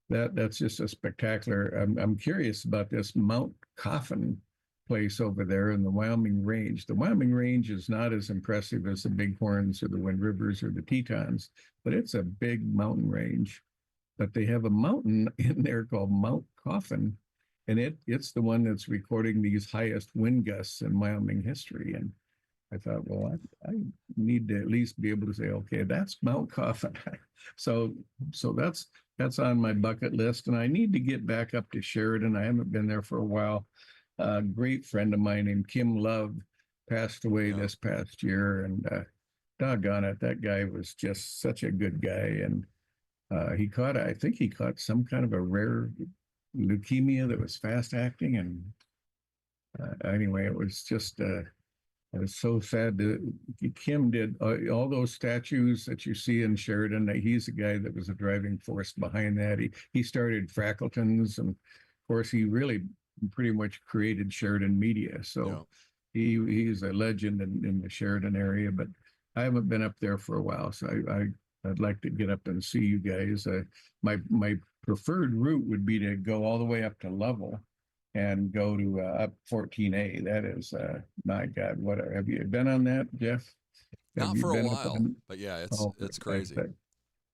that's just a spectacular. I'm curious about this Mount Coffin place over there in the Wyoming Range. The Wyoming Range is not as impressive as the Bighorns or the Wind Rivers or the Tetons, but it's a big mountain range. But they have a mountain in there called Mount Coffin, and it's the one that's recording these highest wind gusts in Wyoming history. And I thought, well, I need to at least be able to say, okay, that's Mount Coffin. so that's on my bucket list, and I need to get back up to Sheridan. I haven't been there for a while. A great friend of mine named Kim Love passed away this past year, and doggone it, that guy was just such a good guy. And I think he caught some kind of a rare leukemia that was fast acting. And anyway, it was just, it was so sad. Kim did all those statues that you see in Sheridan. He's the guy that was the driving force behind that. He started Frackleton's, and of course, he really pretty much created Sheridan media. So he's a legend in the Sheridan area, but I haven't been up there for a while. So I'd like to get up and see you guys. My preferred route would be to go all the way up to Lovell and go to up 14A. That is, my God, what have you been on that, Jeff? Not for a while, but yeah, it's crazy.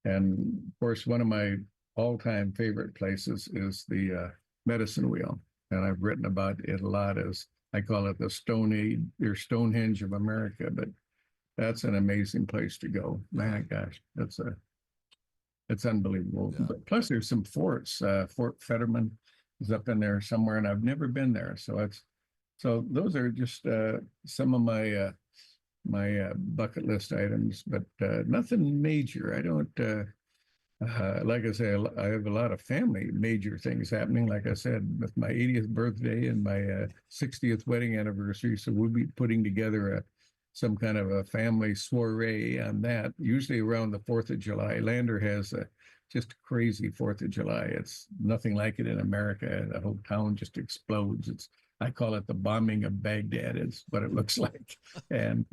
And of course, one of my all-time favorite places is the Medicine Wheel, and I've written about it a lot. As I call it, the Stone Age or Stonehenge of America. But that's an amazing place to go. Man, gosh, it's unbelievable. Yeah. But plus, there's some forts. Fort Fetterman is up in there somewhere, and I've never been there. So those are just some of my my bucket list items, but nothing major. I don't. Like I say, I have a lot of family major things happening. Like I said, with my 80th birthday and my 60th wedding anniversary, so we'll be putting together some kind of a family soiree on that, usually around the 4th of July. Lander has just a crazy 4th of July. It's nothing like it in America. The whole town just explodes. I call it the bombing of Baghdad. It's what it looks like. And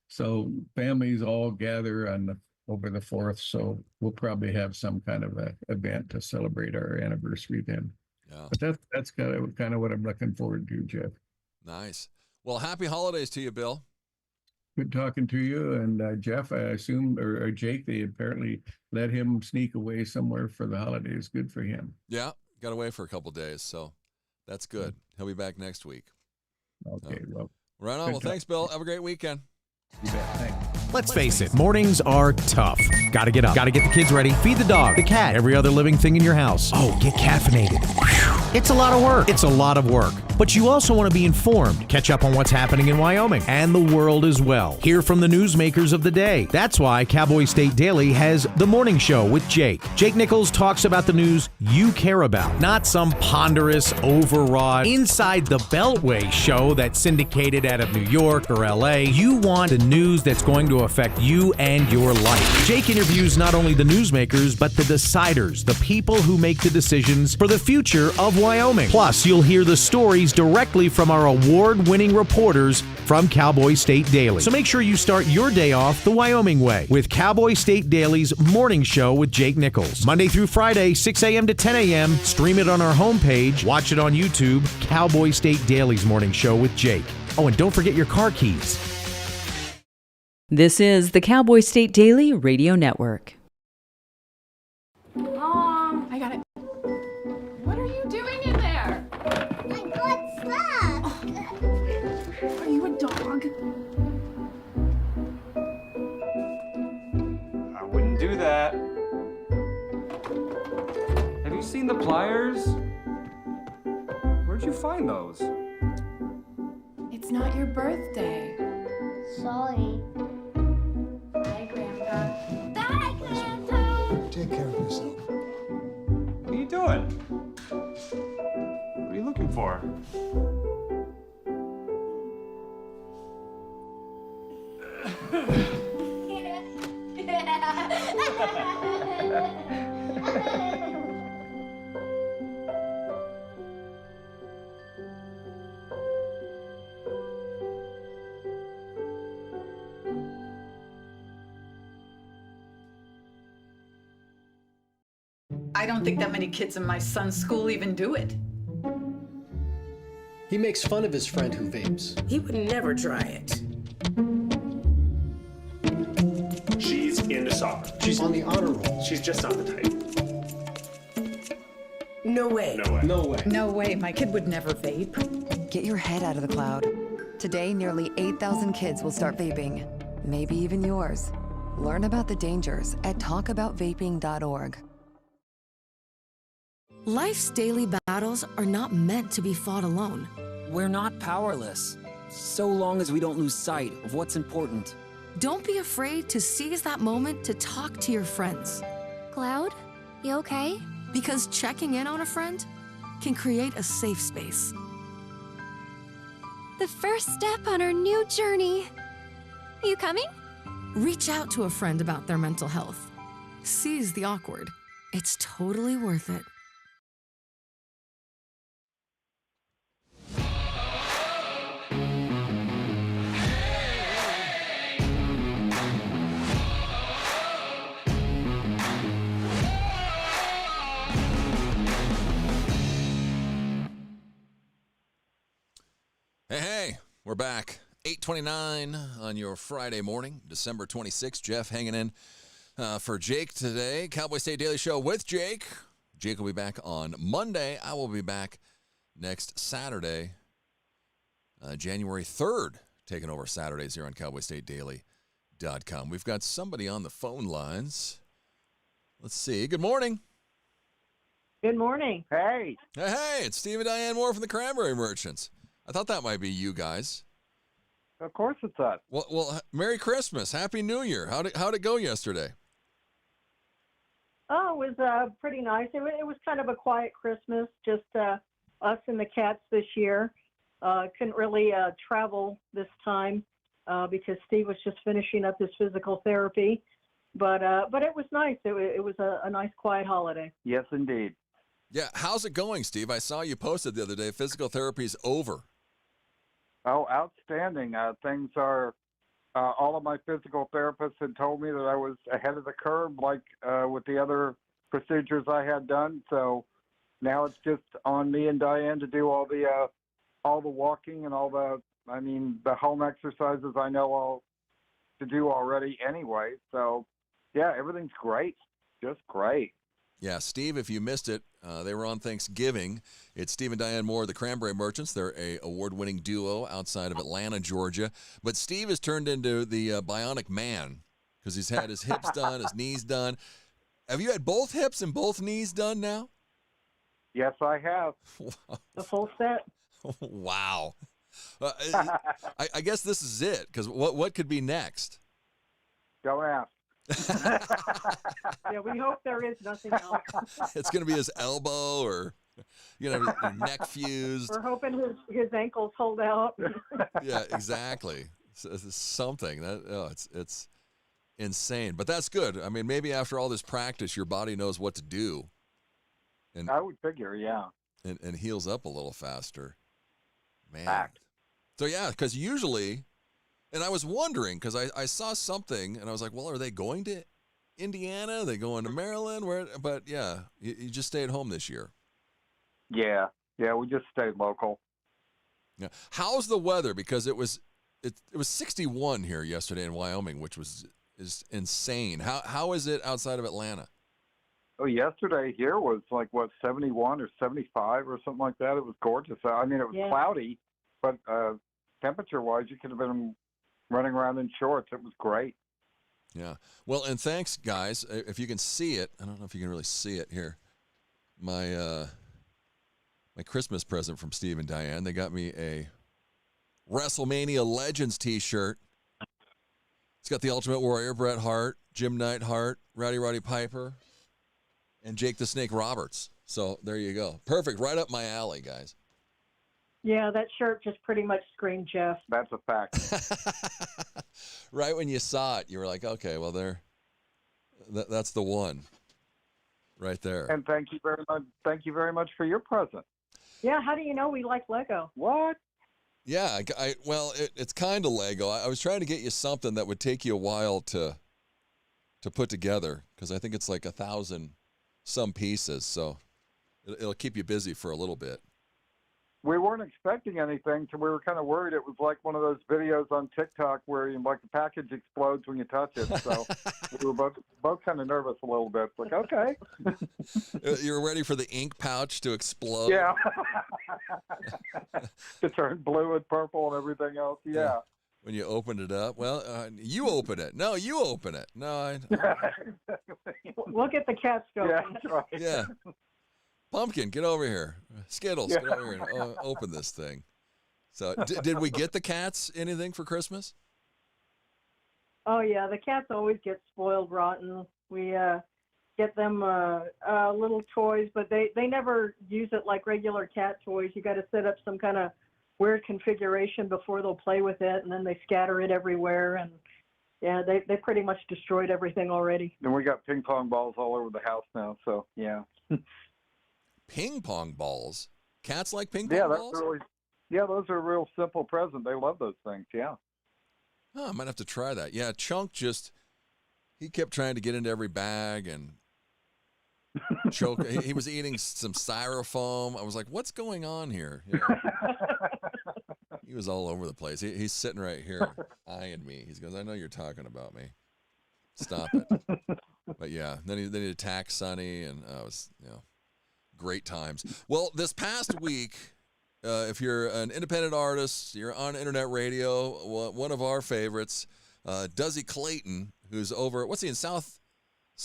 so families all gather over the 4th. So we'll probably have some kind of a event to celebrate our anniversary then. Yeah. But that's kind of what I'm looking forward to, Jeff. Nice. Well, happy holidays to you, Bill. Good talking to you. And Jeff, I assume, or Jake, they apparently let him sneak away somewhere for the holidays. Good for him. Yeah, got away for a couple of days, so that's good. He'll be back next week. Okay, well. Right on. Well, thanks, Bill. Have a great weekend. You bet. Thanks. Let's face it, mornings are tough. Gotta get up, gotta get the kids ready, feed the dog, the cat, every other living thing in your house. Oh, get caffeinated. Whew. It's a lot of work. It's a lot of work. But you also want to be informed, catch up on what's happening in Wyoming and the world as well. Hear from the newsmakers of the day. That's why Cowboy State Daily has The Morning Show with Jake. Jake Nichols talks about the news you care about, not some ponderous, overwrought, inside the Beltway show that's syndicated out of New York or LA. You want the news that's going to affect you and your life. Jake interviews not only the newsmakers, but the deciders, the people who make the decisions for the future of Wyoming. Plus, you'll hear the stories directly from our award-winning reporters from Cowboy State Daily. So make sure you start your day off the Wyoming way with Cowboy State Daily's Morning Show with Jake Nichols. Monday through Friday, 6 a.m. to 10 a.m. Stream it on our homepage. Watch it on YouTube. Cowboy State Daily's Morning Show with Jake. Oh, and don't forget your car keys. This is the Cowboy State Daily Radio Network. Mom, I got it. What are you doing in there? I got stuck. Are you a dog? I wouldn't do that. Have you seen the pliers? Where'd you find those? It's not your birthday. Sorry. Bye, Grandpa. Bye, Grandpa. Take care of yourself. What are you doing? What are you looking for? I I don't think that many kids in my son's school even do it. He makes fun of his friend who vapes. He would never try it. She's into soccer. She's on the honor roll. She's just not the type. No way. No way. No way. No way, my kid would never vape. Get your head out of the cloud. Today, nearly 8,000 kids will start vaping. Maybe even yours. Learn about the dangers at talkaboutvaping.org. Life's daily battles are not meant to be fought alone. We're not powerless, so long as we don't lose sight of what's important. Don't be afraid to seize that moment to talk to your friends. Cloud, you okay? Because checking in on a friend can create a safe space. The first step on our new journey. You coming? Reach out to a friend about their mental health. Seize the awkward. It's totally worth it. Hey, we're back. 8:29 on your Friday morning, December 26th. Jeff hanging in for Jake today. Cowboy State Daily Show with Jake. Jake will be back on Monday. I will be back next Saturday, January 3rd, taking over Saturdays here on CowboyStateDaily.com. We've got somebody on the phone lines. Let's see. Good morning. Good morning. Hey, it's Steve and Diane Moore from the Cranberry Merchants. I thought that might be you guys. Of course it's us. Well, Merry Christmas. Happy New Year. How'd it go yesterday? Oh, it was pretty nice. It was kind of a quiet Christmas, just us and the cats this year. Couldn't really travel this time because Steve was just finishing up his physical therapy. But it was nice. It was a nice, quiet holiday. Yes, indeed. Yeah, how's it going, Steve? I saw you posted the other day, physical therapy's over. Oh, outstanding. Things are, all of my physical therapists had told me that I was ahead of the curve, like with the other procedures I had done. So now it's just on me and Diane to do all the walking and all the home exercises I know all to do already anyway. So, yeah, everything's great. Just great. Yeah, Steve, if you missed it, they were on Thanksgiving. It's Steve and Diane Moore, the Cranberry Merchants. They're a award-winning duo outside of Atlanta, Georgia. But Steve has turned into the Bionic Man because he's had his hips done, his knees done. Have you had both hips and both knees done now? Yes, I have. The full set. Wow. I guess this is it, because what could be next? Don't ask. Yeah, we hope there is nothing else. It's going to be his elbow or, neck fused. We're hoping his ankles hold out. Yeah, exactly. Something it's insane, but that's good. I mean, maybe after all this practice, your body knows what to do. And I would figure, yeah. And heals up a little faster. Man. Fact. So yeah, because usually. And I was wondering, because I saw something, and I was like, well, are they going to Indiana? Are they going to Maryland? But, yeah, you just stayed home this year. Yeah, we just stayed local. Yeah. How's the weather? Because it was 61 here yesterday in Wyoming, which is insane. How is it outside of Atlanta? Oh, yesterday here was 71 or 75 or something like that. It was gorgeous. I mean, it was cloudy, but temperature-wise, you could have been running around in shorts. It was great. Yeah. Well, and thanks, guys. If you can see it, I don't know if you can really see it here. My Christmas present from Steve and Diane. They got me a WrestleMania Legends T-shirt. It's got the Ultimate Warrior, Bret Hart, Jim Neidhart, Roddy Piper, and Jake the Snake Roberts. So there you go. Perfect. Right up my alley, guys. Yeah, that shirt just pretty much screamed Jeff. That's a fact. Right when you saw it, you were like, okay, well, that's the one right there. And thank you very much. Thank you very much for your present. Yeah, how do you know we like Lego? What? Yeah, it's kind of Lego. I was trying to get you something that would take you a while to put together, because I think it's like 1,000 some pieces, so it'll keep you busy for a little bit. We weren't expecting anything, so we were kind of worried it was like one of those videos on TikTok where like the package explodes when you touch it. So we were both kind of nervous a little bit. Like, okay. You're ready for the ink pouch to explode? Yeah. To turn blue and purple and everything else. Yeah. When you opened it up, well, you open it. No, you open it. No, We'll get the cats going. Yeah, that's right. Yeah. Pumpkin, get over here. Skittles, get over here and open this thing. So, did we get the cats anything for Christmas? Oh yeah, the cats always get spoiled rotten. We get them little toys, but they never use it like regular cat toys. You got to set up some kind of weird configuration before they'll play with it, and then they scatter it everywhere. And yeah, they pretty much destroyed everything already. And we got ping pong balls all over the house now. So yeah. Ping pong balls? Cats like ping pong balls? Those are a real simple present. They love those things, yeah. Oh, I might have to try that. Yeah, Chunk he kept trying to get into every bag and choke. He was eating some styrofoam. I was like, what's going on here? You know, he was all over the place. He's sitting right here eyeing me. He goes, I know you're talking about me. Stop it. But yeah, then he attacked Sonny, and it was, great times. Well, this past week, if you're an independent artist, you're on internet radio, one of our favorites, Duzzy Clayton, who's over, what's he in, South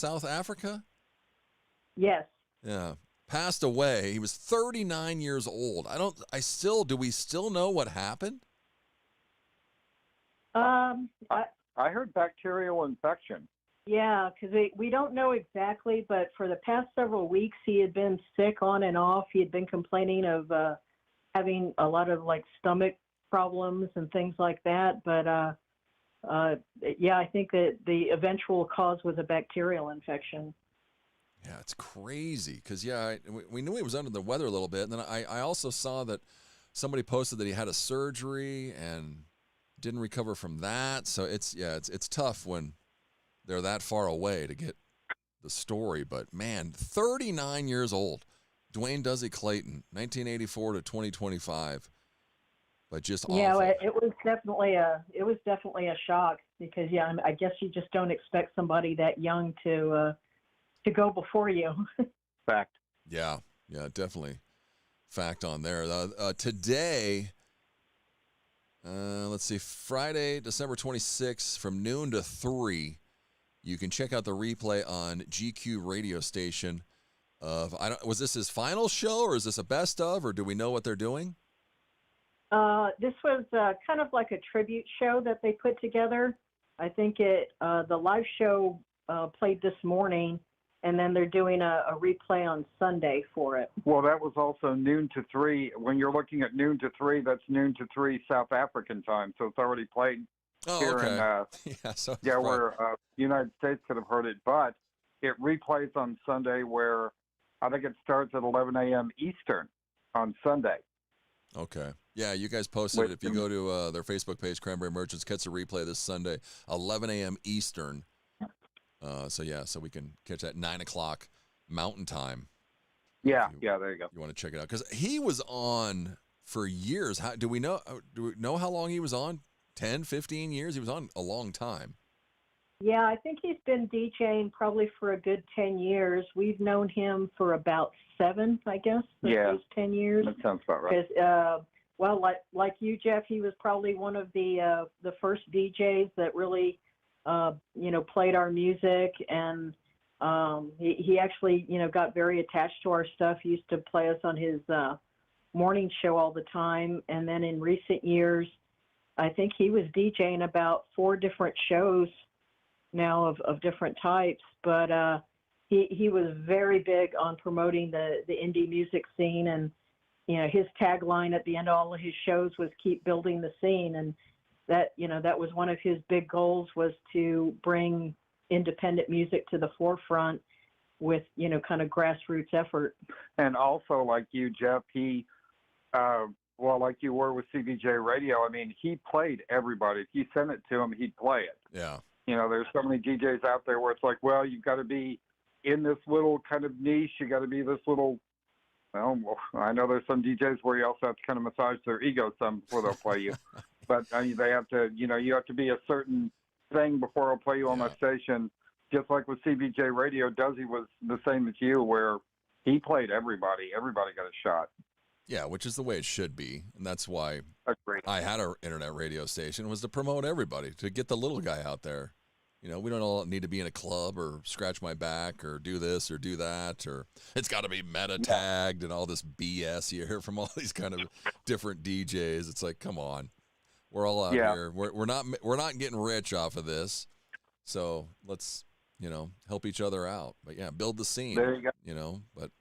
Africa? Yes. Yeah. Passed away. He was 39 years old. Do we still know what happened? I heard bacterial infection. Yeah, because we don't know exactly, but for the past several weeks, he had been sick on and off. He had been complaining of having a lot of like stomach problems and things like that. But I think that the eventual cause was a bacterial infection. Yeah, it's crazy because we knew he was under the weather a little bit, and then I also saw that somebody posted that he had a surgery and didn't recover from that. So it's tough when they're that far away to get the story. But man, 39 years old, Dwayne Duzzy Clayton, 1984 to 2025. But just awful. Yeah, it was definitely a shock because I guess you just don't expect somebody that young to go before you. Fact. Yeah, definitely fact on there. Today, let's see, Friday, December 26th from noon to 3. You can check out the replay on GQ radio station was this his final show, or is this a best of, or do we know what they're doing? This was kind of like a tribute show that they put together. I think the live show played this morning, and then they're doing a replay on Sunday for it. Well, that was also noon to 3. When you're looking at noon to 3, that's noon to 3 South African time, so it's already played. Here in where United States could have heard it, but it replays on Sunday where I think it starts at 11 a.m. Eastern on Sunday. Okay. Yeah, you guys posted it. If you go to their Facebook page, Cranberry Merchants, catch a replay this Sunday, 11 a.m. Eastern. So we can catch that 9 o'clock Mountain Time. Yeah, there you go. You want to check it out. Because he was on for years. Do we know how long he was on? 10, 15 years? He was on a long time. Yeah, I think he's been DJing probably for a good 10 years. We've known him for about 7, I guess, those 10 years. That sounds about right. Like you, Jeff, he was probably one of the first DJs that really, played our music, and he actually, got very attached to our stuff. He used to play us on his morning show all the time, and then in recent years, I think he was DJing about 4 different shows now of different types, but he was very big on promoting the indie music scene, and his tagline at the end of all of his shows was "Keep building the scene," and that was one of his big goals, was to bring independent music to the forefront with kind of grassroots effort. And also, like you, Jeff, he like you were with CBJ Radio, I mean, he played everybody. If you sent it to him, he'd play it. Yeah. There's so many DJs out there where it's like, well, you've got to be in this little kind of niche. You got to be this little. Well, I know there's some DJs where you also have to kind of massage their ego some before they'll play you. But I mean, they have to, you have to be a certain thing before they'll play you on that station. Just like with CBJ Radio, Duzzy was the same as you, where he played everybody. Everybody got a shot. Yeah, which is the way it should be. And that's why I had our internet radio station, was to promote everybody, to get the little guy out there. We don't all need to be in a club or scratch my back or do this or do that, or it's got to be meta tagged and all this BS you hear from all these kind of different DJs. It's like, come on, we're all out here. We're not getting rich off of this, so let's help each other out. But yeah, build the scene. There you go. But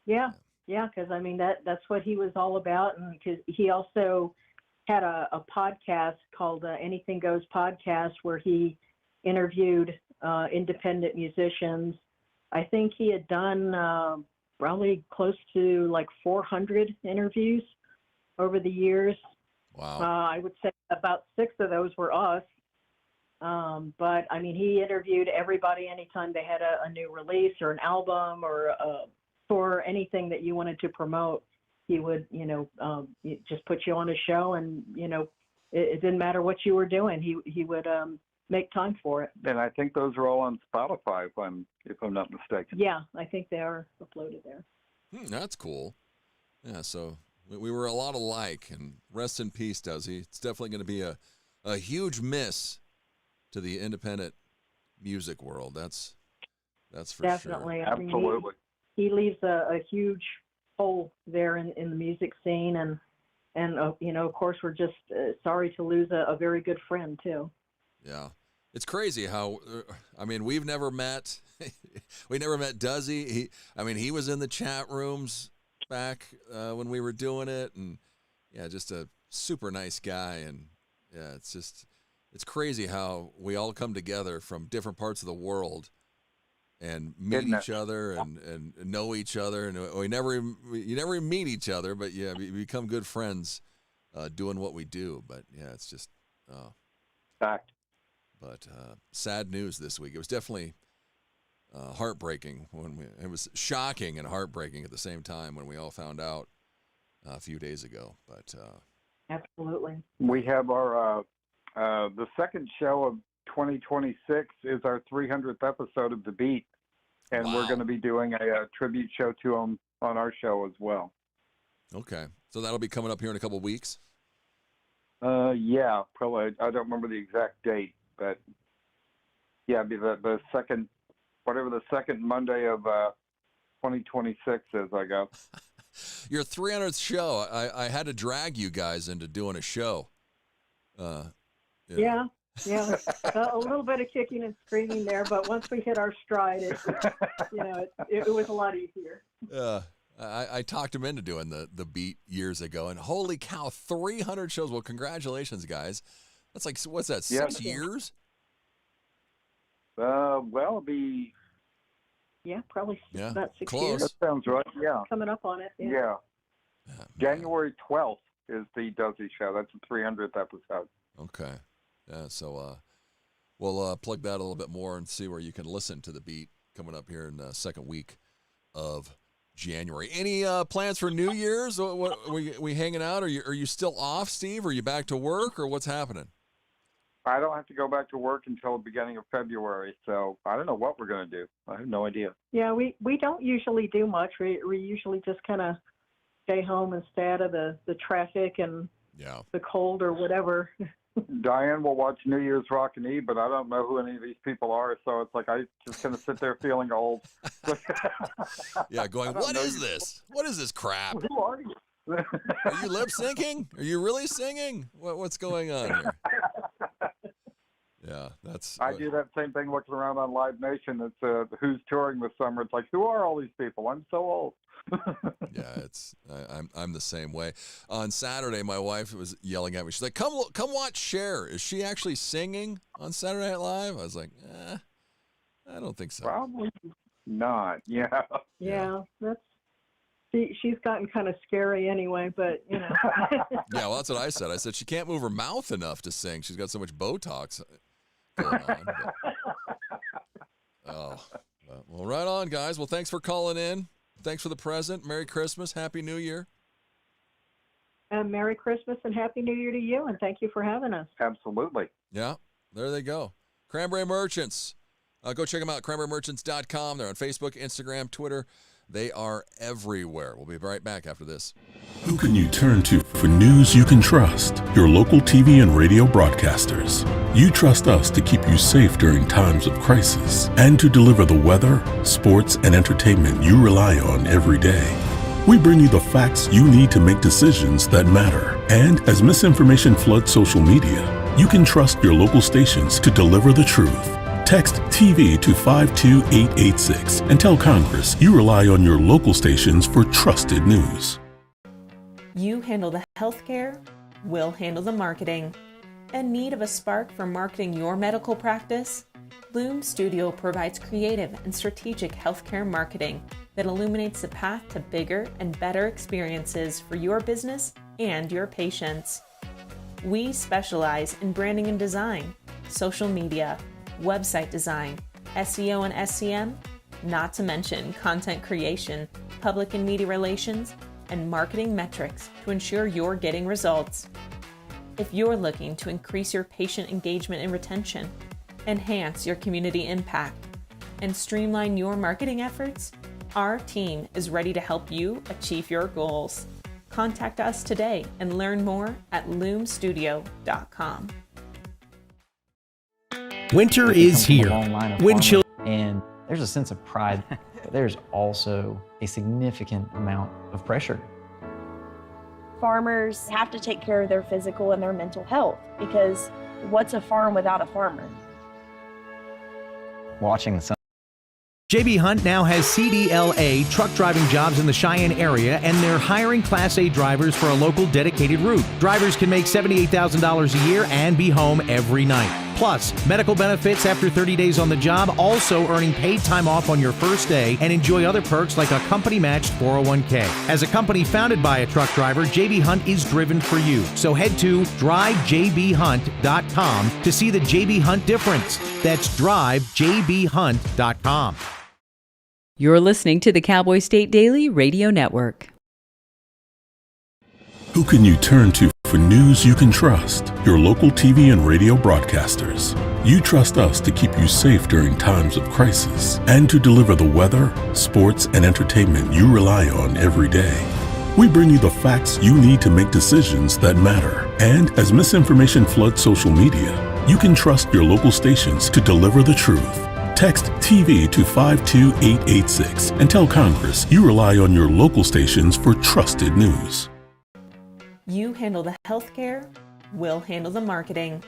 yeah, because I mean that's what he was all about, and because he also had a podcast called Anything Goes Podcast, where he interviewed independent musicians. I think he had done probably close to like 400 interviews over the years. Wow. I would say about 6 of those were us. But I mean, he interviewed everybody anytime they had a new release or an album or a tour, anything that you wanted to promote. He would, just put you on a show, and it didn't matter what you were doing. He would make time for it. And I think those are all on Spotify, if I'm not mistaken. Yeah, I think they are uploaded there. That's cool. Yeah, so we were a lot alike, and rest in peace, Duzzy. It's definitely going to be a huge miss to the independent music world. That's for Definitely. sure. I mean, Absolutely. He leaves a huge hole there in the music scene, and of course, we're just sorry to lose a very good friend too. Yeah. It's crazy how, we've never met. We never met Duzzy. He was in the chat rooms back when we were doing it, and yeah, just a super nice guy. And yeah, it's crazy how we all come together from different parts of the world and meet each other and know each other. And you never meet each other, but yeah, we become good friends doing what we do. But yeah, it's just fact. But sad news this week. It was definitely heartbreaking it was shocking and heartbreaking at the same time when we all found out a few days ago. But absolutely, we have our the second show of 2026 is our 300th episode of The Beat, and we're going to be doing a tribute show to him on our show as well. Okay, so that'll be coming up here in a couple of weeks. Yeah, probably. I don't remember the exact date, but yeah, it'd be the second, whatever the second Monday of 2026 is, I guess. Your 300th show. I had to drag you guys into doing a show. Yeah. A little bit of kicking and screaming there, but once we hit our stride, it was a lot easier. I talked him into doing the Beat years ago, and holy cow, 300 shows. Well, congratulations, guys. That's like, what's that, 6 years? Well, it'll be... Yeah, probably about 6 close. years. That sounds right, yeah. Coming up on it, Yeah. January 12th is the Duzzy Show. That's the 300th episode. Okay. Yeah, so we'll plug that a little bit more and see where you can listen to The Beat coming up here in the second week of January. Any plans for New Year's? What we hanging out? Are you still off, Steve? Are you back to work, or what's happening? I don't have to go back to work until the beginning of February, so I don't know what we're going to do. I have no idea. Yeah, we don't usually do much. We usually just kind of stay home and stay out of the traffic and the cold or whatever. Diane will watch New Year's Rockin' Eve, but I don't know who any of these people are, so it's like I just kind of sit there feeling old. Yeah, going, what is this? What is this crap? Who are you? Are you lip syncing? Are you really singing? What's going on here? Yeah, I do that same thing looking around on Live Nation. It's who's touring this summer. It's like, who are all these people? I'm so old. Yeah, I'm the same way. On Saturday, my wife was yelling at me. She's like, "Come watch Cher. Is she actually singing on Saturday Night Live?" I was like, I don't think so. Probably not. Yeah. Yeah, she's gotten kind of scary anyway, but you know. Yeah, well, that's what I said. I said she can't move her mouth enough to sing. She's got so much Botox going on. Well, right on, guys. Well, thanks for calling in. Thanks for the present. Merry Christmas. Happy New Year. Merry Christmas and Happy New Year to you, and thank you for having us. Absolutely. Yeah, there they go. Cranberry Merchants. Go check them out, cranberrymerchants.com. They're on Facebook, Instagram, Twitter. They are everywhere. We'll be right back after this. Who can you turn to for news you can trust? Your local TV and radio broadcasters. You trust us to keep you safe during times of crisis and to deliver the weather, sports, and entertainment you rely on every day. We bring you the facts you need to make decisions that matter. And as misinformation floods social media, you can trust your local stations to deliver the truth. Text TV to 52886 and tell Congress you rely on your local stations for trusted news. You handle the healthcare, we'll handle the marketing. In need of a spark for marketing your medical practice? Loom Studio provides creative and strategic healthcare marketing that illuminates the path to bigger and better experiences for your business and your patients. We specialize in branding and design, social media, website design, SEO and SEM, not to mention content creation, public and media relations, and marketing metrics to ensure you're getting results. If you're looking to increase your patient engagement and retention, enhance your community impact, and streamline your marketing efforts, our team is ready to help you achieve your goals. Contact us today and learn more at loomstudio.com. Winter is here. Wind chill. And there's a sense of pride, but there's also a significant amount of pressure. Farmers have to take care of their physical and their mental health, because what's a farm without a farmer? Watching the sun. JB Hunt now has CDLA truck driving jobs in the Cheyenne area, and they're hiring Class A drivers for a local dedicated route. Drivers can make $78,000 a year and be home every night. Plus, medical benefits after 30 days on the job, also earning paid time off on your first day, and enjoy other perks like a company-matched 401k. As a company founded by a truck driver, JB Hunt is driven for you. So head to drivejbhunt.com to see the JB Hunt difference. That's drivejbhunt.com. You're listening to the Cowboy State Daily Radio Network. Who can you turn to for news you can trust? Your local TV and radio broadcasters. You trust us to keep you safe during times of crisis and to deliver the weather, sports, and entertainment you rely on every day. We bring you the facts you need to make decisions that matter. And as misinformation floods social media, you can trust your local stations to deliver the truth. Text TV to 52886 and tell Congress you rely on your local stations for trusted news. You handle the healthcare, we'll handle the marketing.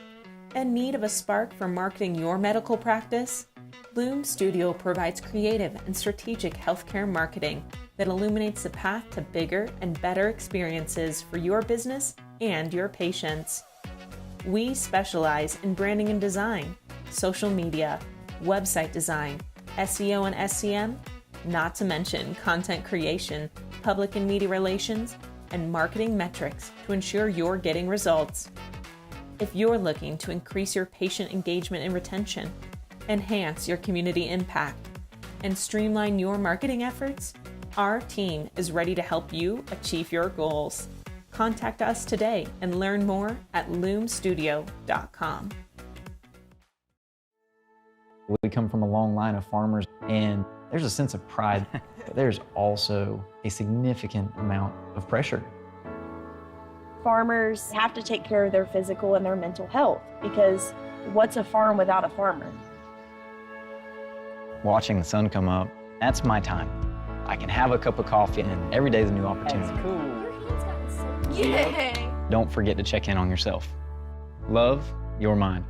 In need of a spark for marketing your medical practice? Loom Studio provides creative and strategic healthcare marketing that illuminates the path to bigger and better experiences for your business and your patients. We specialize in branding and design, social media, website design, SEO and SEM, not to mention content creation, public and media relations, and marketing metrics to ensure you're getting results. If you're looking to increase your patient engagement and retention, enhance your community impact, and streamline your marketing efforts, our team is ready to help you achieve your goals. Contact us today and learn more at loomstudio.com. We come from a long line of farmers, and there's a sense of pride, but there's also a significant amount of pressure. Farmers have to take care of their physical and their mental health, because what's a farm without a farmer? Watching the sun come up, that's my time. I can have a cup of coffee, and every day's a new opportunity. That's cool. Your hand's gotten so Yay! Don't forget to check in on yourself. Love, your mind.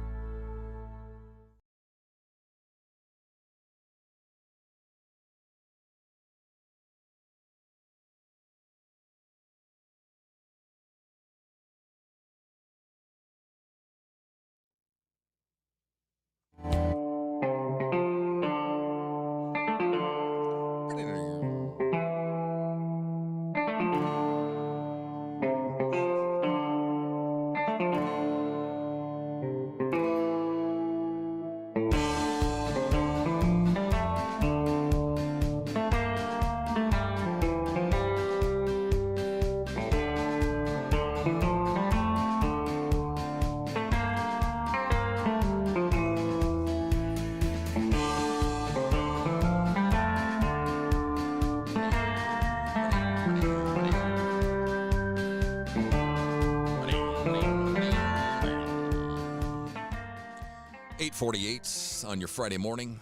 7:48 on your Friday morning,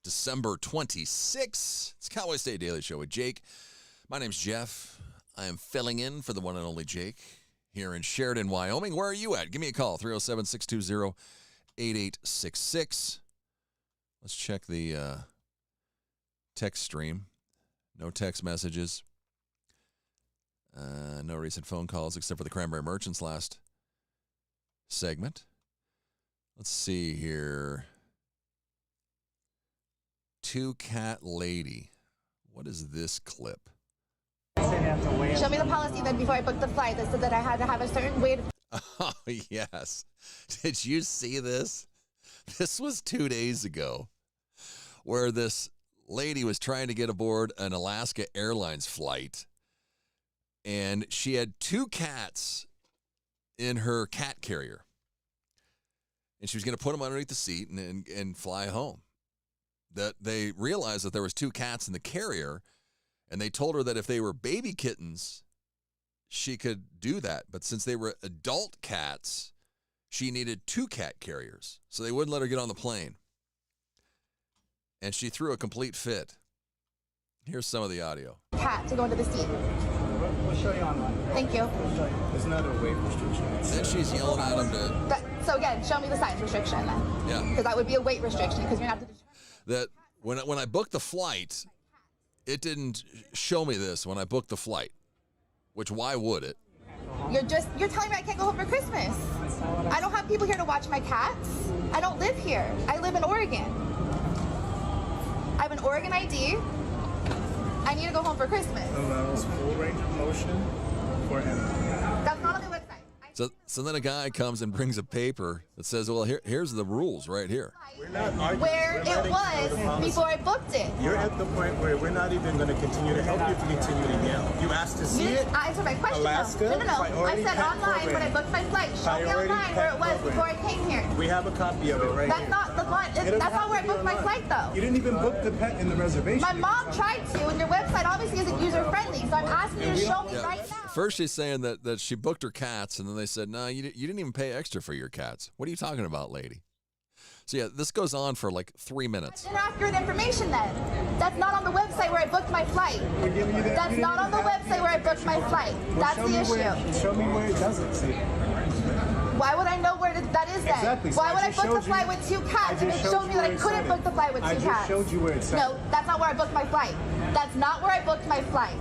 December 26th. It's Cowboy State Daily Show with Jake. My name's Jeff. I am filling in for the one and only Jake here in Sheridan, Wyoming. Where are you at? Give me a call, 307-620-8866. Let's check the text stream. No text messages. No recent phone calls except for the Cranberry Merchants last segment. Let's see here. Two Cat Lady. What is this clip? Show me the policy then before I booked the flight that said that I had to have a certain weight. Oh, yes. Did you see this? This was 2 days ago where this lady was trying to get aboard an Alaska Airlines flight, and she had two cats in her cat carrier. And she was going to put them underneath the seat and fly home. That they realized that there was two cats in the carrier, and they told her that if they were baby kittens, she could do that. But since they were adult cats, she needed two cat carriers. So they wouldn't let her get on the plane. And she threw a complete fit. Here's some of the audio. Cat to go into the seat. We'll show you online. Thank you. It's not a weight restriction. Then she's yelling at him to... So again, show me the size restriction then. Yeah. Because that would be a weight restriction because you're not... That when I booked the flight, it didn't show me this when I booked the flight. Which, why would it? You're telling me I can't go home for Christmas. I don't have people here to watch my cats. I don't live here. I live in Oregon. I have an Oregon ID. I need to go home for Christmas. Allows full range of motion for him. That's not on the website. So then a guy comes and brings a paper that says, well, here's the rules right here. We're not arguing. Where it was before I booked it. You're at the point where we're not even going to continue to help you if you continue to yell. You asked to see it. I answered my question. Alaska, No. I said pet online when I booked my flight. Show me online where it was before I came here. We have a copy of it right That's here. not the flight. That's not where I booked my flight, though. You didn't even book the pet in the reservation. My mom tried to, and your website obviously isn't user-friendly, so I'm asking you to show me right now. First she's saying that she booked her cats, and then they said, no, you didn't even pay extra for your cats. What are you talking about, lady? So yeah, this goes on for like 3 minutes. That's inaccurate information then. That's not on the website where I booked my flight. That's not on the website where I booked my flight. That's the issue. Show me where it doesn't say. Why would I know where that is then? Exactly. Why would I book the flight with two cats if it showed me that I couldn't book the flight with two cats? I just showed you where it said. No, that's not where I booked my flight. That's not where I booked my flight.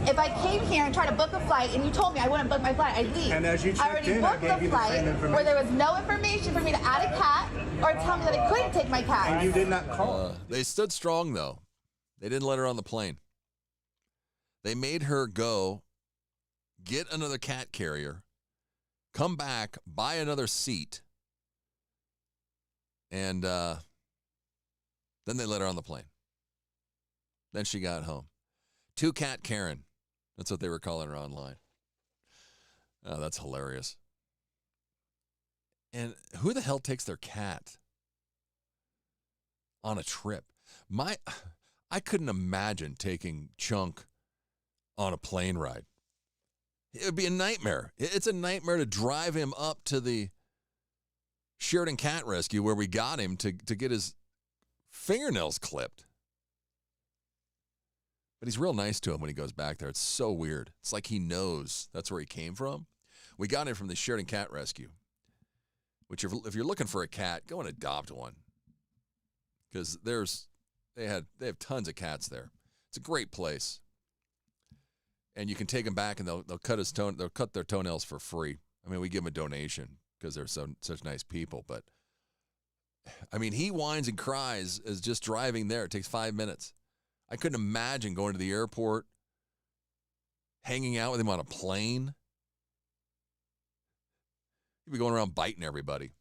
If I came here and tried to book a flight and you told me I wouldn't book my flight, I'd leave. And as you I already booked the flight where there was no information for me to add a cat or tell me that I couldn't take my cat. And you did not call. They stood strong, though. They didn't let her on the plane. They made her go get another cat carrier, come back, buy another seat, and then they let her on the plane. Then she got home. Two Cat Karen. That's what they were calling her online. Oh, that's hilarious. And who the hell takes their cat on a trip? I couldn't imagine taking Chunk on a plane ride. It would be a nightmare. It's a nightmare to drive him up to the Sheridan Cat Rescue where we got him to get his fingernails clipped. But he's real nice to him when he goes back there. It's so weird. It's like he knows that's where he came from. We got him from the Sheridan Cat Rescue, which if you're looking for a cat, go and adopt one. Because they have tons of cats there. It's a great place. And you can take them back and they'll cut their toenails for free. I mean, we give them a donation because they're such nice people. But I mean, he whines and cries as just driving there. It takes 5 minutes. I couldn't imagine going to the airport, hanging out with him on a plane. He'd be going around biting everybody.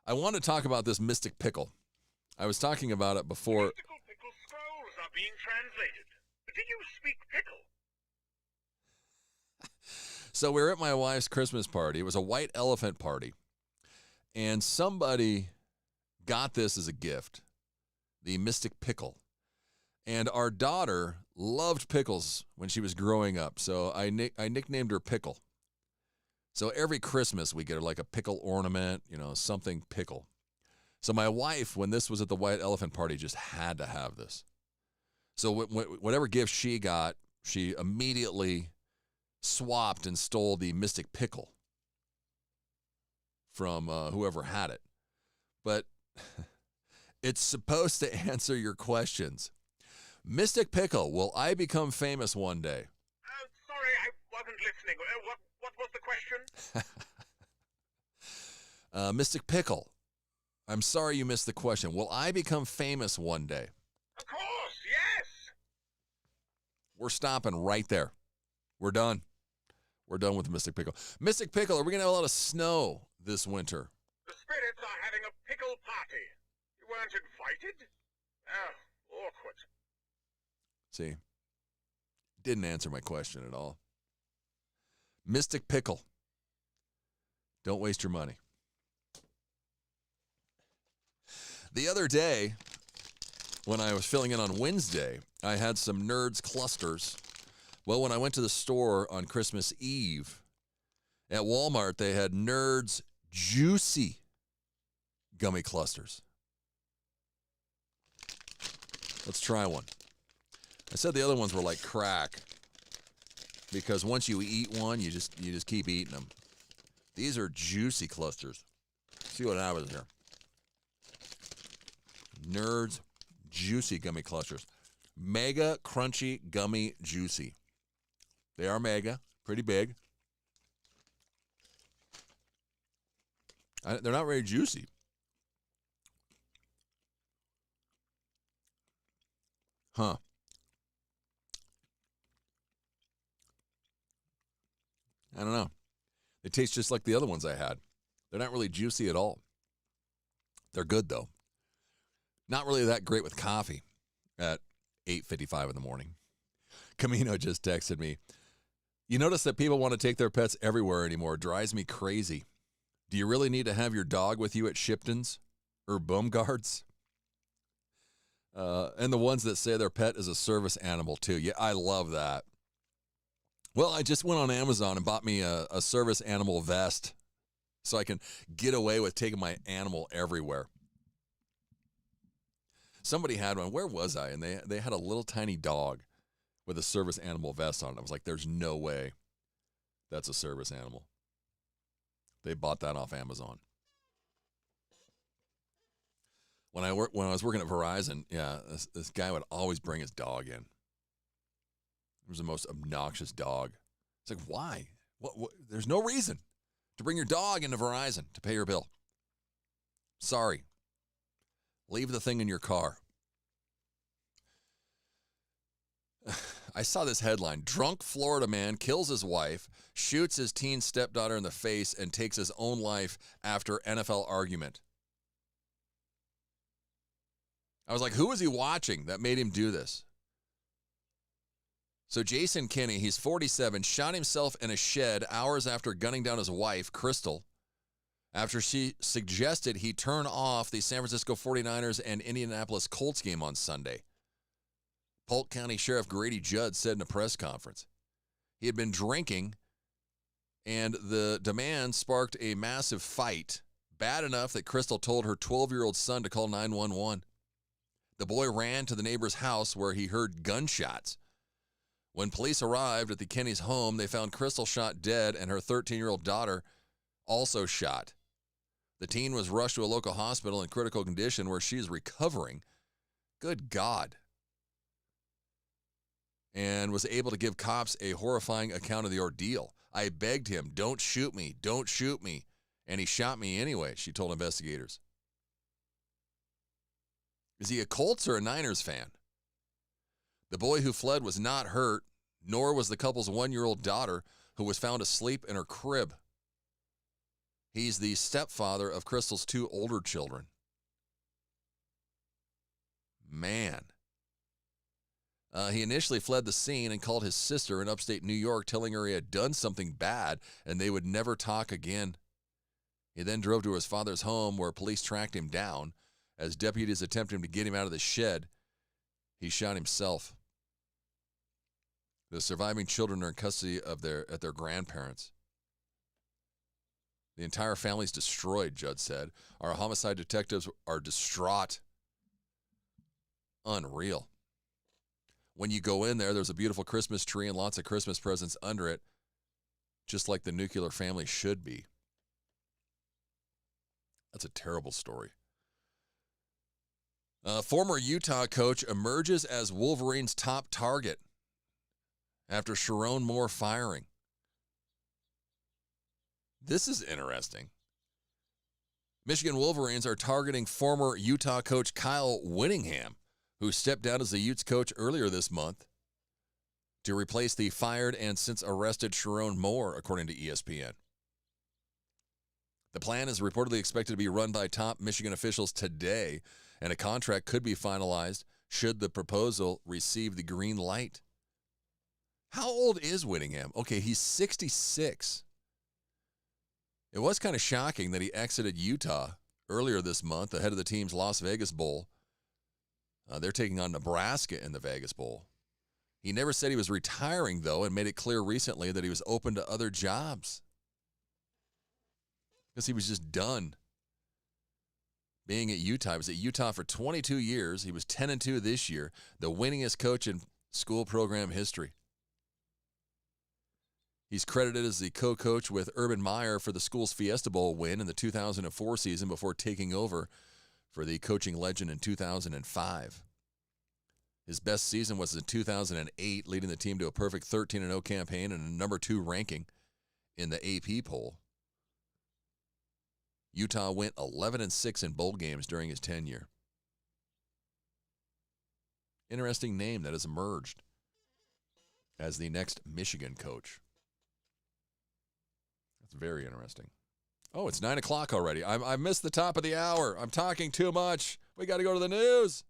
I want to talk about this Mystic Pickle. I was talking about it before. Mystical pickle scrolls are being translated. Do you speak pickle? So we were at my wife's Christmas party. It was a white elephant party. And somebody got this as a gift, the Mystic Pickle. And our daughter loved pickles when she was growing up. So I nicknamed her Pickle. So every Christmas we get her like a pickle ornament, something pickle. So my wife, when this was at the White Elephant Party, just had to have this. So whatever gift she got, she immediately swapped and stole the Mystic Pickle from whoever had it. But it's supposed to answer your questions. Mystic Pickle, will I become famous one day? Sorry, I wasn't listening. What was the question? Mystic Pickle, I'm sorry you missed the question. Will I become famous one day? Of course, yes. We're stopping right there. We're done. We're done with Mystic Pickle. Mystic Pickle, are we going to have a lot of snow this winter? The spirits are having a pickle party. You weren't invited? Oh, awkward. See, didn't answer my question at all. Mystic Pickle. Don't waste your money. The other day, when I was filling in on Wednesday, I had some Nerds clusters. Well, when I went to the store on Christmas Eve, at Walmart, they had Nerds Juicy gummy clusters. Let's try one. I said the other ones were like crack because once you eat one, you just keep eating them. These are juicy clusters. See what happens here. Nerds Juicy gummy clusters. Mega crunchy gummy juicy. They are mega, pretty big. They're not very juicy. Huh. I don't know. They taste just like the other ones I had. They're not really juicy at all. They're good, though. Not really that great with coffee at 8:55 in the morning. Camino just texted me. You notice that people want to take their pets everywhere anymore. It drives me crazy. Do you really need to have your dog with you at Shipton's or Baumgart's? And the ones that say their pet is a service animal, too. Yeah, I love that. Well, I just went on Amazon and bought me a service animal vest so I can get away with taking my animal everywhere. Somebody had one. Where was I? And they had a little tiny dog with a service animal vest on it. I was like, there's no way that's a service animal. They bought that off Amazon. When I was working at Verizon, yeah, this guy would always bring his dog in. It was the most obnoxious dog. It's like, why? What? There's no reason to bring your dog into Verizon to pay your bill. Sorry. Leave the thing in your car. I saw this headline. Drunk Florida man kills his wife, shoots his teen stepdaughter in the face, and takes his own life after NFL argument. I was like, who was he watching that made him do this? So Jason Kinney, he's 47, shot himself in a shed hours after gunning down his wife, Crystal, after she suggested he turn off the San Francisco 49ers and Indianapolis Colts game on Sunday. Polk County Sheriff Grady Judd said in a press conference. He had been drinking, and the demand sparked a massive fight, bad enough that Crystal told her 12-year-old son to call 911. The boy ran to the neighbor's house where he heard gunshots. When police arrived at the Kinney's home, they found Crystal shot dead and her 13-year-old daughter also shot. The teen was rushed to a local hospital in critical condition where she is recovering. Good God. And was able to give cops a horrifying account of the ordeal. I begged him, don't shoot me, don't shoot me. And he shot me anyway, she told investigators. Is he a Colts or a Niners fan? The boy who fled was not hurt, nor was the couple's 1-year-old daughter, who was found asleep in her crib. He's the stepfather of Crystal's 2 older children. Man. He initially fled the scene and called his sister in upstate New York, telling her he had done something bad and they would never talk again. He then drove to his father's home where police tracked him down. As deputies attempted to get him out of the shed, he shot himself. The surviving children are in custody of their grandparents. The entire family's destroyed, Judd said. Our homicide detectives are distraught. Unreal. When you go in there, there's a beautiful Christmas tree and lots of Christmas presents under it, just like the nuclear family should be. That's a terrible story. Former Utah coach emerges as Wolverines' top target after Sharon Moore firing. This is interesting. Michigan Wolverines are targeting former Utah coach Kyle Whittingham, who stepped down as the Utes coach earlier this month to replace the fired and since arrested Sharon Moore, according to ESPN. The plan is reportedly expected to be run by top Michigan officials today, and a contract could be finalized should the proposal receive the green light. How old is Whittingham? Okay, he's 66. It was kind of shocking that he exited Utah earlier this month ahead of the team's Las Vegas Bowl. They're taking on Nebraska in the Vegas Bowl. He never said he was retiring, though, and made it clear recently that he was open to other jobs because he was just done being at Utah. He was at Utah for 22 years. He was 10-2 this year, the winningest coach in school program history. He's credited as the co-coach with Urban Meyer for the school's Fiesta Bowl win in the 2004 season before taking over for the coaching legend in 2005. His best season was in 2008, leading the team to a perfect 13-0 campaign and a number 2 ranking in the AP poll. Utah went 11-6 in bowl games during his tenure. Interesting name that has emerged as the next Michigan coach. That's very interesting. Oh, it's 9 o'clock already. I missed the top of the hour. I'm talking too much. We got to go to the news.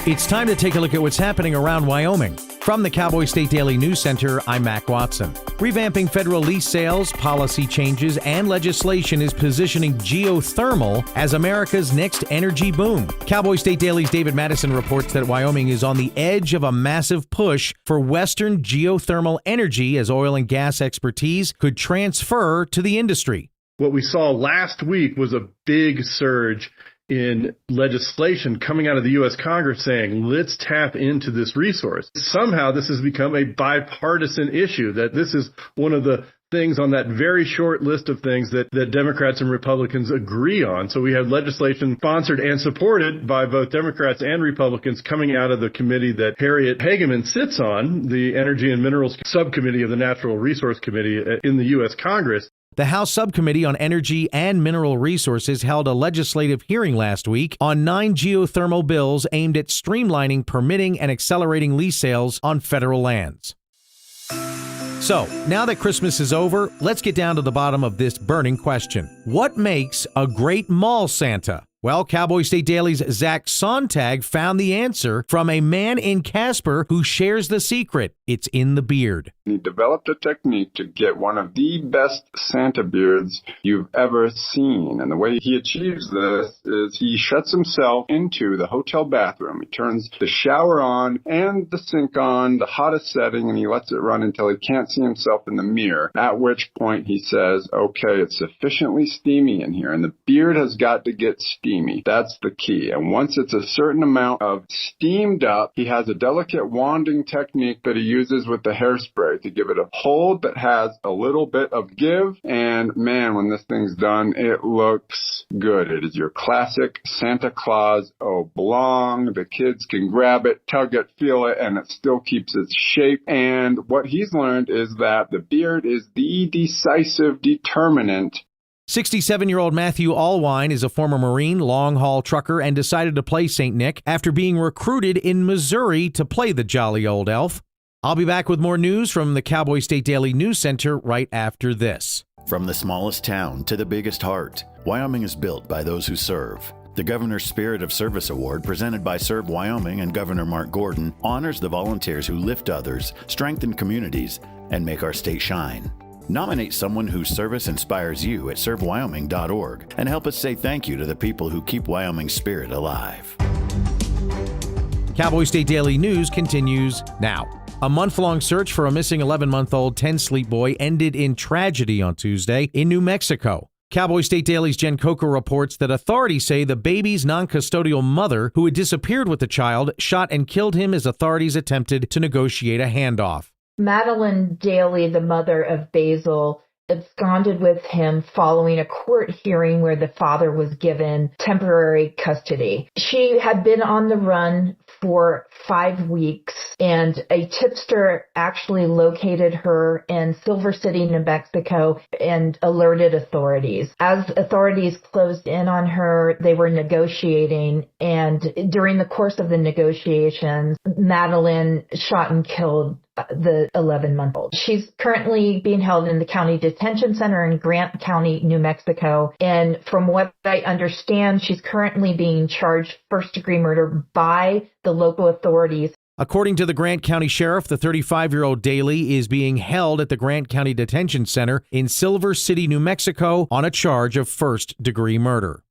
It's time to take a look at what's happening around Wyoming. From the Cowboy State Daily News Center, I'm Mac Watson. Revamping federal lease sales, policy changes, and legislation is positioning geothermal as America's next energy boom. Cowboy State Daily's David Madison reports that Wyoming is on the edge of a massive push for Western geothermal energy as oil and gas expertise could transfer to the industry. What we saw last week was a big surge in legislation coming out of the U.S. Congress saying, let's tap into this resource. Somehow this has become a bipartisan issue, that this is one of the things on that very short list of things that Democrats and Republicans agree on. So we have legislation sponsored and supported by both Democrats and Republicans coming out of the committee that Harriet Hageman sits on, the Energy and Minerals Subcommittee of the Natural Resource Committee in the U.S. Congress. The House Subcommittee on Energy and Mineral Resources held a legislative hearing last week on 9 geothermal bills aimed at streamlining permitting and accelerating lease sales on federal lands. So, now that Christmas is over, let's get down to the bottom of this burning question. What makes a great mall Santa? Well, Cowboy State Daily's Zach Sontag found the answer from a man in Casper who shares the secret. It's in the beard. He developed a technique to get one of the best Santa beards you've ever seen. And the way he achieves this is he shuts himself into the hotel bathroom. He turns the shower on and the sink on, the hottest setting, and he lets it run until he can't see himself in the mirror. At which point he says, okay, it's sufficiently steamy in here, and the beard has got to get steamy. That's the key. And once it's a certain amount of steamed up, he has a delicate wanding technique that he uses with the hairspray to give it a hold that has a little bit of give. And man, when this thing's done, it looks good. It is your classic Santa Claus oblong. The kids can grab it, tug it, feel it, and it still keeps its shape. And what he's learned is that the beard is the decisive determinant. 67-year-old Matthew Allwine is a former Marine, long-haul trucker, and decided to play St. Nick after being recruited in Missouri to play the jolly old elf. I'll be back with more news from the Cowboy State Daily News Center right after this. From the smallest town to the biggest heart, Wyoming is built by those who serve. The Governor's Spirit of Service Award, presented by Serve Wyoming and Governor Mark Gordon, honors the volunteers who lift others, strengthen communities, and make our state shine. Nominate someone whose service inspires you at servewyoming.org and help us say thank you to the people who keep Wyoming's spirit alive. Cowboy State Daily News continues now. A month-long search for a missing 11-month-old 10-sleep boy ended in tragedy on Tuesday in New Mexico. Cowboy State Daily's Jen Coker reports that authorities say the baby's non-custodial mother, who had disappeared with the child, shot and killed him as authorities attempted to negotiate a handoff. Madeline Daly, the mother of Basil, absconded with him following a court hearing where the father was given temporary custody. She had been on the run for 5 weeks, and a tipster actually located her in Silver City, New Mexico, and alerted authorities. As authorities closed in on her, they were negotiating, and during the course of the negotiations, Madeline shot and killed the 11-month-old. She's currently being held in the county detention center in Grant County, New Mexico. And from what I understand, she's currently being charged first-degree murder by the local authorities. According to the Grant County Sheriff, the 35-year-old Daly is being held at the Grant County Detention Center in Silver City, New Mexico, on a charge of first-degree murder.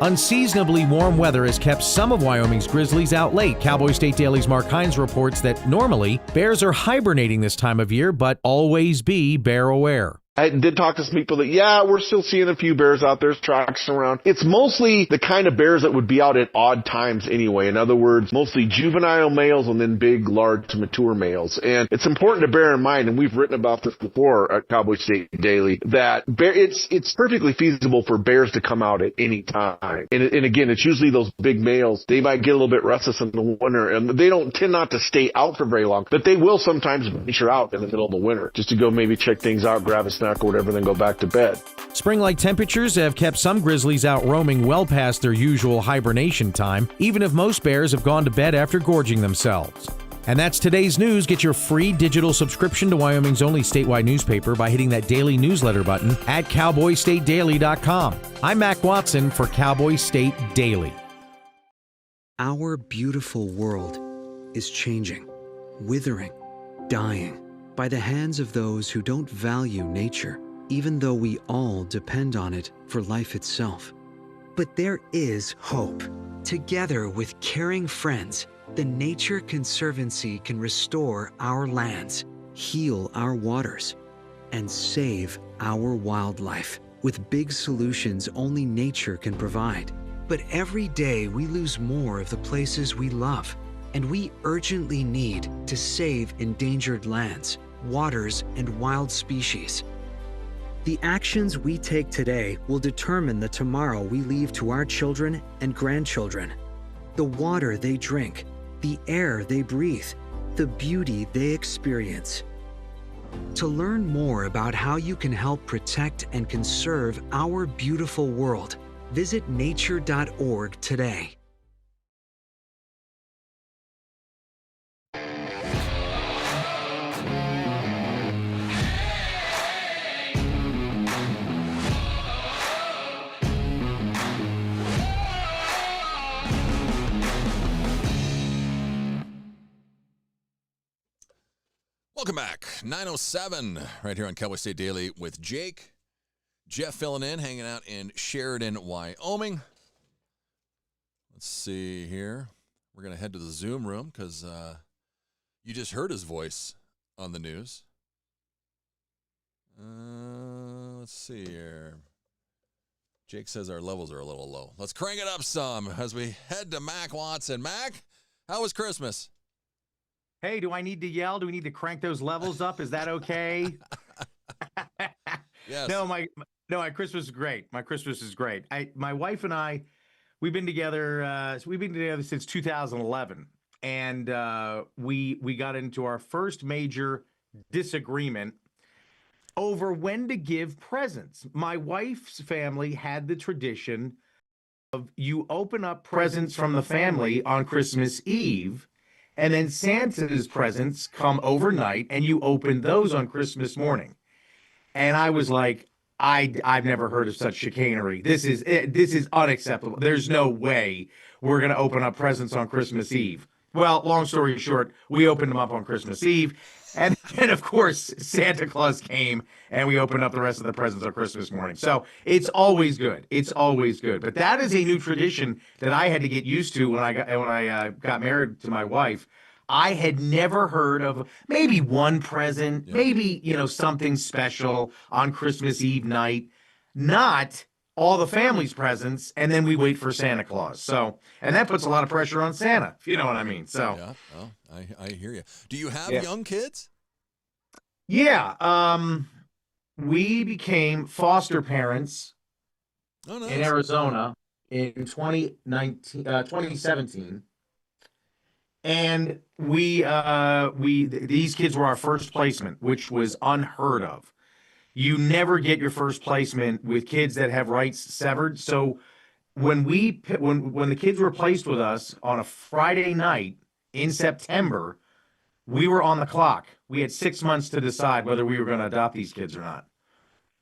Unseasonably warm weather has kept some of Wyoming's grizzlies out late. Cowboy State Daily's Mark Hines reports that normally bears are hibernating this time of year, but always be bear aware. I did talk to some people that, we're still seeing a few bears out there tracking around. It's mostly the kind of bears that would be out at odd times anyway. In other words, mostly juvenile males and then big, large, mature males. And it's important to bear in mind, and we've written about this before at Cowboy State Daily, that it's perfectly feasible for bears to come out at any time. And again, it's usually those big males. They might get a little bit restless in the winter, and they don't tend not to stay out for very long, but they will sometimes venture out in the middle of the winter just to go maybe check things out, grab a snack or whatever, then go back to bed. Spring-like temperatures have kept some grizzlies out roaming well past their usual hibernation time, even if most bears have gone to bed after gorging themselves. And that's today's news. Get your free digital subscription to Wyoming's only statewide newspaper by hitting that daily newsletter button at cowboystatedaily.com. I'm Mac Watson for Cowboy State Daily. Our beautiful world is changing, withering, dying by the hands of those who don't value nature, even though we all depend on it for life itself. But there is hope. Together with caring friends, the Nature Conservancy can restore our lands, heal our waters, and save our wildlife with big solutions only nature can provide. But every day we lose more of the places we love, and we urgently need to save endangered lands, waters, and wild species. The actions we take today will determine the tomorrow we leave to our children and grandchildren. The water they drink, the air they breathe, the beauty they experience. To learn more about how you can help protect and conserve our beautiful world, visit nature.org today. Welcome back. 9:07 right here on Cowboy State Daily with Jake. Jeff filling in, hanging out in Sheridan, Wyoming. Let's see here. We're going to head to the Zoom room because you just heard his voice on the news. Let's see here. Jake says our levels are a little low. Let's crank it up some as we head to Mac Watson. Mac, how was Christmas? Hey, do I need to yell? Do we need to crank those levels up? Is that okay? Yes. No, my Christmas is great. My Christmas is great. My wife and I, we've been together. We've been together since 2011, and we got into our first major disagreement over when to give presents. My wife's family had the tradition of you open up presents from the family on Christmas Eve. And then Santa's presents come overnight, and you open those on Christmas morning. And I was like, I've never heard of such chicanery. This is unacceptable. There's no way we're going to open up presents on Christmas Eve. Well, long story short, we opened them up on Christmas Eve. And then, of course, Santa Claus came and we opened up the rest of the presents on Christmas morning. So it's always good. It's always good. But that is a new tradition that I had to get used to when I got married to my wife. I had never heard of maybe one present, maybe, something special on Christmas Eve night, not all the family's presents, and then we wait for Santa Claus. So, and that puts a lot of pressure on Santa, if you know what I mean. So, yeah, well, I hear you. Do you have young kids? Yeah, we became foster parents in Arizona in 2017. And these kids were our first placement, which was unheard of. You never get your first placement with kids that have rights severed. So when the kids were placed with us on a Friday night in September, we were on the clock. We had 6 months to decide whether we were going to adopt these kids or not.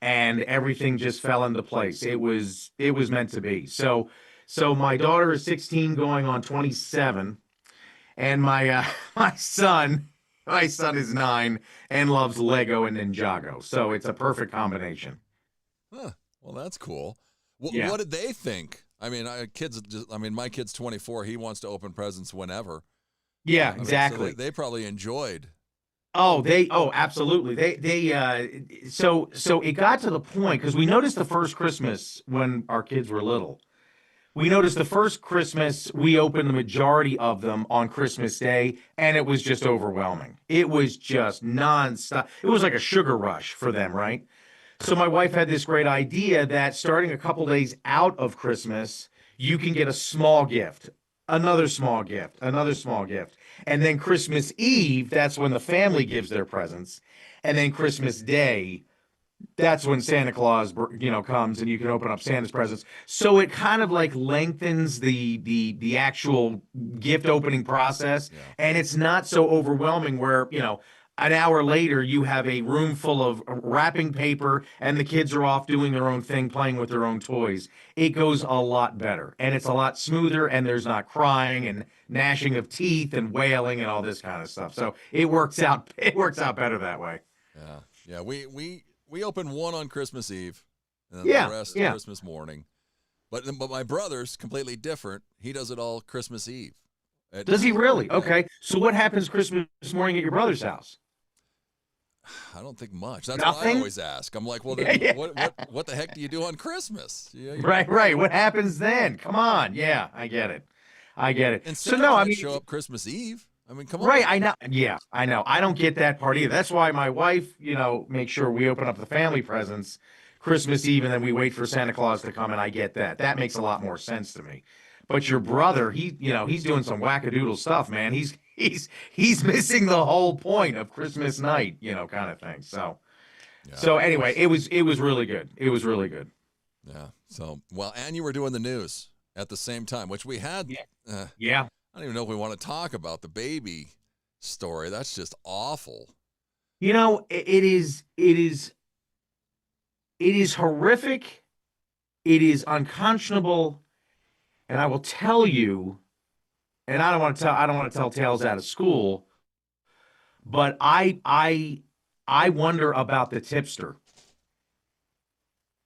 And everything just fell into place. It was meant to be. So my daughter is 16 going on 27. And my son is 9 and loves Lego and Ninjago. So it's a perfect combination. Huh. Well, that's cool. Yeah. What did they think? I mean, my kid's 24. He wants to open presents whenever. Yeah, exactly. So they probably enjoyed. Oh, absolutely. So it got to the point, because we noticed the first Christmas when our kids were little. We noticed the first Christmas, we opened the majority of them on Christmas Day, and it was just overwhelming. It was just nonstop. It was like a sugar rush for them, right? So my wife had this great idea that starting a couple days out of Christmas, you can get a small gift, another small gift, another small gift. And then Christmas Eve, that's when the family gives their presents. And then Christmas Day, that's when Santa Claus, comes and you can open up Santa's presents. So it kind of like lengthens the actual gift opening process. Yeah. And it's not so overwhelming where, an hour later you have a room full of wrapping paper and the kids are off doing their own thing, playing with their own toys. It goes a lot better and it's a lot smoother and there's not crying and gnashing of teeth and wailing and all this kind of stuff. So it works out better that way. Yeah. Yeah. We open one on Christmas Eve, and then the rest Christmas morning. But my brother's completely different. He does it all Christmas Eve. Does he really? Okay. So what happens Christmas morning at your brother's house? I don't think much. That's Nothing? what I always ask. I'm like, well, then, what the heck do you do on Christmas? Yeah, Right. What happens then? Come on. Yeah, I get it. And so show up Christmas Eve. I mean, come on. Right, I know. Yeah, I know. I don't get that part either. That's why my wife, makes sure we open up the family presents Christmas Eve and then we wait for Santa Claus to come, and I get that. That makes a lot more sense to me. But your brother, he's doing some wackadoodle stuff, man. He's missing the whole point of Christmas night, kind of thing. So anyway, it was really good. It was really good. Yeah. So, and you were doing the news at the same time, which we had. Yeah. I don't even know if we want to talk about the baby story. That's just awful. It is horrific. It is unconscionable. And I will tell you, and I don't want to tell tales out of school, but I wonder about the tipster.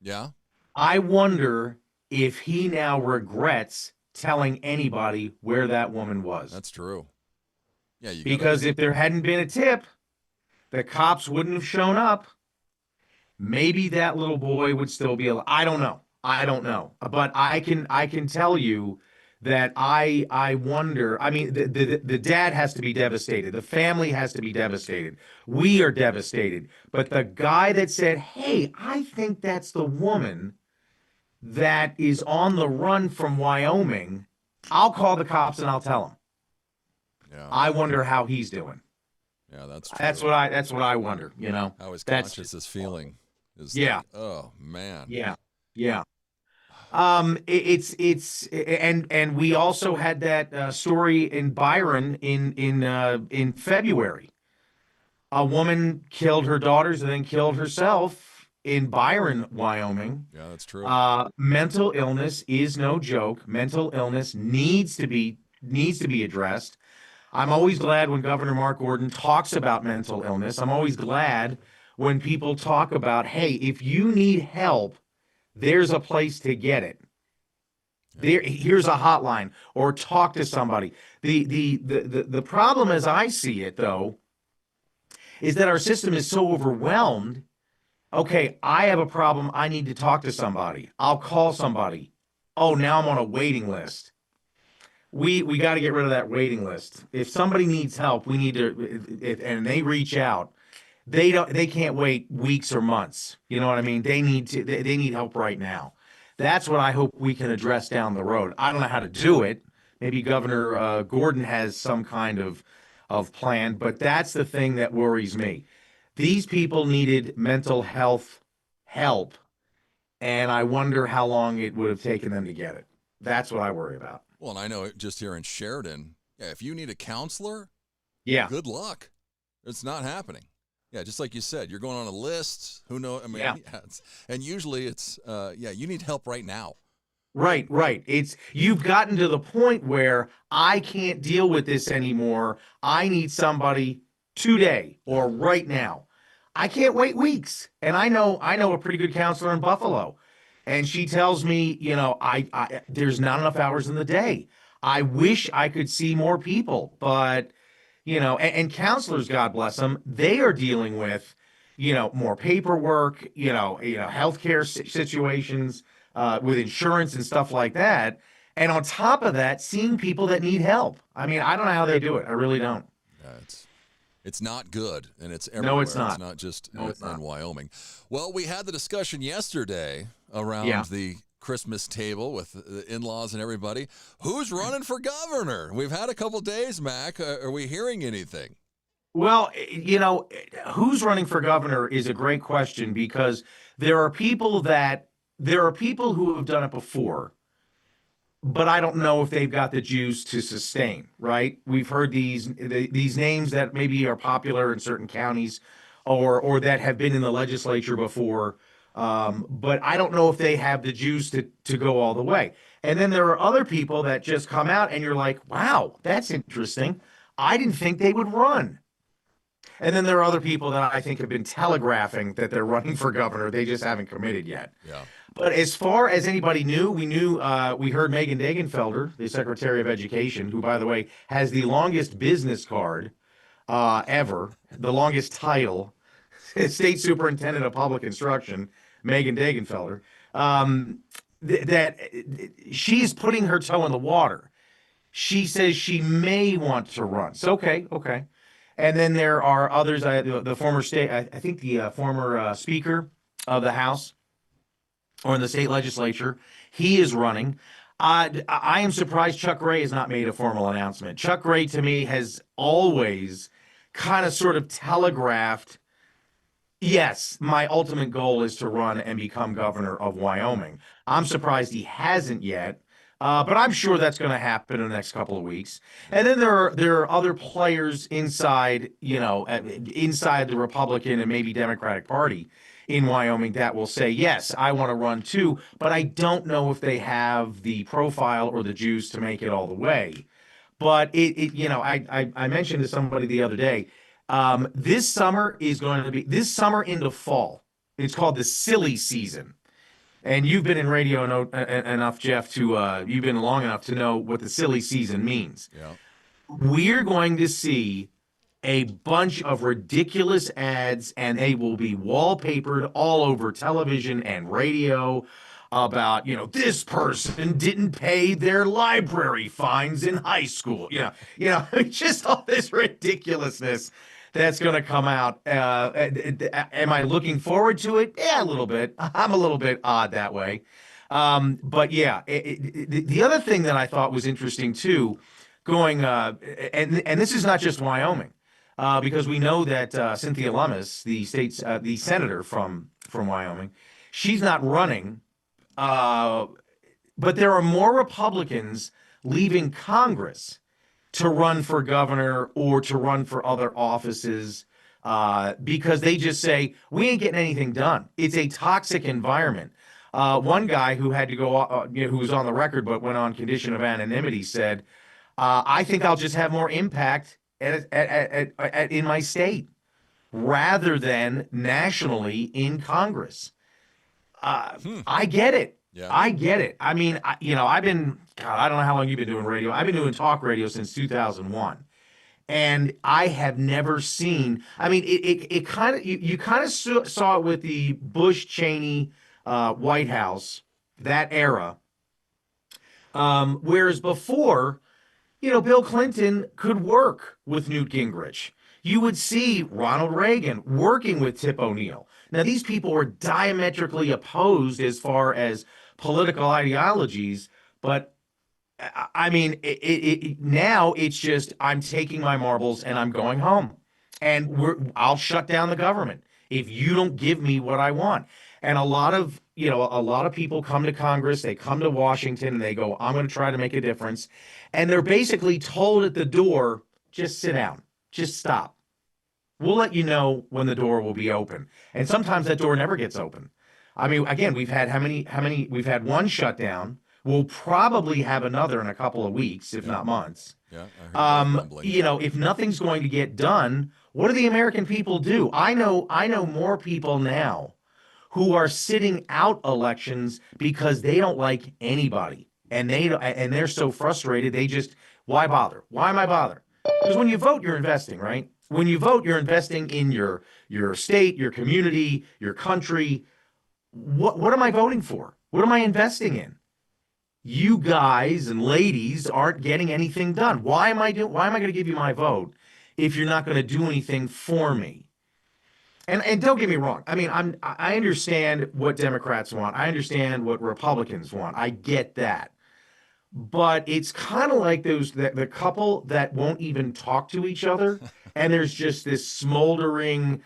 Yeah. I wonder if he now regrets telling anybody where that woman was. That's true. Yeah, because if there hadn't been a tip, the cops wouldn't have shown up. Maybe that little boy would still be alive. I don't know. But I can tell you that I wonder. I mean, the dad has to be devastated. The family has to be devastated. We are devastated. But the guy that said, "Hey, I think that's the woman that is on the run from Wyoming," I'll call the cops and I'll tell them. Yeah. I wonder how he's doing. Yeah, that's true. That's what I wonder, How his conscience is feeling. Like, oh man. Yeah. And we also had that story in Byron in February. A woman killed her daughters and then killed herself in Byron, Wyoming. Yeah, that's true. Mental illness is no joke. Mental illness needs to be addressed. I'm always glad when Governor Mark Gordon talks about mental illness. I'm always glad when people talk about, hey, if you need help, there's a place to get it. Here's a hotline, or talk to somebody. The problem as I see it, though, is that our system is so overwhelmed. Okay, I have a problem. I need to talk to somebody. I'll call somebody. Oh, now I'm on a waiting list. We got to get rid of that waiting list. If somebody needs help, we need to, and they reach out. They can't wait weeks or months. You know what I mean? They need help right now. That's what I hope we can address down the road. I don't know how to do it. Maybe Governor Gordon has some kind of plan, but that's the thing that worries me. These people needed mental health help, and I wonder how long it would have taken them to get it. That's what I worry about. Well, and I know just here in Sheridan, if you need a counselor, good luck. It's not happening. Yeah, just like you said, you're going on a list. Who knows? I mean, and usually it's, you need help right now. Right. You've gotten to the point where I can't deal with this anymore. I need somebody today or right now. I can't wait weeks. And I know a pretty good counselor in Buffalo, and she tells me, I there's not enough hours in the day. I wish I could see more people, but and counselors, God bless them, they are dealing with, more paperwork, healthcare situations with insurance and stuff like that. And on top of that, seeing people that need help. I mean, I don't know how they do it. I really don't. It's not good, and it's everywhere. No, it's not. It's not just in Wyoming. Well, we had the discussion yesterday around the Christmas table with the in-laws and everybody. Who's running for governor? We've had a couple days, Mac. Are we hearing anything? Well, who's running for governor is a great question, because there are people who have done it before, but I don't know if they've got the juice to sustain, right? We've heard these names that maybe are popular in certain counties or that have been in the legislature before. But I don't know if they have the juice to go all the way. And then there are other people that just come out and you're like, wow, that's interesting. I didn't think they would run. And then there are other people that I think have been telegraphing that they're running for governor. They just haven't committed yet. Yeah. But as far as anybody knew, we heard Megan Degenfelder, the Secretary of Education, who, by the way, has the longest business card ever, the longest title, State Superintendent of Public Instruction, Megan Degenfelder, that she's putting her toe in the water. She says she may want to run. So, okay. And then there are others, the former former Speaker of the House, or in the state legislature, he is running. I am surprised Chuck Gray has not made a formal announcement. Chuck Gray, to me, has always kind of sort of telegraphed, yes, my ultimate goal is to run and become governor of Wyoming. I'm surprised he hasn't yet, but I'm sure that's going to happen in the next couple of weeks. And then there are other players inside the Republican and maybe Democratic Party in Wyoming that will say, yes, I want to run too, but I don't know if they have the profile or the juice to make it all the way. But I mentioned to somebody the other day, this summer into fall. It's called the silly season. And you've been in radio enough, Jeff, you've been long enough to know what the silly season means. Yeah. We're going to see a bunch of ridiculous ads, and they will be wallpapered all over television and radio about, this person didn't pay their library fines in high school. Just all this ridiculousn's that's going to come out. Am I looking forward to it? Yeah, a little bit. I'm a little bit odd that way. But yeah, the other thing that I thought was interesting too, and this is not just Wyoming, because we know that Cynthia Lummis, the senator from Wyoming, she's not running. But there are more Republicans leaving Congress to run for governor or to run for other offices because they just say, we ain't getting anything done. It's a toxic environment. One guy who had to go, who was on the record but went on condition of anonymity said, I think I'll just have more impact in my state rather than nationally in Congress. I get it. Yeah. I get it. I mean, I don't know how long you've been doing radio. I've been doing talk radio since 2001. And I have never seen, I mean, it kind of, you kind of saw it with the Bush-Cheney White House, that era. Whereas before, Bill Clinton could work with Newt Gingrich. You would see Ronald Reagan working with Tip O'Neill. Now, these people were diametrically opposed as far as political ideologies, but I mean, now it's just I'm taking my marbles and I'm going home, and I'll shut down the government if you don't give me what I want. And a lot of people come to Congress, they come to Washington, and they go, I'm going to try to make a difference. And they're basically told at the door, just sit down, just stop. We'll let you know when the door will be open. And sometimes that door never gets open. I mean, again, we've had we've had one shutdown. We'll probably have another in a couple of weeks, if not months. Yeah. If nothing's going to get done, what do the American people do? I know more people now who are sitting out elections because they don't like anybody, and they're so frustrated. They just, why bother? Why am I bothering? Because when you vote, you're investing, right? When you vote, you're investing in your state, your community, your country. What am I voting for? What am I investing in? You guys and ladies aren't getting anything done. Why am I going to give you my vote if you're not going to do anything for me? And don't get me wrong. I mean, I understand what Democrats want. I understand what Republicans want. I get that. But it's kind of like the couple that won't even talk to each other, and there's just this smoldering,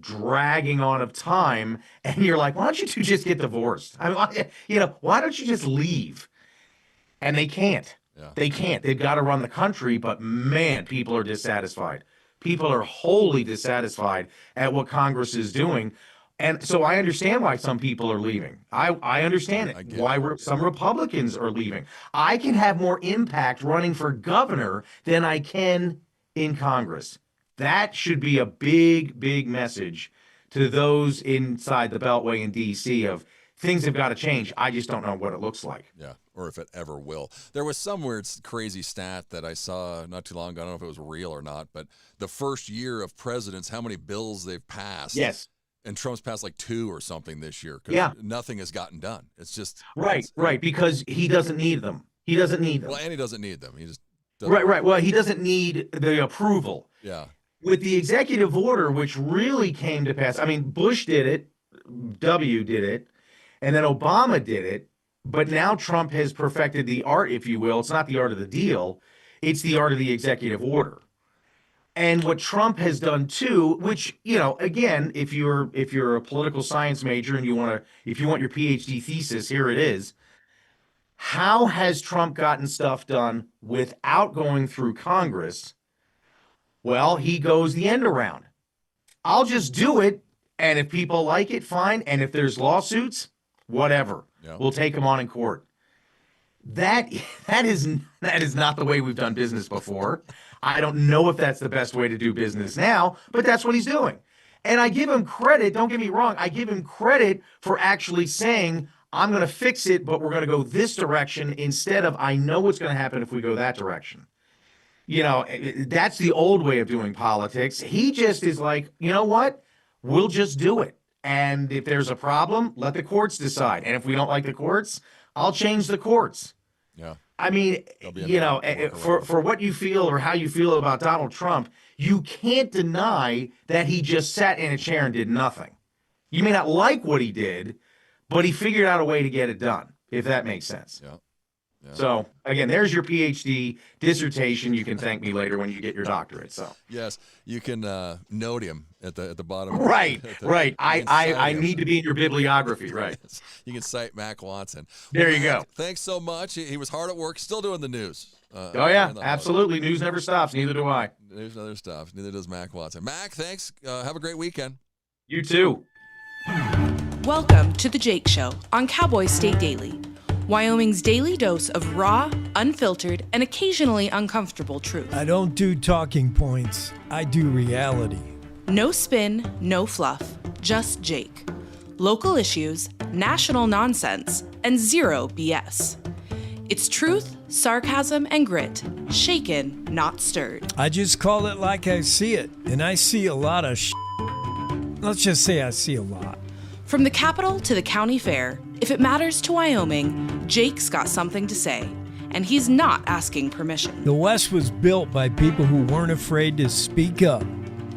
dragging on of time, and you're like, why don't you two just get divorced? I mean, why don't you just leave? And they can't. Yeah. They can't. They've got to run the country, but man, people are dissatisfied. People are wholly dissatisfied at what Congress is doing. And so I understand why some people are leaving. I understand it. Why some Republicans are leaving. I can have more impact running for governor than I can in Congress. That should be a big, big message to those inside the Beltway in D.C. of things have got to change. I just don't know what it looks like. Yeah, or if it ever will. There was some weird, crazy stat that I saw not too long ago. I don't know if it was real or not, but the first year of presidents, how many bills they've passed. Yes. And Trump's passed like 2 or something this year because nothing has gotten done. It's just right, because he doesn't need them. He doesn't need them. Well, and he doesn't need them. He just right. Well, he doesn't need the approval. Yeah. With the executive order, which really came to pass. I mean, Bush did it, W did it, and then Obama did it. But now Trump has perfected the art, if you will. It's not the art of the deal; it's the art of the executive order. And what Trump has done too, which, again, if you're a political science major and if you want your PhD thesis, here it is. How has Trump gotten stuff done without going through Congress? Well, he goes the end around. I'll just do it, and if people like it, fine. And if there's lawsuits, whatever. Yeah. We'll take them on in court. That is not the way we've done business before. I don't know if that's the best way to do business now, but that's what he's doing. And I give him credit, don't get me wrong, I give him credit for actually saying, I'm going to fix it, but we're going to go this direction instead of I know what's going to happen if we go that direction. That's the old way of doing politics. He just is like, you know what? We'll just do it. And if there's a problem, let the courts decide. And if we don't like the courts, I'll change the courts. Yeah. I mean, for what you feel or how you feel about Donald Trump, you can't deny that he just sat in a chair and did nothing. You may not like what he did, but he figured out a way to get it done, if that makes sense. Yeah. So, again, there's your PhD dissertation. You can thank me later when you get your doctorate. So yes, you can note him at the bottom. Right. I need to be in your bibliography, right? You can cite Mac Watson. There you go. Thanks so much. He was hard at work, still doing the news. Absolutely. News never stops. Neither do I. News never stops. Neither does Mac Watson. Mac, thanks. Have a great weekend. You too. Welcome to The Jake Show on Cowboy State Daily. Wyoming's daily dose of raw, unfiltered, and occasionally uncomfortable truth. I don't do talking points. I do reality. No spin, no fluff, just Jake. Local issues, national nonsense, and zero BS. It's truth, sarcasm, and grit, shaken, not stirred. I just call it like I see it, and I see a lot of Let's just say I see a lot. From the Capitol to the county fair, if it matters to Wyoming, Jake's got something to say, and he's not asking permission. The West was built by people who weren't afraid to speak up.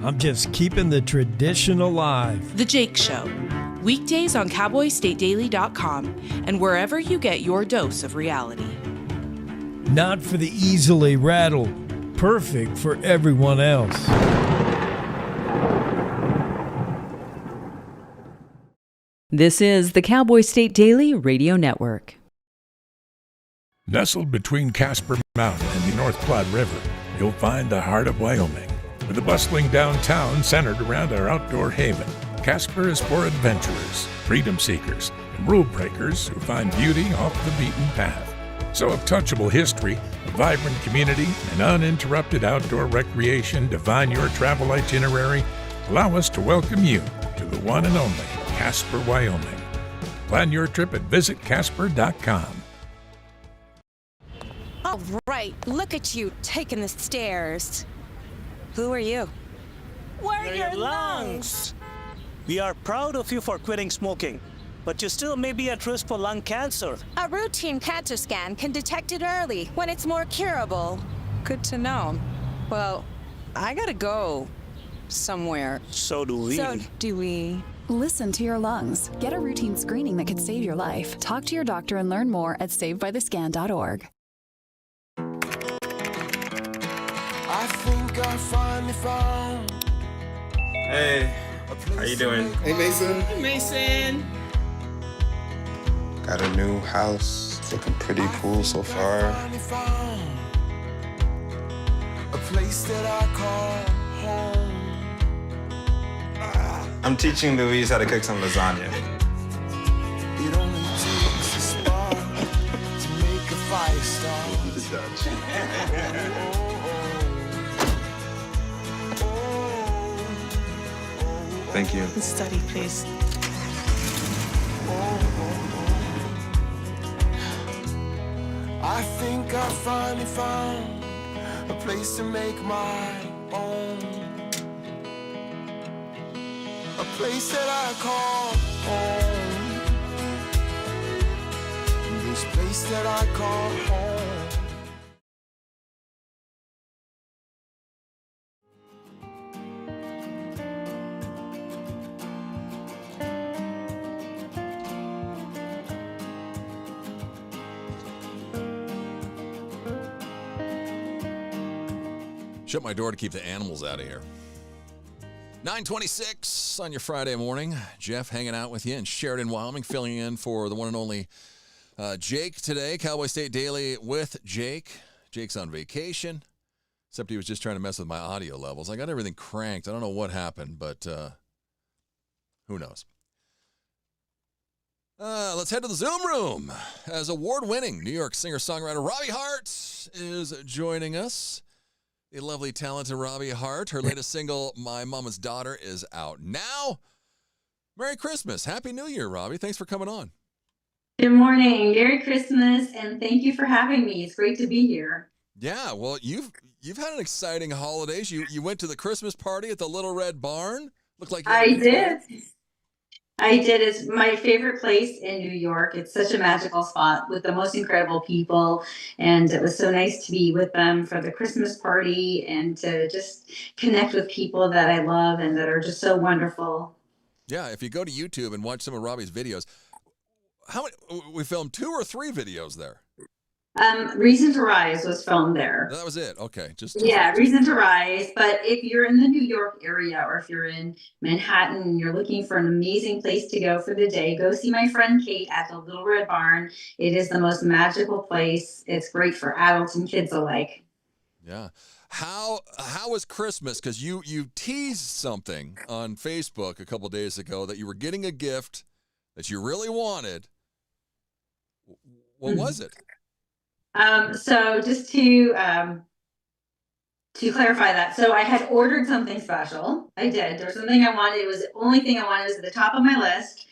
I'm just keeping the tradition alive. The Jake Show. Weekdays on CowboyStateDaily.com and wherever you get your dose of reality. Not for the easily rattled. Perfect for everyone else. This is the Cowboy State Daily Radio Network. Nestled between Casper Mountain and the North Platte River, you'll find the heart of Wyoming. With a bustling downtown centered around our outdoor haven, Casper is for adventurers, freedom seekers, and rule breakers who find beauty off the beaten path. So if touchable history, a vibrant community, and uninterrupted outdoor recreation define your travel itinerary, allow us to welcome you to the one and only Casper, Wyoming. Plan your trip at visitcasper.com. All right, look at you taking the stairs. Who are you? We're your lungs. We are proud of you for quitting smoking, but you still may be at risk for lung cancer. A routine cancer scan can detect it early when it's more curable. Good to know. Well, I gotta go somewhere. So do we. Listen to your lungs. Get a routine screening that could save your life. Talk to your doctor and learn more at savedbythescan.org. I think I finally found. Hey, how you doing? Hey, Mason. Hey, Mason. Got a new house. It's looking pretty cool so far. A place that I call home. I'm teaching Louise how to cook some lasagna. It only takes a spark to make a fire start. Thank you. Study, please. I think I finally found a place to make my own. A place that I call home. This place that I call home. Shut my door to keep the animals out of here. 9:26 on your Friday morning. Jeff hanging out with you in Sheridan, Wyoming, filling in for the one and only Jake today. Cowboy State Daily with Jake. Jake's on vacation, except he was just trying to mess with my audio levels. I got everything cranked. I don't know what happened, but who knows? Let's head to the Zoom room as award-winning New York singer-songwriter Robbie Hart is joining us. The lovely, talented Robbie Hart. Her latest single, My Mama's Daughter, is out now. Merry Christmas. Happy New Year, Robbie. Thanks for coming on. Good morning. Merry Christmas, and thank you for having me. It's great to be here. Yeah, well, you've had an exciting holidays. You went to the Christmas party at the Little Red Barn. Looked like I did. It's my favorite place in New York. It's such a magical spot with the most incredible people. And it was so nice to be with them for the Christmas party and to just connect with people that I love and that are just so wonderful. Yeah, if you go to YouTube and watch some of Robbie's videos, how many, we filmed 2 or 3 videos there? Reason to Rise was filmed there. That was it. Okay. Reason to Rise. But if you're in the New York area or if you're in Manhattan and you're looking for an amazing place to go for the day, go see my friend Kate at the Little Red Barn. It is the most magical place. It's great for adults and kids alike. Yeah. How was Christmas? Because you teased something on Facebook a couple days ago that you were getting a gift that you really wanted. What was it? So just to clarify that, so I had ordered something special. I did. There was something I wanted. It was the only thing I wanted was at the top of my list.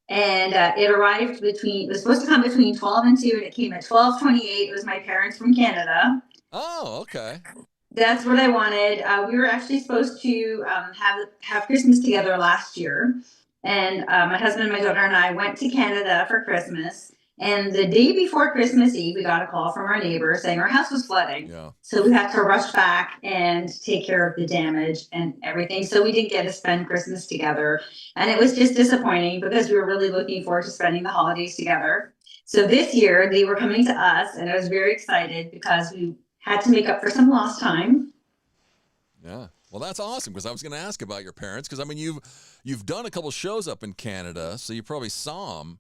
And it arrived it was supposed to come between 12 and 2, and it came at 12:28. It was my parents from Canada. Oh, okay. That's what I wanted. We were actually supposed to have Christmas together last year. And my husband, my daughter, and I went to Canada for Christmas. And the day before Christmas Eve, we got a call from our neighbor saying our house was flooding. Yeah. So we had to rush back and take care of the damage and everything. So we didn't get to spend Christmas together. And it was just disappointing because we were really looking forward to spending the holidays together. So this year, they were coming to us, and I was very excited because we had to make up for some lost time. Yeah. Well, that's awesome, because I was going to ask about your parents, because, I mean, you've done a couple shows up in Canada, so you probably saw them.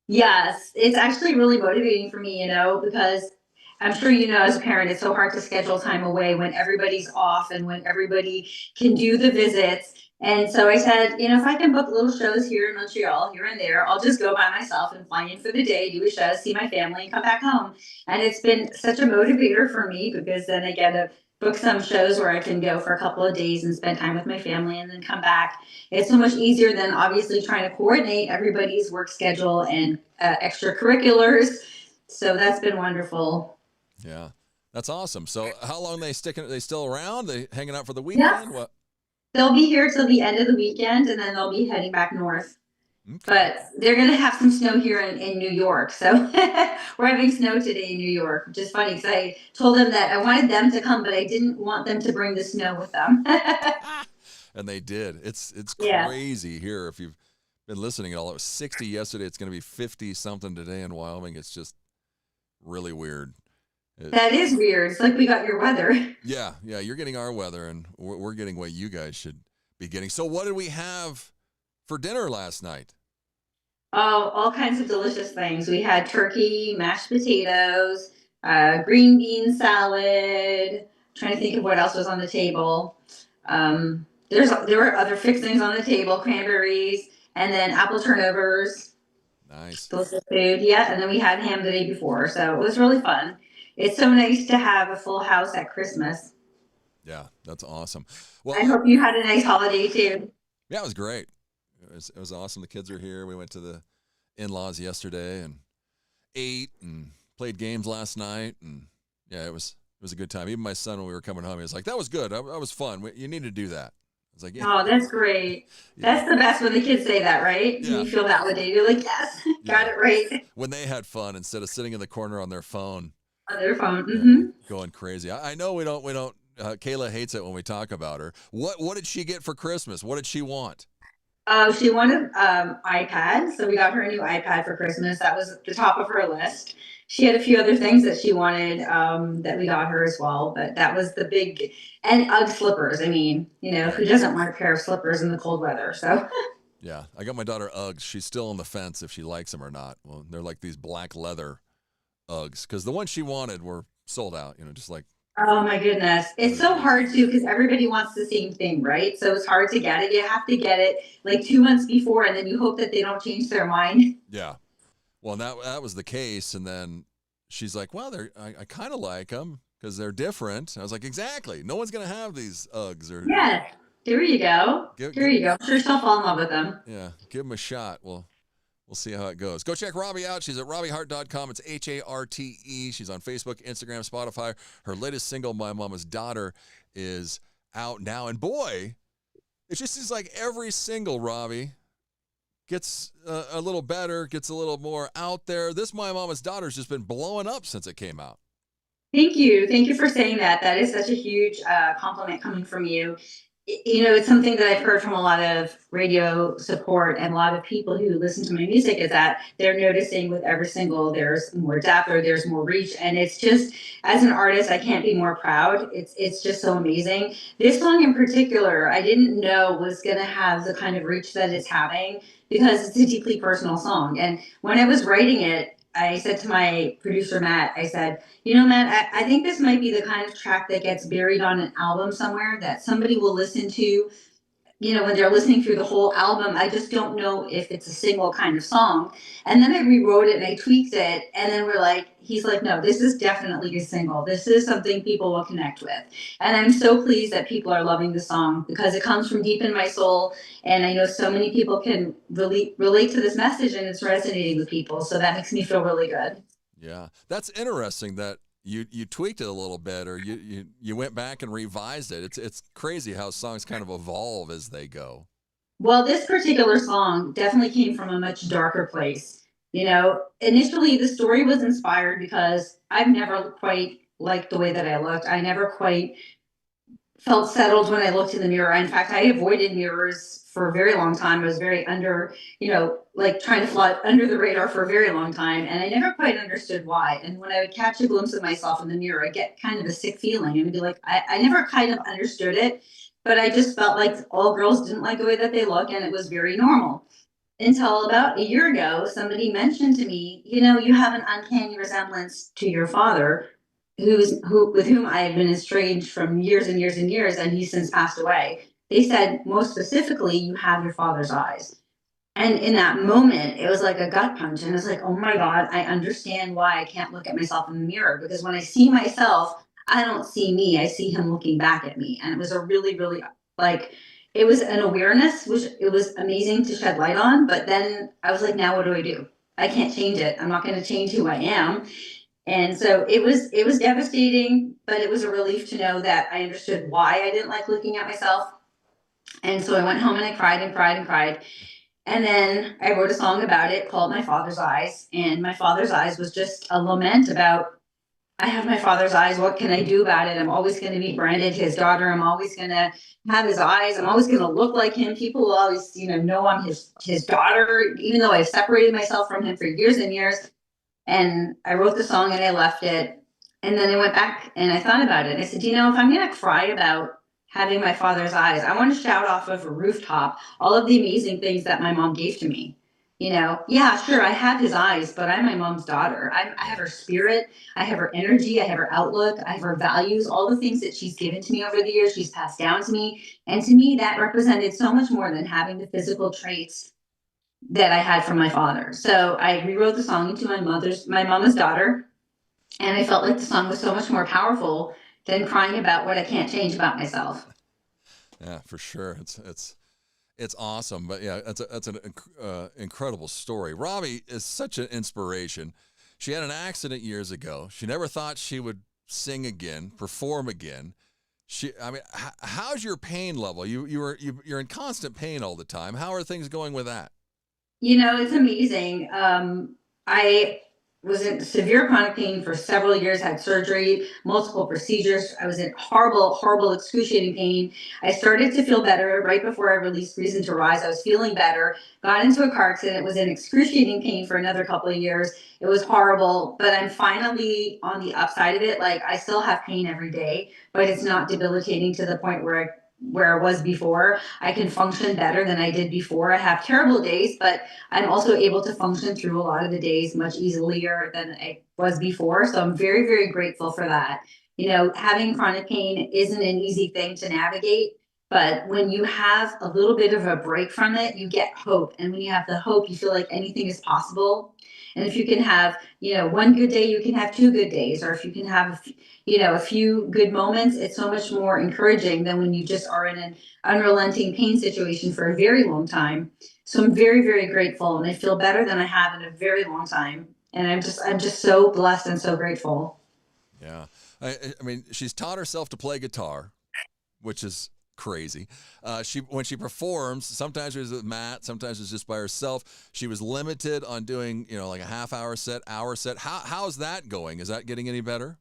Yes, it's actually really motivating for me, because I'm sure as a parent, it's so hard to schedule time away when everybody's off and when everybody can do the visits. And so I said, if I can book little shows here in Montreal, here and there, I'll just go by myself and fly in for the day, do a show, see my family, and come back home. And it's been such a motivator for me, because then I get to book some shows where I can go for a couple of days and spend time with my family and then come back. It's so much easier than obviously trying to coordinate everybody's work schedule and extracurriculars. So that's been wonderful. Yeah, that's awesome. So how long they still around? They hanging out for the weekend? Yeah. What? They'll be here till the end of the weekend, and then they'll be heading back north. Okay. But they're going to have some snow here in New York. So we're having snow today in New York, which is funny because I told them that I wanted them to come, but I didn't want them to bring the snow with them. And they did. It's Yeah. crazy here. If you've been listening at all, it was 60 yesterday. It's going to be 50 something today in Wyoming. It's just really weird. That is weird. It's like we got your weather. Yeah, you're getting our weather, and we're getting what you guys should be getting. So what did we have for dinner last night? Oh, all kinds of delicious things. We had turkey, mashed potatoes, green bean salad. Trying to think of what else was on the table. There were other fixings on the table, cranberries, and then apple turnovers. Nice. Delicious food, yeah. And then we had ham the day before, so it was really fun. It's so nice to have a full house at Christmas. Yeah, that's awesome. Well, I hope you had a nice holiday too. Yeah, it was great. It was awesome. The kids are here. We went to the in-laws yesterday and ate and played games last night, and yeah, it was a good time. Even my son, when we were coming home, he was like, "That was good. That was fun. You need to do that." I was like, "Yeah." Oh, that's great. Yeah. That's the best when the kids say that, right? Yeah. You feel validated. You're like, yes, got it right. When they had fun instead of sitting in the corner on their phone. On their phone. Mm-hmm. Going crazy. I know we don't. Kayla hates it when we talk about her. What did she get for Christmas? What did she want? Oh, she wanted iPad, so we got her a new iPad for Christmas. That was at the top of her list. She had a few other things that she wanted that we got her as well, but that was the big, and UGG slippers. I mean, who doesn't want a pair of slippers in the cold weather? So. Yeah, I got my daughter Uggs. She's still on the fence if she likes them or not. Well, they're like these black leather Uggs, because the ones she wanted were sold out. Just like. Oh my goodness. It's so hard too, because everybody wants the same thing, right? So it's hard to get it. You have to get it like 2 months before, and then you hope that they don't change their mind. Yeah. Well, that was the case. And then she's like, well, I kind of like them because they're different. I was like, exactly. No one's going to have these Uggs. Yeah. There you go. There you go. I'm sure she'll fall in love with them. Yeah. Give them a shot. We'll see how it goes. Go check Robbie out. She's at RobbieHart.com. It's HARTE. She's on Facebook, Instagram, Spotify. Her latest single, My Mama's Daughter, is out now. And boy, it just seems like every single, Robbie, gets a little better, gets a little more out there. This My Mama's Daughter has just been blowing up since it came out. Thank you. Thank you for saying that. That is such a huge compliment coming from you. It's something that I've heard from a lot of radio support and a lot of people who listen to my music is that they're noticing with every single, there's more depth or there's more reach. And it's just, as an artist, I can't be more proud. It's just so amazing. This song in particular, I didn't know was going to have the kind of reach that it's having because it's a deeply personal song. And when I was writing it, I said to my producer, Matt, I said, Matt, I think this might be the kind of track that gets buried on an album somewhere that somebody will listen to, when they're listening through the whole album, I just don't know if it's a single kind of song. And then I rewrote it and I tweaked it. And then he's like, no, this is definitely a single. This is something people will connect with. And I'm so pleased that people are loving the song because it comes from deep in my soul. And I know so many people can relate to this message and it's resonating with people. So that makes me feel really good. Yeah. That's interesting that you tweaked it a little bit, or you went back and revised it. It's crazy how songs kind of evolve as they go. Well, this particular song definitely came from a much darker place. Initially the story was inspired because I've never quite liked the way that I looked. I never quite felt settled when I looked in the mirror. In fact, I avoided mirrors for a very long time. I was very trying to fly under the radar for a very long time. And I never quite understood why. And when I would catch a glimpse of myself in the mirror, I'd get kind of a sick feeling. And I'd be like, I never kind of understood it, but I just felt like all girls didn't like the way that they look. And it was very normal. Until about a year ago, somebody mentioned to me, you have an uncanny resemblance to your father, with whom I had been estranged from years and years and years, and he's since passed away. They said, most specifically, you have your father's eyes. And in that moment, it was like a gut punch. And I was like, oh my God, I understand why I can't look at myself in the mirror. Because when I see myself, I don't see me. I see him looking back at me. And it was a really, really, it was an awareness, which it was amazing to shed light on. But then I was like, now what do I do? I can't change it. I'm not going to change who I am. And so it was devastating, but it was a relief to know that I understood why I didn't like looking at myself. And so I went home and I cried and cried and cried. And then I wrote a song about it called My Father's Eyes. And My Father's Eyes was just a lament about, I have my father's eyes. What can I do about it? I'm always going to be Brandon, his daughter. I'm always going to have his eyes. I'm always going to look like him. People will always, know I'm his daughter, even though I've separated myself from him for years and years. And I wrote the song and I left it. And then I went back and I thought about it. I said, if I'm going to cry about having my father's eyes, I want to shout off of a rooftop all of the amazing things that my mom gave to me. Yeah, sure, I have his eyes, but I'm my mom's daughter. I have her spirit. I have her energy. I have her outlook. I have her values, all the things that she's given to me over the years, she's passed down to me. And to me, that represented so much more than having the physical traits that I had from my father. So I rewrote the song into my mama's daughter. And I felt like the song was so much more powerful than crying about what I can't change about myself. Yeah, for sure. It's awesome. But yeah, that's an incredible story. Robbie is such an inspiration. She had an accident years ago. She never thought she would sing again, perform again. How's your pain level? You're in constant pain all the time. How are things going with that? It's amazing. I was in severe chronic pain for several years, had surgery, multiple procedures. I was in horrible, horrible, excruciating pain. I started to feel better right before I released Reason to Rise. I was feeling better, got into a car accident, was in excruciating pain for another couple of years. It was horrible, but I'm finally on the upside of it. I still have pain every day, but it's not debilitating to the point where I was before. I can function better than I did before. I have terrible days, but I'm also able to function through a lot of the days much easier than I was before. So I'm very, very grateful for that. Having chronic pain isn't an easy thing to navigate, but when you have a little bit of a break from it, you get hope. And when you have the hope, you feel like anything is possible. And if you can have, one good day, you can have 2 good days, or if you can have, a few good moments, it's so much more encouraging than when you just are in an unrelenting pain situation for a very long time. So I'm very, very grateful, and I feel better than I have in a very long time. And I'm just so blessed and so grateful. Yeah. I mean, she's taught herself to play guitar, which is crazy. When she performs, sometimes it was with Matt, sometimes it's just by herself. She was limited on doing, like a half-hour set, hour set. How's that going? Is that getting any better?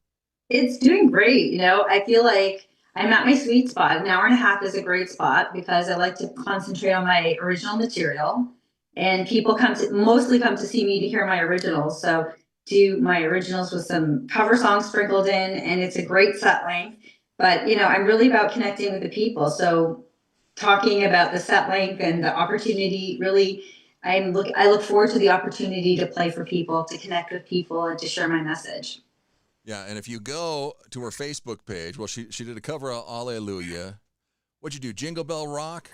It's doing great. I feel like I'm at my sweet spot. An hour and a half is a great spot because I like to concentrate on my original material, and people mostly come to see me to hear my originals. So do my originals with some cover songs sprinkled in, and it's a great set length. But, I'm really about connecting with the people. So talking about the set length and the opportunity, really, I look forward to the opportunity to play for people, to connect with people, and to share my message. Yeah, and if you go to her Facebook page, well, she did a cover of Alleluia. What'd you do, Jingle Bell Rock?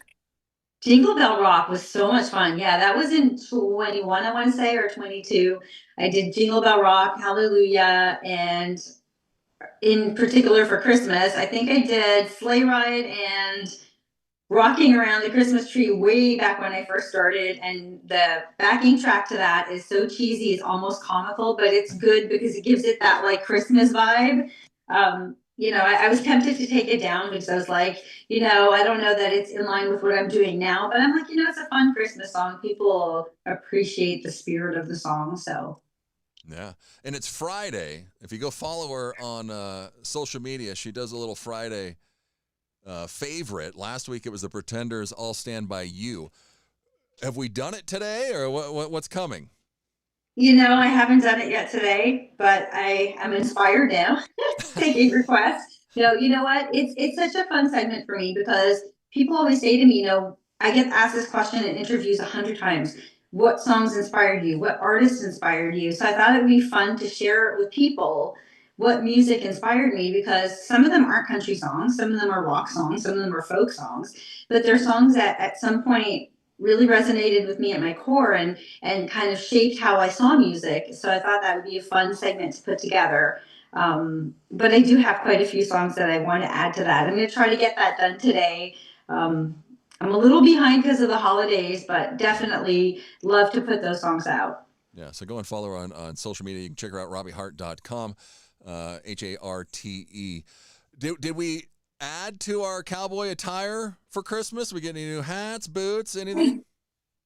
Jingle Bell Rock was so much fun. Yeah, that was in 21, I want to say, or 22. I did Jingle Bell Rock, Hallelujah, and in particular for Christmas, I think I did Sleigh Ride and Rocking Around the Christmas Tree way back when I first started. And the backing track to that is so cheesy, it's almost comical, but it's good because it gives it that like Christmas vibe. I was tempted to take it down because I was like, I don't know that it's in line with what I'm doing now, but I'm like, it's a fun Christmas song. People appreciate the spirit of the song. So Yeah. And it's Friday. If you go follow her on social media, she does a little Friday favorite. Last week it was the Pretenders, I'll Stand By You. Have we done it today, or what's coming? I haven't done it yet today, but I am inspired now. Taking requests. You know what? It's such a fun segment for me because people always say to me, I get asked this question in interviews 100 times. What songs inspired you? What artists inspired you? So I thought it would be fun to share with people what music inspired me, because some of them aren't country songs, some of them are rock songs, some of them are folk songs, but they're songs that at some point really resonated with me at my core and kind of shaped how I saw music. So I thought that would be a fun segment to put together. But I do have quite a few songs that I want to add to that. I'm going to try to get that done today. I'm a little behind because of the holidays, but definitely love to put those songs out. Yeah, so go and follow her on social media. You can check her out, RobbieHart.com, HARTE. Did we add to our cowboy attire for Christmas? We get any new hats, boots, anything?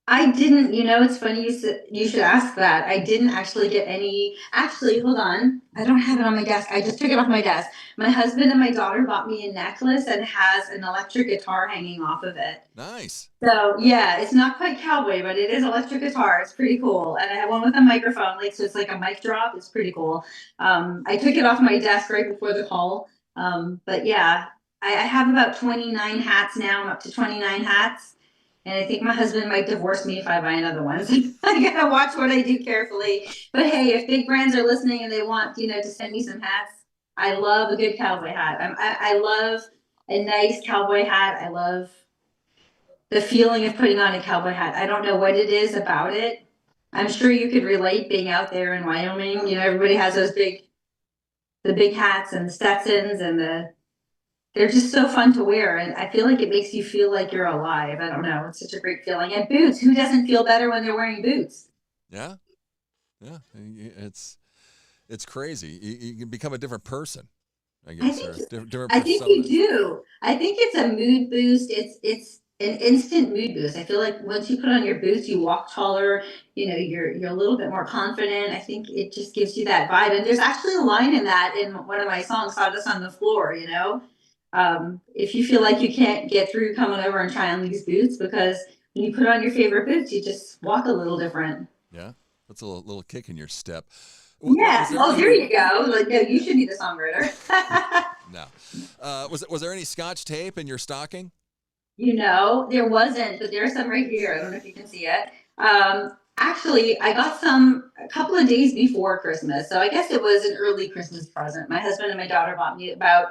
I didn't, it's funny you should ask that. I didn't actually get any. Actually, hold on. I don't have it on my desk. I just took it off my desk. My husband and my daughter bought me a necklace and has an electric guitar hanging off of it. Nice. So, yeah, it's not quite cowboy, but it is electric guitar. It's pretty cool. And I have one with a microphone, so it's like a mic drop. It's pretty cool. I took it off my desk right before the call. But yeah, I have about 29 hats now. I'm up to 29 hats. And I think my husband might divorce me if I buy another one. So I gotta watch what I do carefully. But hey, if big brands are listening and they want, to send me some hats, I love a good cowboy hat. I love a nice cowboy hat. I love the feeling of putting on a cowboy hat. I don't know what it is about it. I'm sure you could relate being out there in Wyoming. Everybody has the big hats and the Stetsons and they're just so fun to wear, and I feel like it makes you feel like you're alive. I don't know. It's such a great feeling. And boots. Who doesn't feel better when they're wearing boots? Yeah. It's crazy. You can become a different person, I guess. I think you do. I think it's a mood boost. It's an instant mood boost. I feel like once you put on your boots, you walk taller. You're a little bit more confident. I think it just gives you that vibe. And there's actually a line in that in one of my songs, "Sawdust on the Floor." If you feel like you can't get through, coming over and try on these boots, because when you put on your favorite boots, you just walk a little different. Yeah, that's a little kick in your step. Yeah. There you go. No, you should be the songwriter. No. Was there any Scotch tape in your stocking? There wasn't, but there's some right here. I don't know if you can see it. Actually, I got some a couple of days before Christmas, so I guess it was an early Christmas present. My husband and my daughter bought me about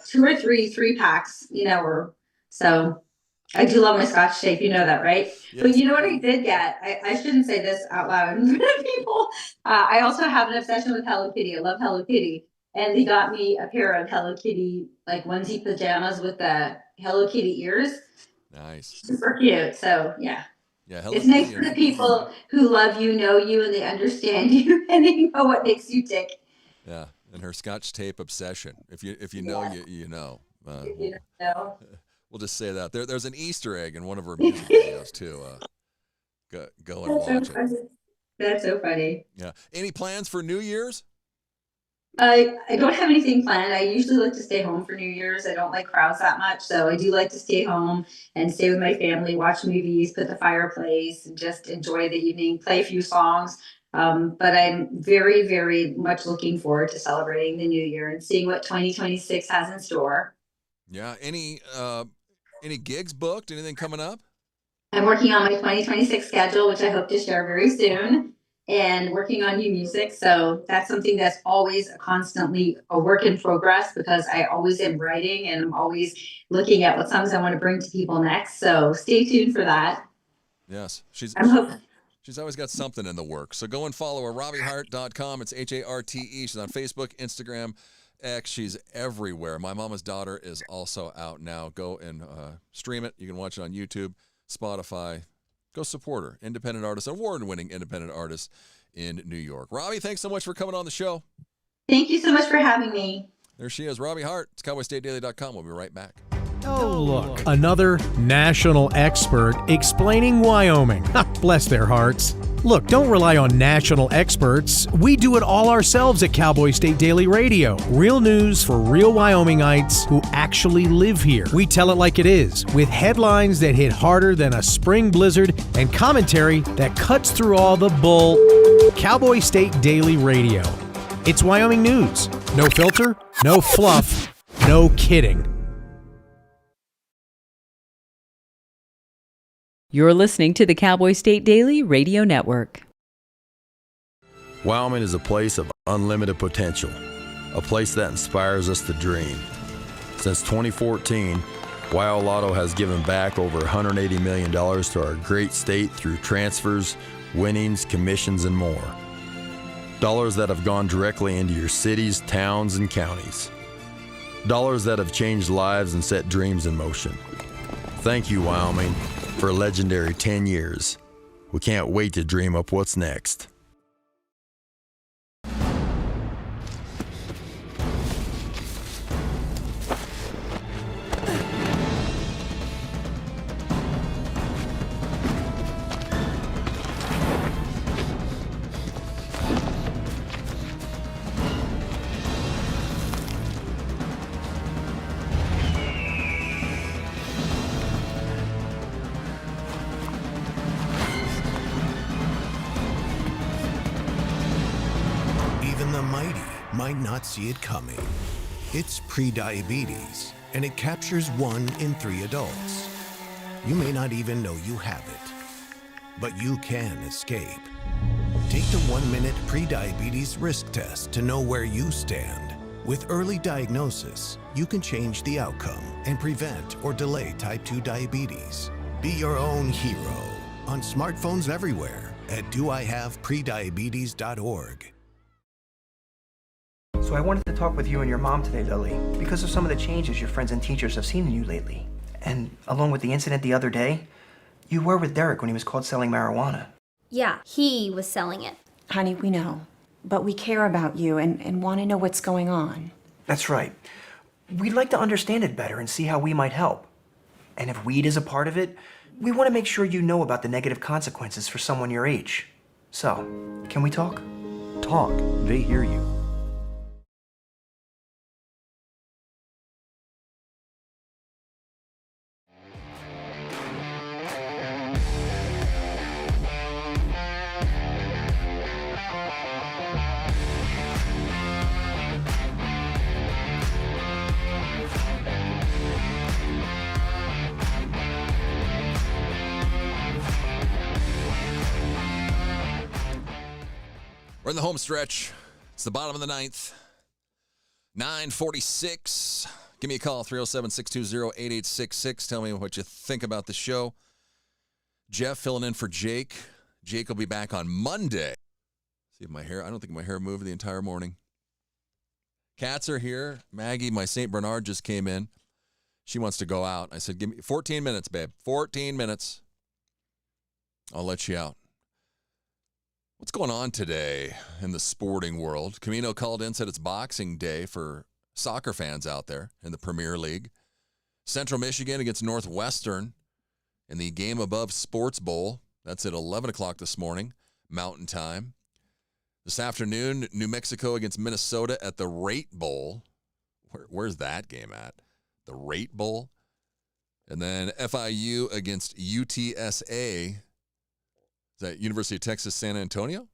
2 or 3 packs, so I do love my Scotch tape, that, right? Yes. But you know what I did get? I shouldn't say this out loud in front of people. I also have an obsession with Hello Kitty. I love Hello Kitty. And they got me a pair of Hello Kitty, like onesie pajamas with the Hello Kitty ears. Nice. Super cute. So, yeah. Yeah, it's nice for the people who love you, know you, and they understand you, and they know what makes you tick. Yeah. And her Scotch tape obsession. If you know, yeah. you know. You know. We'll just say that. There's an Easter egg in one of her music videos too. Go and watch it. That's so funny. Yeah. Any plans for New Year's? I don't have anything planned. I usually like to stay home for New Year's. I don't like crowds that much, so I do like to stay home and stay with my family, watch movies, put the fireplace, and just enjoy the evening, play a few songs. But I'm very, very much looking forward to celebrating the new year and seeing what 2026 has in store. Yeah. Any gigs booked? Anything coming up? I'm working on my 2026 schedule, which I hope to share very soon. and working on new music. So that's something that's always constantly a work in progress because I always am writing and I'm always looking at what songs I want to bring to people next. So stay tuned for that. Yes. She's always got something in the works. So go and follow her, RobbieHart.com. It's H-A-R-T-E. She's on Facebook, Instagram, X. She's everywhere. My Mama's Daughter is also out now. Go and stream it. You can watch it on YouTube, Spotify. Go support her. Independent artist, award-winning independent artist in New York. Robbie, thanks so much for coming on the show. Thank you so much for having me. There she is, Robbie Hart. It's CowboyStateDaily.com. We'll be right back. Oh, look. Another national expert explaining Wyoming. Bless their hearts. Look, don't rely on national experts. We do it all ourselves at Cowboy State Daily Radio. Real news for real Wyomingites who actually live here. We tell it like it is, with headlines that hit harder than a spring blizzard and commentary that cuts through all the bull. Cowboy State Daily Radio. It's Wyoming news. No filter, no fluff, no kidding. You're listening to the Cowboy State Daily Radio Network. Wyoming is a place of unlimited potential, a place that inspires us to dream. Since 2014, Wyo Lotto has given back over $180 million to our great state through transfers, winnings, commissions, and more. Dollars that have gone directly into your cities, towns, and counties. Dollars that have changed lives and set dreams in motion. Thank you, Wyoming, for a legendary 10 years. We can't wait to dream up what's next. Might not see it coming. It's prediabetes, and it captures 1 in 3 adults. You may not even know you have it, but you can escape. Take the 1-minute prediabetes risk test to know where you stand. With early diagnosis, you can change the outcome and prevent or delay type 2 diabetes. Be your own hero on smartphones everywhere at doihaveprediabetes.org. So I wanted to talk with you and your mom today, Lily, because of some of the changes your friends and teachers have seen in you lately. And along with the incident the other day, you were with Derek when he was caught selling marijuana. Yeah, he was selling it. Honey, we know. But we care about you and want to know what's going on. That's right. We'd like to understand it better and see how we might help. And if weed is a part of it, we want to make sure you know about the negative consequences for someone your age. So, can we talk? Talk. They hear you. We're in the home stretch. It's the bottom of the 9th. 9:46. Give me a call, 307-620-8866. Tell me what you think about the show. Jeff filling in for Jake. Jake will be back on Monday. See if my hair, I don't think my hair moved the entire morning. Cats are here. Maggie, my St. Bernard, just came in. She wants to go out. I said, give me 14 minutes, babe. 14 minutes. I'll let you out. What's going on today in the sporting world? Camino called in, said it's Boxing Day for soccer fans out there in the Premier League. Central Michigan against Northwestern in the Game Above Sports Bowl. That's at 11 o'clock this morning, Mountain Time. This afternoon, New Mexico against Minnesota at the Rate Bowl. Where's that game at? The Rate Bowl. And then FIU against UTSA. Is that University of Texas, San Antonio?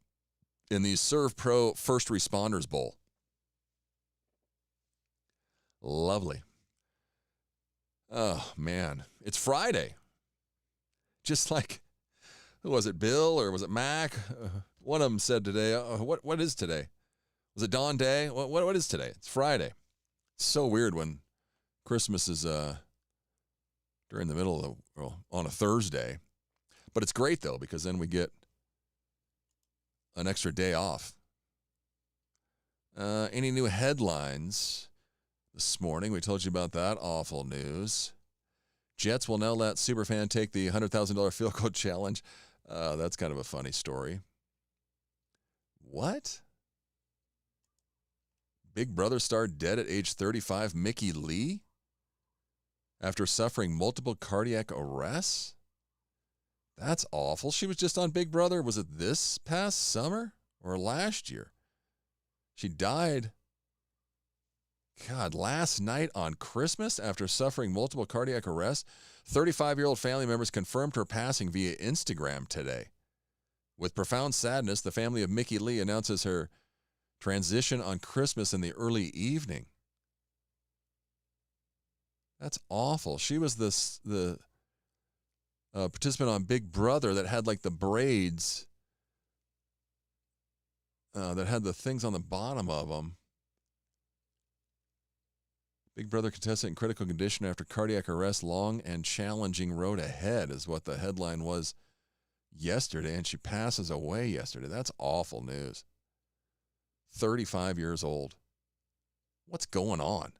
In the Serve Pro First Responders Bowl. Lovely. Oh, man. It's Friday. Just like, who was it, Bill or was it Mac? One of them said today, what is today? Was it Dawn Day? What is today? It's Friday. It's so weird when Christmas is during the middle of on a Thursday. But it's great, though, because then we get an extra day off. Any new headlines this morning? We told you about that. Awful news. Jets will now let Superfan take the $100,000 field goal challenge. That's kind of a funny story. What? Big Brother star dead at age 35, Mickey Lee? After suffering multiple cardiac arrests? That's awful. She was just on Big Brother. Was it this past summer or last year? She died, last night on Christmas after suffering multiple cardiac arrests. 35-year-old family members confirmed her passing via Instagram today. With profound sadness, the family of Mickey Lee announces her transition on Christmas in the early evening. That's awful. She was the participant on Big Brother that had like the braids that had the things on the bottom of them. Big Brother contestant in critical condition after cardiac arrest. Long and challenging road ahead is what the headline was yesterday, and she passes away yesterday. That's awful news. 35 years old. What's going on?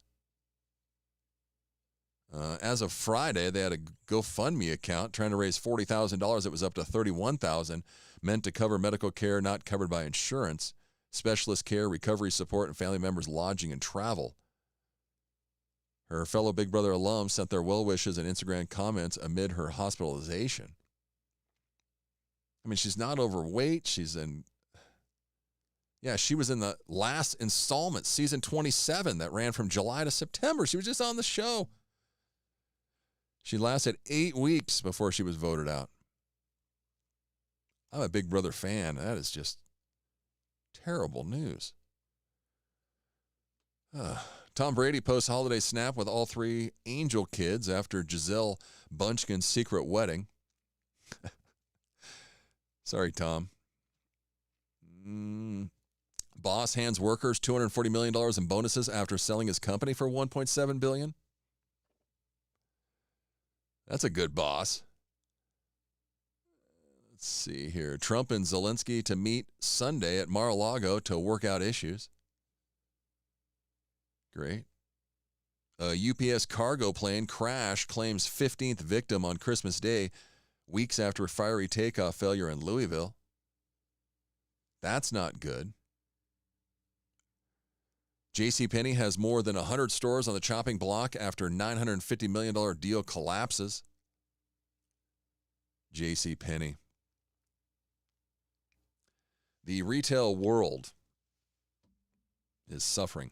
As of Friday, they had a GoFundMe account trying to raise $40,000. It was up to $31,000, meant to cover medical care not covered by insurance, specialist care, recovery support, and family members' lodging and travel. Her fellow Big Brother alums sent their well wishes and Instagram comments amid her hospitalization. I mean, she's not overweight. She was in the last installment, season 27, that ran from July to September. She was just on the show. She lasted 8 weeks before she was voted out. I'm a Big Brother fan. That is just terrible news. Tom Brady posts holiday snap with all 3 Angel kids after Giselle Bunchkin's secret wedding. Sorry, Tom. Boss hands workers $240 million in bonuses after selling his company for $1.7 billion. That's a good boss. Let's see here. Trump and Zelensky to meet Sunday at Mar-a-Lago to work out issues. Great. A UPS cargo plane crash claims 15th victim on Christmas Day, weeks after fiery takeoff failure in Louisville. That's not good. JCPenney has more than 100 stores on the chopping block after $950 million deal collapses. JCPenney. The retail world is suffering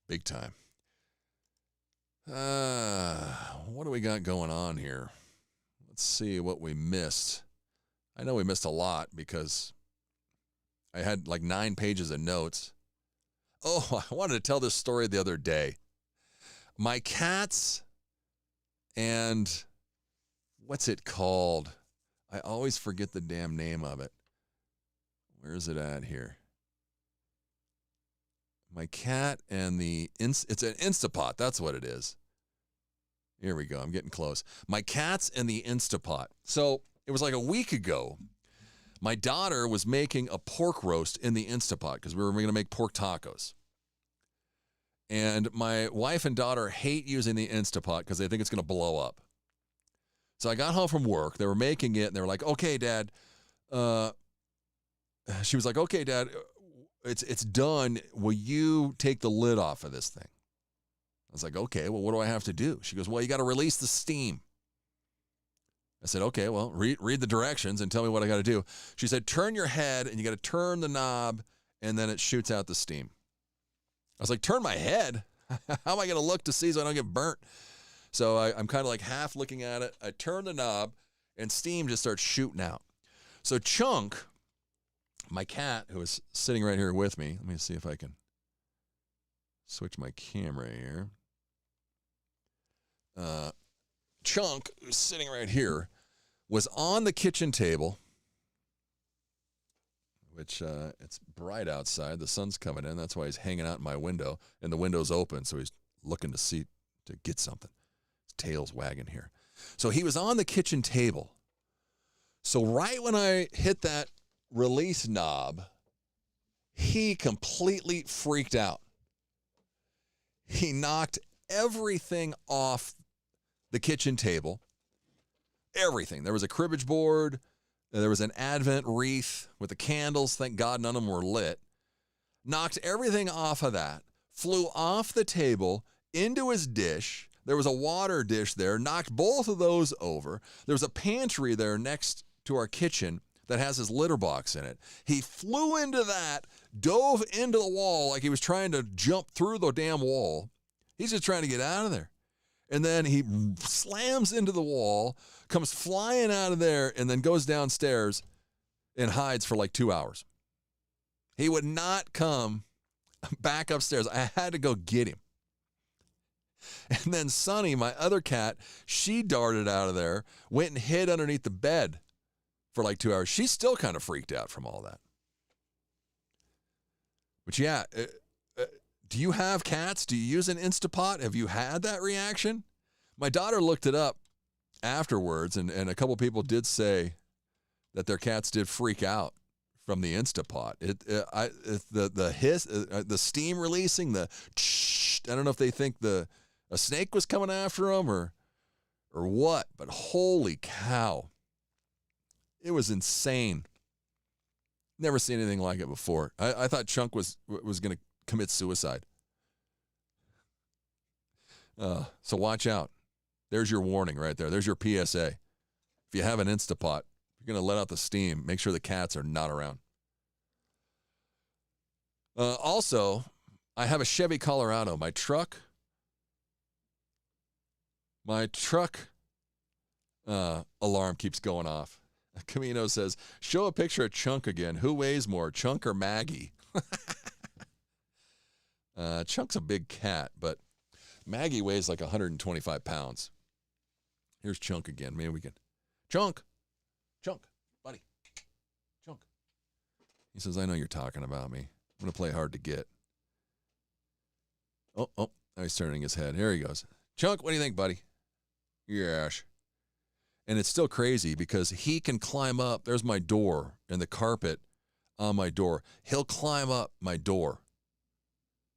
big time. What do we got going on here? Let's see what we missed. I know we missed a lot because I had like 9 pages of notes. Oh, I wanted to tell this story the other day. My cats and what's it called? I always forget the damn name of it. Where is it at here? My cat and it's an Instapot. That's what it is. Here we go. I'm getting close. My cats and the Instapot. So it was like a week ago. My daughter was making a pork roast in the Instapot because we were going to make pork tacos. And my wife and daughter hate using the Instapot because they think it's going to blow up. So I got home from work. They were making it, and they were like, okay, Dad. She was like, okay, Dad, it's done. Will you take the lid off of this thing? I was like, okay, well, what do I have to do? She goes, well, you got to release the steam. I said, okay, well, read the directions and tell me what I got to do. She said, turn your head and you got to turn the knob and then it shoots out the steam. I was like, turn my head? How am I going to look to see so I don't get burnt? So I'm kind of like half looking at it. I turn the knob and steam just starts shooting out. So Chunk, my cat, who is sitting right here with me, let me see if I can switch my camera here. Chunk, who's sitting right here, was on the kitchen table which it's bright outside. The sun's coming in. That's why he's hanging out in my window, and the window's open, so he's looking to get something. His tail's wagging here. So he was on the kitchen table. So right when I hit that release knob, he completely freaked out. He knocked everything off the kitchen table. Everything. There was a cribbage board. There was an Advent wreath with the candles. Thank God none of them were lit. Knocked everything off of that. Flew off the table into his dish. There was a water dish there. Knocked both of those over. There was a pantry there next to our kitchen that has his litter box in it. He flew into that, dove into the wall like he was trying to jump through the damn wall. He's just trying to get out of there. And then he slams into the wall, comes flying out of there, and then goes downstairs and hides for like 2 hours. He would not come back upstairs. I had to go get him. And then Sunny, my other cat, she darted out of there, went and hid underneath the bed for like 2 hours. She's still kind of freaked out from all that. But yeah, do you have cats? Do you use an Instapot? Have you had that reaction? My daughter looked it up afterwards, and a couple people did say that their cats did freak out from the Instapot. The hiss, the steam releasing, I don't know if they think a snake was coming after them or what, but holy cow. It was insane. Never seen anything like it before. I thought Chunk was going to commit suicide. So watch out. There's your warning right there. There's your PSA. If you have an Instapot, you're going to let out the steam. Make sure the cats are not around. Also, I have a Chevy Colorado. My truck alarm keeps going off. Camino says, show a picture of Chunk again. Who weighs more, Chunk or Maggie? Chunk's a big cat, but Maggie weighs like 125 pounds. Here's Chunk again. Maybe we can. Chunk, buddy. Chunk. He says, I know you're talking about me. I'm going to play hard to get. Oh, now he's turning his head. Here he goes. Chunk, what do you think, buddy? Yes. And it's still crazy because he can climb up. There's my door and the carpet on my door. He'll climb up my door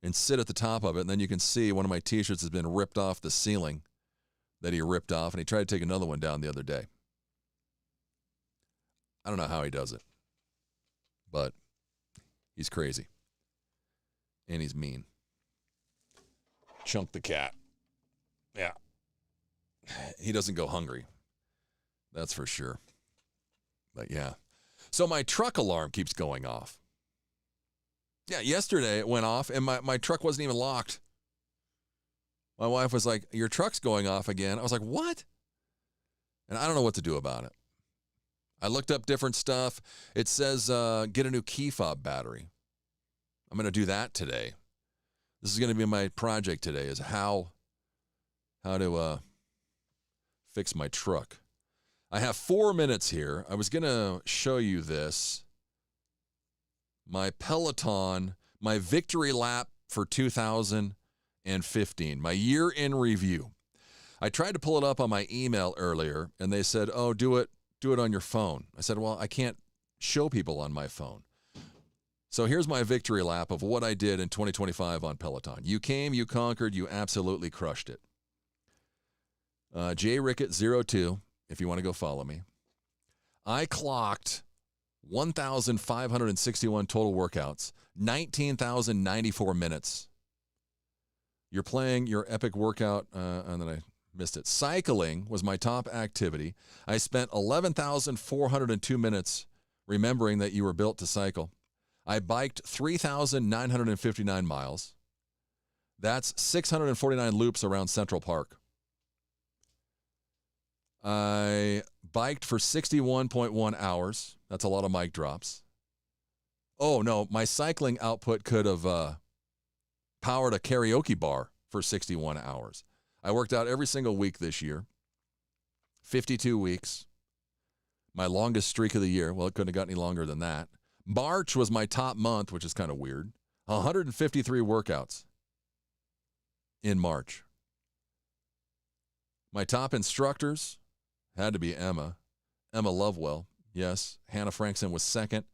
and sit at the top of it. And then you can see one of my T-shirts has been ripped off the ceiling that he ripped off. And he tried to take another one down the other day. I don't know how he does it, but he's crazy. And he's mean. Chunk the cat. Yeah. He doesn't go hungry. That's for sure. But yeah. So my truck alarm keeps going off. Yeah, yesterday it went off and my truck wasn't even locked. My wife was like, your truck's going off again. I was like, what? And I don't know what to do about it. I looked up different stuff. It says get a new key fob battery. I'm going to do that today. This is going to be my project today, is how to fix my truck. I have 4 minutes here. I was going to show you this. My Peloton, my victory lap for 2015, my year in review. I tried to pull it up on my email earlier, and they said, oh, do it on your phone. I said, well, I can't show people on my phone. So here's my victory lap of what I did in 2025 on Peloton. You came, you conquered, you absolutely crushed it. JRickett02, if you want to go follow me. I clocked 1,561 total workouts, 19,094 minutes. You're playing your epic workout, and then I missed it. Cycling was my top activity. I spent 11,402 minutes remembering that you were built to cycle. I biked 3,959 miles. That's 649 loops around Central Park. I biked for 61.1 hours. That's a lot of mic drops. Oh, no, my cycling output could have powered a karaoke bar for 61 hours. I worked out every single week this year. 52 weeks. My longest streak of the year. Well, it couldn't have got any longer than that. March was my top month, which is kind of weird. 153 workouts in March. My top instructors had to be Emma Lovewell. Yes. Hannah Frankson was second.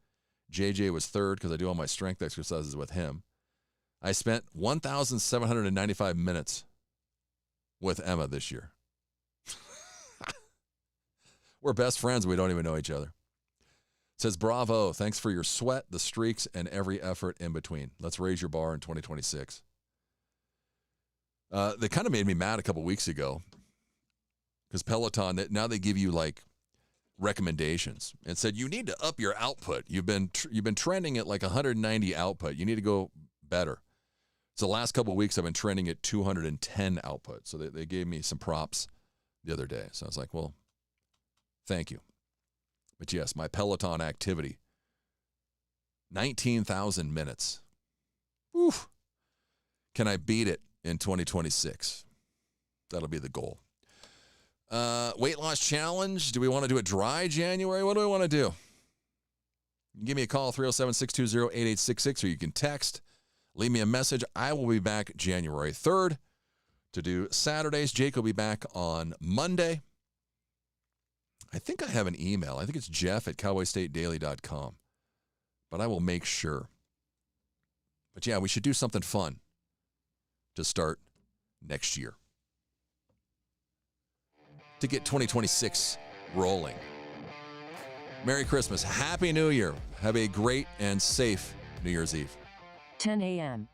JJ was third because I do all my strength exercises with him. I spent 1,795 minutes with Emma this year. We're best friends. We don't even know each other. It says, bravo. Thanks for your sweat, the streaks, and every effort in between. Let's raise your bar in 2026. They kind of made me mad a couple weeks ago because Peloton, now they give you like recommendations and said, you need to up your output. You've been trending at like 190 output. You need to go better. So the last couple of weeks, I've been trending at 210 output. So they gave me some props the other day. So I was like, well, thank you. But yes, my Peloton activity, 19,000 minutes. Oof. Can I beat it in 2026? That'll be the goal. Weight loss challenge. Do we want to do a dry January? What do we want to do? You can give me a call, 307-620-8866, or you can text. Leave me a message. I will be back January 3rd to do Saturdays. Jake will be back on Monday. I think I have an email. I think it's jeff@cowboystatedaily.com. But I will make sure. But yeah, we should do something fun to start next year, to get 2026 rolling. Merry Christmas. Happy New Year. Have a great and safe New Year's Eve. 10 a.m.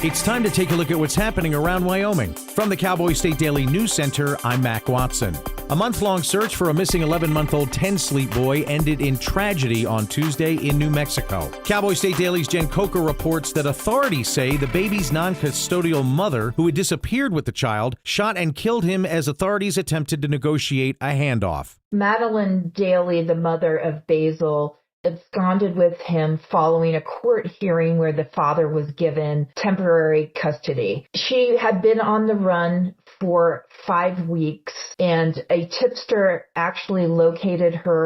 It's time to take a look at what's happening around Wyoming. From the Cowboy State Daily News Center, I'm Mac Watson. A month-long search for a missing 11-month-old 10-sleep boy ended in tragedy on Tuesday in New Mexico. Cowboy State Daily's Jen Coker reports that authorities say the baby's non-custodial mother, who had disappeared with the child, shot and killed him as authorities attempted to negotiate a handoff. Madeline Daly, the mother of Basil, absconded with him following a court hearing where the father was given temporary custody. She had been on the run for 5 weeks, and a tipster actually located her